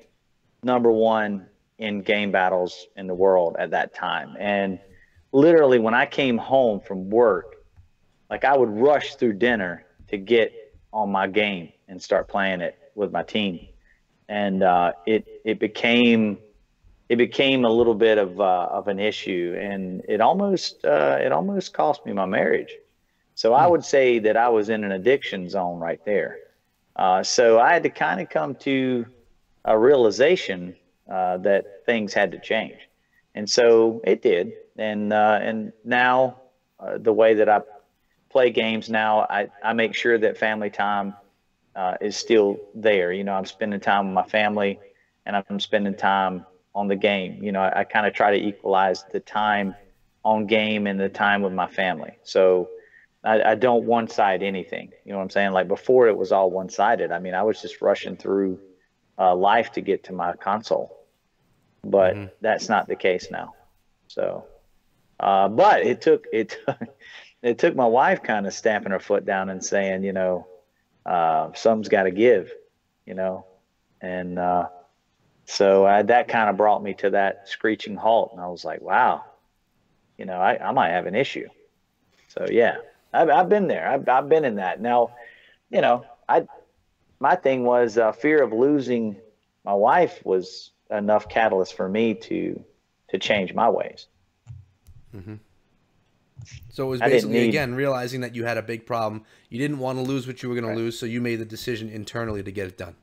#1 in game battles in the world at that time. And literally when I came home from work, like I would rush through dinner to get on my game and start playing it with my team. And it became a little bit of an issue, and it almost cost me my marriage. So I would say that I was in an addiction zone right there. So I had to kind of come to a realization that things had to change, and so it did. And now the way that I play games now, I make sure that family time is still there. You know, I'm spending time with my family, and I'm spending time on the game. You know, I kind of try to equalize the time on game and the time with my family. So I don't one-side anything. You know what I'm saying? Like before, it was all one-sided. I mean, I was just rushing through life to get to my console. But that's not the case now. So, but it took my wife kind of stamping her foot down and saying, you know, something's got to give, you know, and so that kind of brought me to that screeching halt, and I was like, wow, you know, I might have an issue. So yeah, I've been there. I've been in that. Now, you know, my thing was fear of losing my wife was enough catalyst for me to change my ways. So it was basically, again, realizing that you had a big problem. You didn't want to lose what you were going to lose, so you made the decision internally to get it done.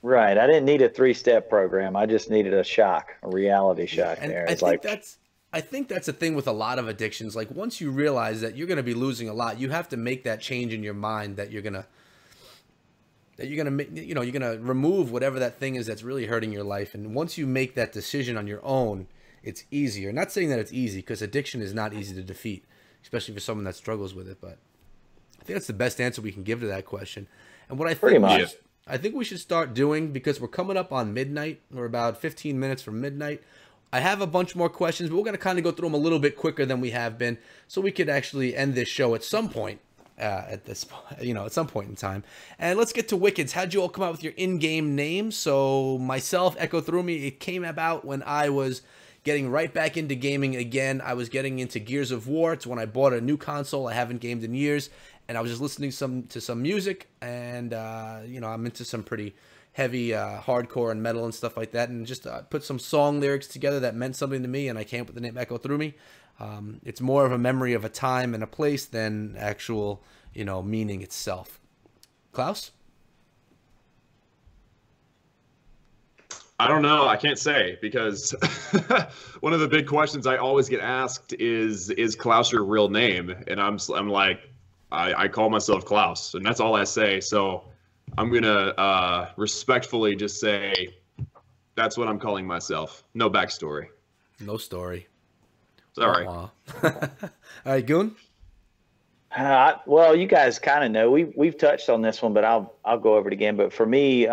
Right. I didn't need a 3-step program. I just needed a shock, a reality shock. And there. I think that's the thing with a lot of addictions. Like once you realize that you're going to be losing a lot, you have to make that change in your mind that you're going to remove whatever that thing is that's really hurting your life. And once you make that decision on your own, it's easier. Not saying that it's easy, because addiction is not easy to defeat, especially for someone that struggles with it. But I think that's the best answer we can give to that question. And what I think we should start doing, because we're coming up on midnight, we're about 15 minutes from midnight. I have a bunch more questions, but we're going to kind of go through them a little bit quicker than we have been, so we could actually end this show at some point. At some point in time. And let's get to Wickeds. How'd you all come out with your in-game names? So myself, Echo through me, it came about when I was getting right back into gaming again. I was getting into Gears of War. It's when I bought a new console. I haven't gamed in years, and I was just listening to some music, and you know, I'm into some pretty heavy hardcore and metal and stuff like that, and just put some song lyrics together that meant something to me, and I can't let the name echo through me. It's more of a memory of a time and a place than actual, you know, meaning itself. Klaus? I don't know. I can't say, because one of the big questions I always get asked is Klaus your real name? And I'm like, I call myself Klaus, and that's all I say. So I'm going to respectfully just say that's what I'm calling myself. No backstory. No story. Sorry. All right, Goon? Well, you guys kind of know. We've touched on this one, but I'll go over it again. But for me,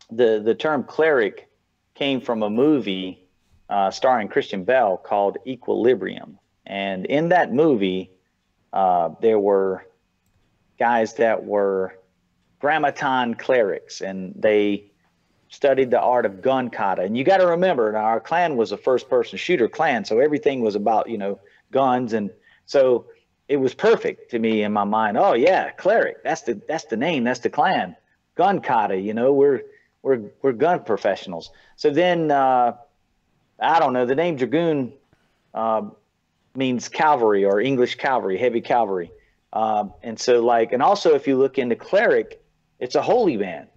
the term cleric came from a movie starring Christian Bale called Equilibrium. And in that movie, there were guys that were grammaton clerics, and they studied the art of gun kata. And you got to remember, now our clan was a first-person shooter clan, so everything was about, you know, guns. And so it was perfect to me in my mind. Oh yeah, cleric. That's the name. That's the clan. Gun kata. You know, we're gun professionals. So then I don't know. The name Dragoon means cavalry, or English cavalry, heavy cavalry. And so and also if you look into cleric, it's a holy man.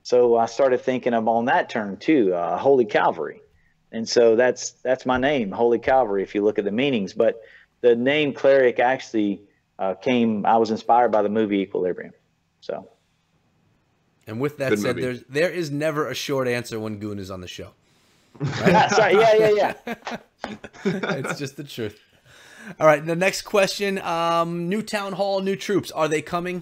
So I started thinking of on that term too, holy cavalry. And so that's my name, Holy Cavalry, if you look at the meanings. But the name cleric actually I was inspired by the movie Equilibrium. So. And with that said, there is never a short answer when Goon is on the show. Right? Sorry, yeah. It's just the truth. All right, the next question, new town hall, new troops. Are they coming?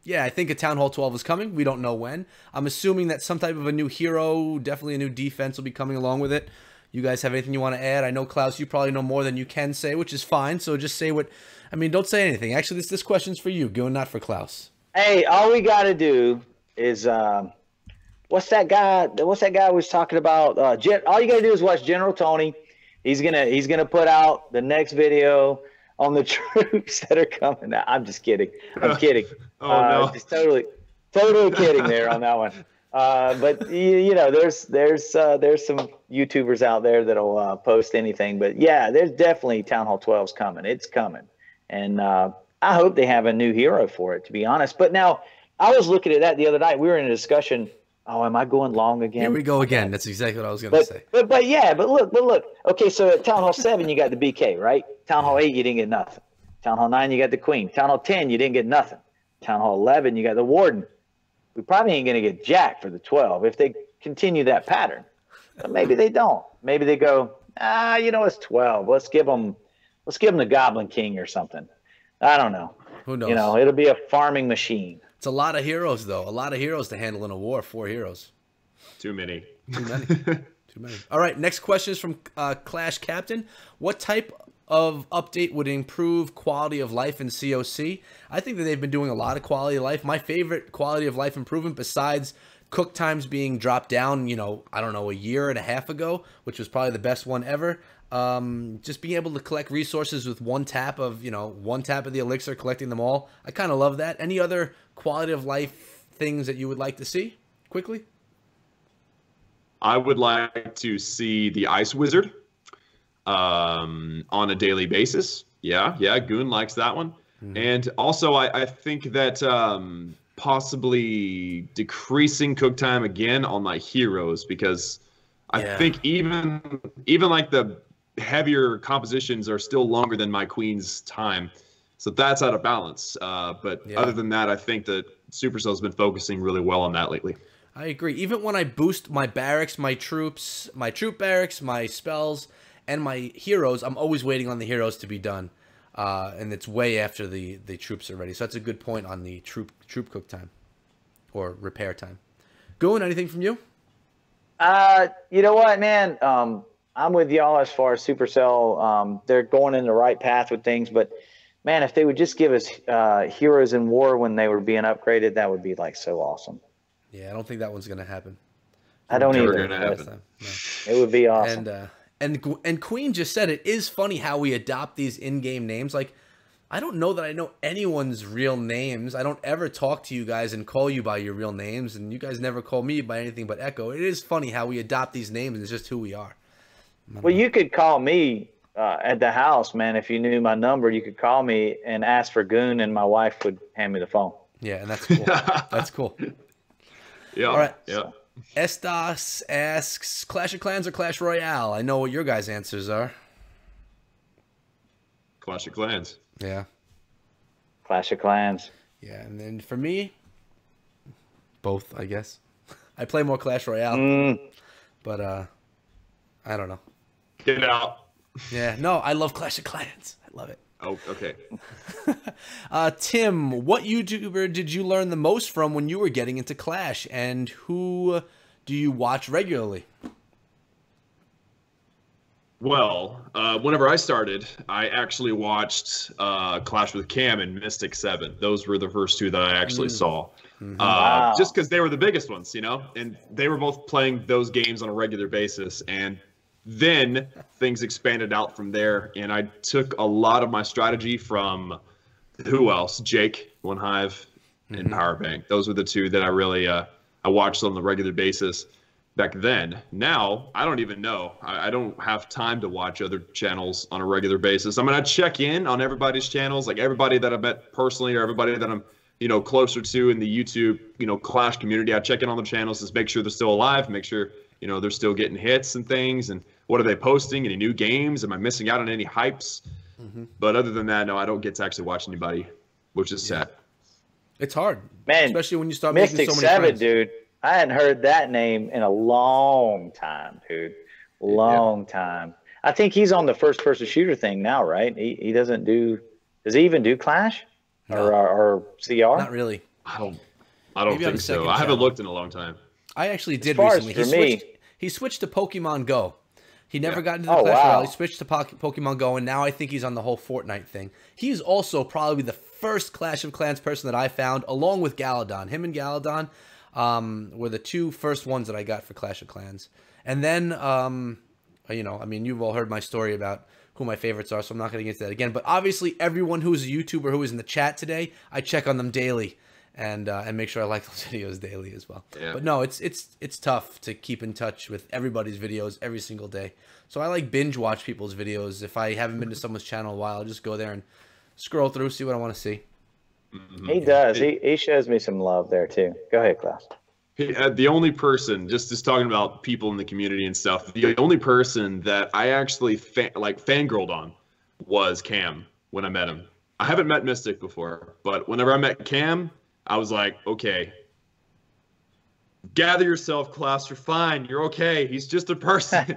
Yeah, I think a Town Hall 12 is coming. We don't know when. I'm assuming that some type of a new hero, definitely a new defense will be coming along with it. You guys have anything you want to add? I know, Klaus, you probably know more than you can say, which is fine. So just say don't say anything. Actually, this question's for you, Goon, not for Klaus. Hey, all we got to do is, what's that guy was talking about? All you got to do is watch General Tony. He's gonna put out the next video on the troops that are coming out. I'm just kidding. I'm kidding. No. Just totally kidding there on that one. But you know, there's some YouTubers out there that'll post anything. But yeah, there's definitely Town Hall 12's coming. It's coming, and I hope they have a new hero for it, to be honest. But now I was looking at that the other night. We were in a discussion. Oh, am I going long again? Here we go again. That's exactly what I was going to say. But look. Okay, so at Town Hall 7, you got the BK, right? Town Hall 8, you didn't get nothing. Town Hall 9, you got the Queen. Town Hall 10, you didn't get nothing. Town Hall 11, you got the Warden. We probably ain't going to get jack for the 12 if they continue that pattern. But maybe they don't. Maybe they go, you know, it's 12. Let's give them the Goblin King or something. I don't know. Who knows? You know, it'll be a farming machine. It's a lot of heroes, though. A lot of heroes to handle in a war. 4 heroes. Too many. Too many. All right, next question is from Clash Captain. What type of update would improve quality of life in COC? I think that they've been doing a lot of quality of life. My favorite quality of life improvement, besides cook times being dropped down, you know, I don't know, a year and a half ago, which was probably the best one ever. Just being able to collect resources with one tap of the elixir, collecting them all. I kind of love that. Any other quality of life things that you would like to see quickly? I would like to see the Ice Wizard on a daily basis. Yeah, Goon likes that one. Mm-hmm. And also, I think that possibly decreasing cook time again on my heroes, because I think even like the heavier compositions are still longer than my Queen's time. So that's out of balance. But other than that, I think that Supercell's been focusing really well on that lately. I agree. Even when I boost my barracks, my troop barracks, my spells, and my heroes, I'm always waiting on the heroes to be done. And it's way after the troops are ready. So that's a good point on the troop cook time or repair time. Goon, anything from you? You know what, man? I'm with y'all as far as Supercell. They're going in the right path with things, but man, if they would just give us heroes in war when they were being upgraded, that would be like so awesome. Yeah, I don't think that one's gonna happen. I don't either. Gonna happen. No. It would be awesome. And Queen just said it is funny how we adopt these in-game names. Like, I don't know that I know anyone's real names. I don't ever talk to you guys and call you by your real names, and you guys never call me by anything but Echo. It is funny how we adopt these names, and it's just who we are. Well, you could call me at the house, man. If you knew my number, you could call me and ask for Goon, and my wife would hand me the phone. Yeah, and that's cool. That's cool. Yeah. All right. Yeah. Estos asks, Clash of Clans or Clash Royale? I know what your guys' answers are. Clash of Clans. Yeah. Clash of Clans. Yeah, and then for me, both, I guess. I play more Clash Royale, but I don't know. Get out. Yeah, no, I love Clash of Clans. I love it. Oh, okay. Tim, what YouTuber did you learn the most from when you were getting into Clash, and who do you watch regularly? Well, whenever I started, I actually watched Clash with Cam and Mystic 7. Those were the first two that I actually saw. Wow. Just because they were the biggest ones, you know? And they were both playing those games on a regular basis. And then things expanded out from there. And I took a lot of my strategy from, who else? Jake, One Hive, and Powerbank. Those were the two that I really I watched on the regular basis back then. Now, I don't even know. I don't have time to watch other channels on a regular basis. I mean, I check in on everybody's channels, like everybody that I met personally or everybody that I'm, you know, closer to in the YouTube, you know, Clash community. I check in on the channels to make sure they're still alive, make sure, you know, they're still getting hits and things. And what are they posting? Any new games? Am I missing out on any hypes? But other than that, no, I don't get to actually watch anybody, which is sad. It's hard, man. Especially when you start Mystic making so many 7, friends. dude. I hadn't heard that name in a long time, dude. Long time. I think he's on the first-person shooter thing now, right? He doesn't do. Does he even do Clash or CR? Not really. I don't think so. I haven't looked in a long time. I actually did recently. He switched to Pokemon Go. He never got into the Clash Royale. He switched to Pokemon Go, and now I think he's on the whole Fortnite thing. He's also probably the first Clash of Clans person that I found, along with Galadon. Him and Galadon were the two first ones that I got for Clash of Clans. And then, you know, I mean, you've all heard my story about who my favorites are, so I'm not going to get into that again. But obviously, everyone who is a YouTuber who is in the chat today, I check on them daily and make sure I like those videos daily as well. Yeah. But no, it's tough to keep in touch with everybody's videos every single day. So I like binge watch people's videos. If I haven't been to someone's channel in a while, I'll just go there and scroll through, see what I want to see. He does. He shows me some love there too. Go ahead, Klaus. The only person, just talking about people in the community and stuff, the only person that I actually fangirled on was Cam when I met him. I haven't met Mystic before, but whenever I met Cam, I was like, okay, gather yourself, Klaus. You're fine. You're okay. He's just a person.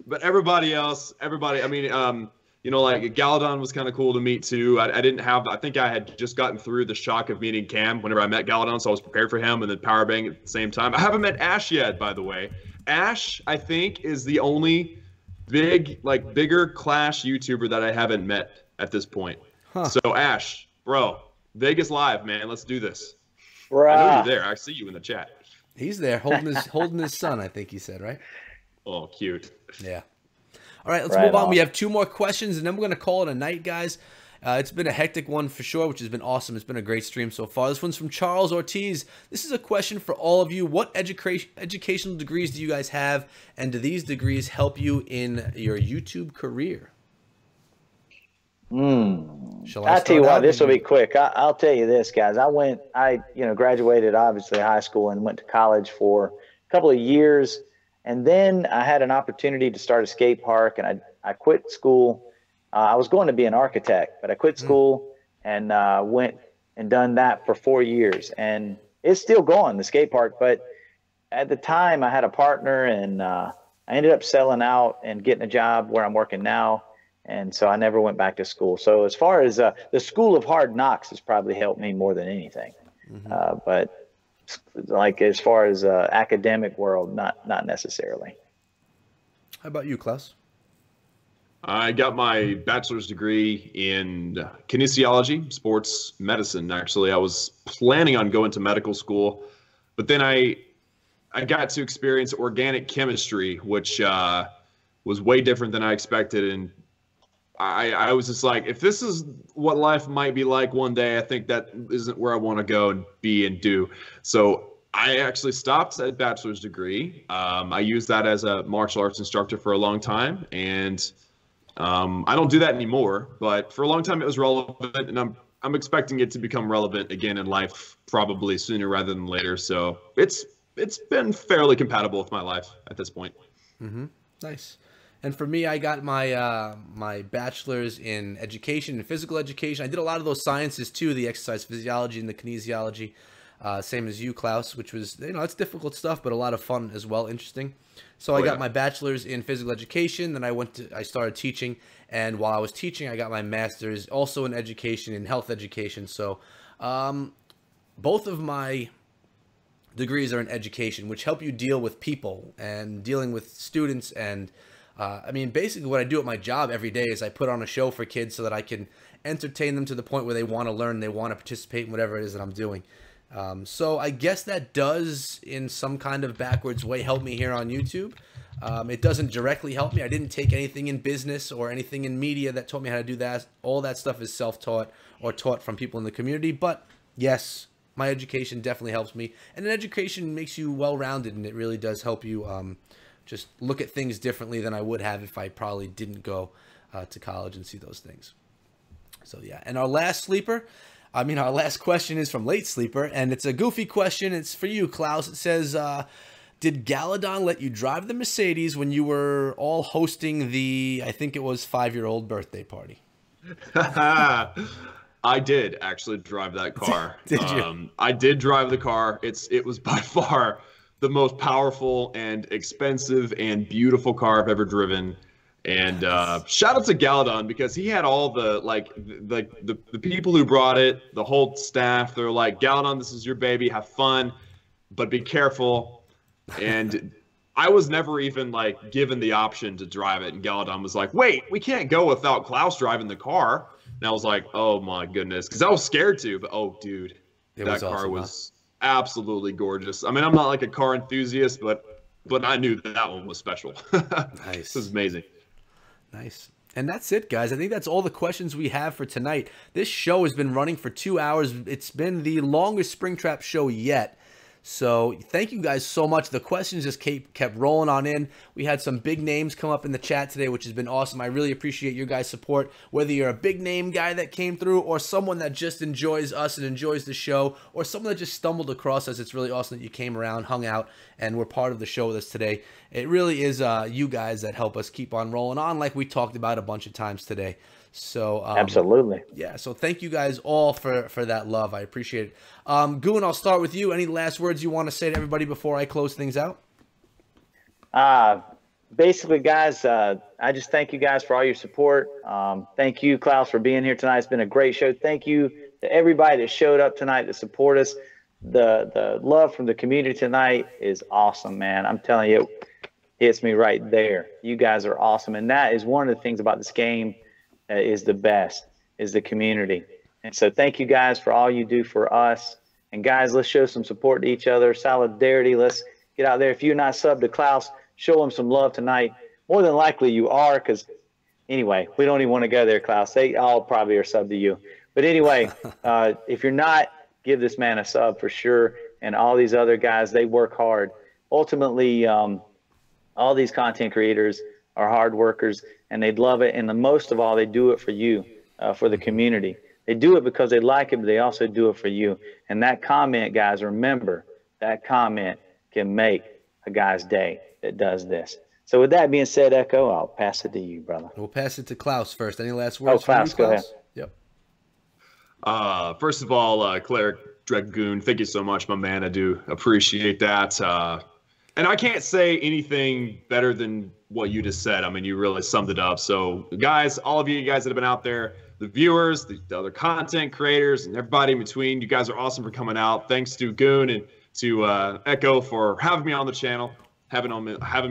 But everybody else, I mean, you know, like Galadon was kind of cool to meet too. I think I had just gotten through the shock of meeting Cam whenever I met Galadon, so I was prepared for him, and then Powerbank at the same time. I haven't met Ash yet, by the way. Ash, I think, is the only bigger Clash YouTuber that I haven't met at this point. So Ash, bro, Vegas Live, man, let's do this. Bruh. I know you're there. I see you in the chat. He's there holding his son, I think he said, right? Oh, cute. Yeah. All right, let's move on. We have two more questions, and then we're going to call it a night, guys. It's been a hectic one for sure, which has been awesome. It's been a great stream so far. This one's from Charles Ortiz. This is a question for all of you. What educational degrees do you guys have, and do these degrees help you in your YouTube career? I'll tell you what, this will be quick. I'll tell you this, guys. I graduated obviously high school and went to college for a couple of years. And then I had an opportunity to start a skate park, and I quit school. I was going to be an architect, but I quit school and went and done that for 4 years. And it's still going, the skate park. But at the time, I had a partner, and I ended up selling out and getting a job where I'm working now. And so I never went back to school. So as far as the School of Hard Knocks has probably helped me more than anything. But like as far as academic world, not necessarily. How about you, Klaus? I got my bachelor's degree in kinesiology, sports medicine. Actually, I was planning on going to medical school, but then I I got to experience organic chemistry, which was way different than I expected. And I was just like, if this is what life might be like one day, I think that isn't where I want to go and be and do. So I actually stopped at bachelor's degree. I used that as a martial arts instructor for a long time, and I don't do that anymore. But for a long time, it was relevant, and I'm expecting it to become relevant again in life, probably sooner rather than later. So it's been fairly compatible with my life at this point. Mm-hmm. Nice. And for me, I got my my bachelor's in education and physical education. I did a lot of those sciences too, the exercise physiology and the kinesiology, same as you, Klaus, which was, it's difficult stuff, but a lot of fun as well, interesting. So I got my bachelor's in physical education, then I started teaching, and while I was teaching, I got my master's also in education, in health education. So both of my degrees are in education, which help you deal with people and dealing with students. And I mean, basically what I do at my job every day is I put on a show for kids so that I can entertain them to the point where they want to learn, they want to participate in whatever it is that I'm doing. So I guess that does, in some kind of backwards way, help me here on YouTube. It doesn't directly help me. I didn't take anything in business or anything in media that taught me how to do that. All that stuff is self-taught or taught from people in the community. But yes, my education definitely helps me. And an education makes you well-rounded, and it really does help you just look at things differently than I would have if I probably didn't go to college and see those things. So yeah, and our last question is from Late Sleeper, and it's a goofy question. It's for you, Klaus. It says, did Galadon let you drive the Mercedes when you were all hosting the, I think it was 5-year-old birthday party? I did actually drive that car. Did you? I did drive the car. It was by far the most powerful and expensive and beautiful car I've ever driven. And shout out to Galadon, because he had all the the people who brought it, the whole staff. They're like, Galadon, this is your baby. Have fun, but be careful. And I was never even given the option to drive it. And Galadon was like, wait, we can't go without Klaus driving the car. And I was like, oh my goodness, because I was scared to. But oh, dude, that car was absolutely gorgeous. I mean, I'm not like a car enthusiast, but I knew that one was special. Nice. This is amazing. Nice. And that's it, guys. I think that's all the questions we have for tonight. This show has been running for 2 hours. It's been the longest Springtrap show yet. So thank you guys so much. The questions just kept rolling on in. We had some big names come up in the chat today, which has been awesome. I really appreciate your guys' support, whether you're a big name guy that came through or someone that just enjoys us and enjoys the show, or someone that just stumbled across us. It's really awesome that you came around, hung out, and were part of the show with us today. It really is you guys that help us keep on rolling on, like we talked about a bunch of times today. So absolutely. Yeah, so thank you guys all for that love. I appreciate it. Goon, I'll start with you. Any last words you want to say to everybody before I close things out? Basically, guys, I just thank you guys for all your support. Thank you, Klaus, for being here tonight. It's been a great show. Thank you to everybody that showed up tonight to support us. The love from the community tonight is awesome, man. I'm telling you, it hits me right there. You guys are awesome, and that is one of the things about this game is the best, is the community. And so thank you guys for all you do for us. And guys, let's show some support to each other, solidarity. Let's get out there. If you're not subbed to Klaus, show him some love tonight. More than likely you are, because anyway, we don't even want to go there, Klaus. They all probably are subbed to you. But anyway, if you're not, give this man a sub for sure. And all these other guys, they work hard. Ultimately, all these content creators are hard workers, and they'd love it. And the most of all, they do it for you, for the community. They do it because they like it, but they also do it for you. And that comment, guys, remember, that comment can make a guy's day that does this. So with that being said, Echo, I'll pass it to you, brother. We'll pass it to Klaus first. Any last words? Oh, Klaus, go ahead. Yep. First of all, Cleric Dragoon, thank you so much, my man. I do appreciate that. And I can't say anything better than what you just said. I mean, you really summed it up. So, guys, all of you guys that have been out there, the viewers, the other content creators, and everybody in between, you guys are awesome for coming out. Thanks to Goon and to Echo for having me on the channel, having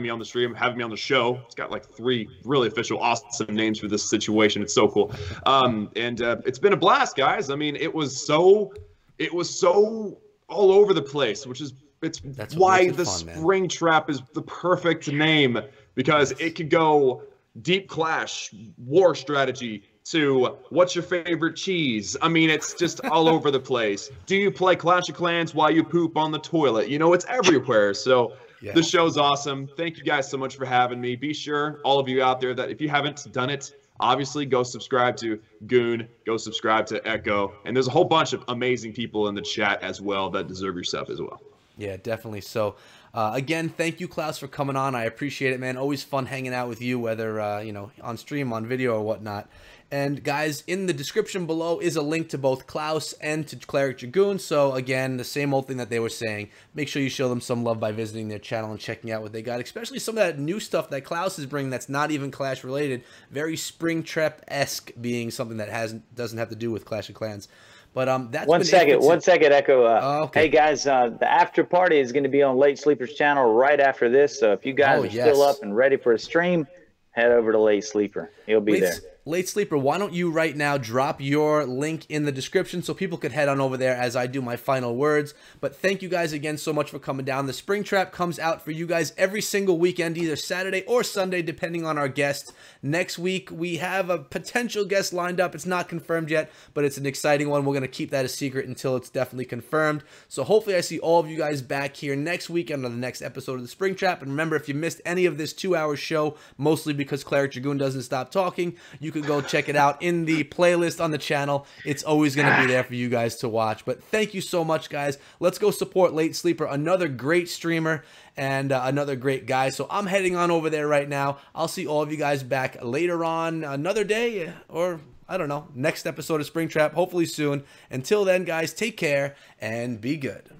me on the stream, having me on the show. It's got like 3 really official, awesome names for this situation. It's so cool. And it's been a blast, guys. I mean, it was so all over the place, which is It's why the Springtrap is the perfect name, because it could go deep clash, war strategy, to what's your favorite cheese? I mean, it's just all over the place. Do you play Clash of Clans while you poop on the toilet? You know, it's everywhere. So the show's awesome. Thank you guys so much for having me. Be sure, all of you out there, that if you haven't done it, obviously go subscribe to Goon, go subscribe to Echo, and there's a whole bunch of amazing people in the chat as well that deserve your stuff as well. Yeah, definitely. So, again, thank you, Klaus, for coming on. I appreciate it, man. Always fun hanging out with you, whether, you know, on stream, on video, or whatnot. And, guys, in the description below is a link to both Klaus and to Cleric Dragoon. So, again, the same old thing that they were saying. Make sure you show them some love by visiting their channel and checking out what they got, especially some of that new stuff that Klaus is bringing that's not even Clash-related. Very Springtrap-esque, being something that doesn't have to do with Clash of Clans. But that's one second, Echo. Okay. Hey guys, the after party is going to be on Late Sleeper's channel right after this. So if you guys are still up and ready for a stream, head over to Late Sleeper. He'll be there. Late Sleeper, why don't you right now drop your link in the description so people could head on over there as I do my final words. But thank you guys again so much for coming down. The Springtrap comes out for you guys every single weekend, either Saturday or Sunday, depending on our guests. Next week, we have a potential guest lined up. It's not confirmed yet, but it's an exciting one. We're going to keep that a secret until it's definitely confirmed. So hopefully I see all of you guys back here next weekend on the next episode of the Springtrap. And remember, if you missed any of this 2-hour show, mostly because Cleric Dragoon doesn't stop talking, you can go check it out in the playlist on the channel. It's always going to be there for you guys to watch. But thank you so much, guys. Let's go support Late Sleeper, another great streamer and another great guy. So I'm heading on over there right now. I'll see all of you guys back later on another day, or I don't know, next episode of Springtrap, hopefully soon. Until then, guys, take care and be good.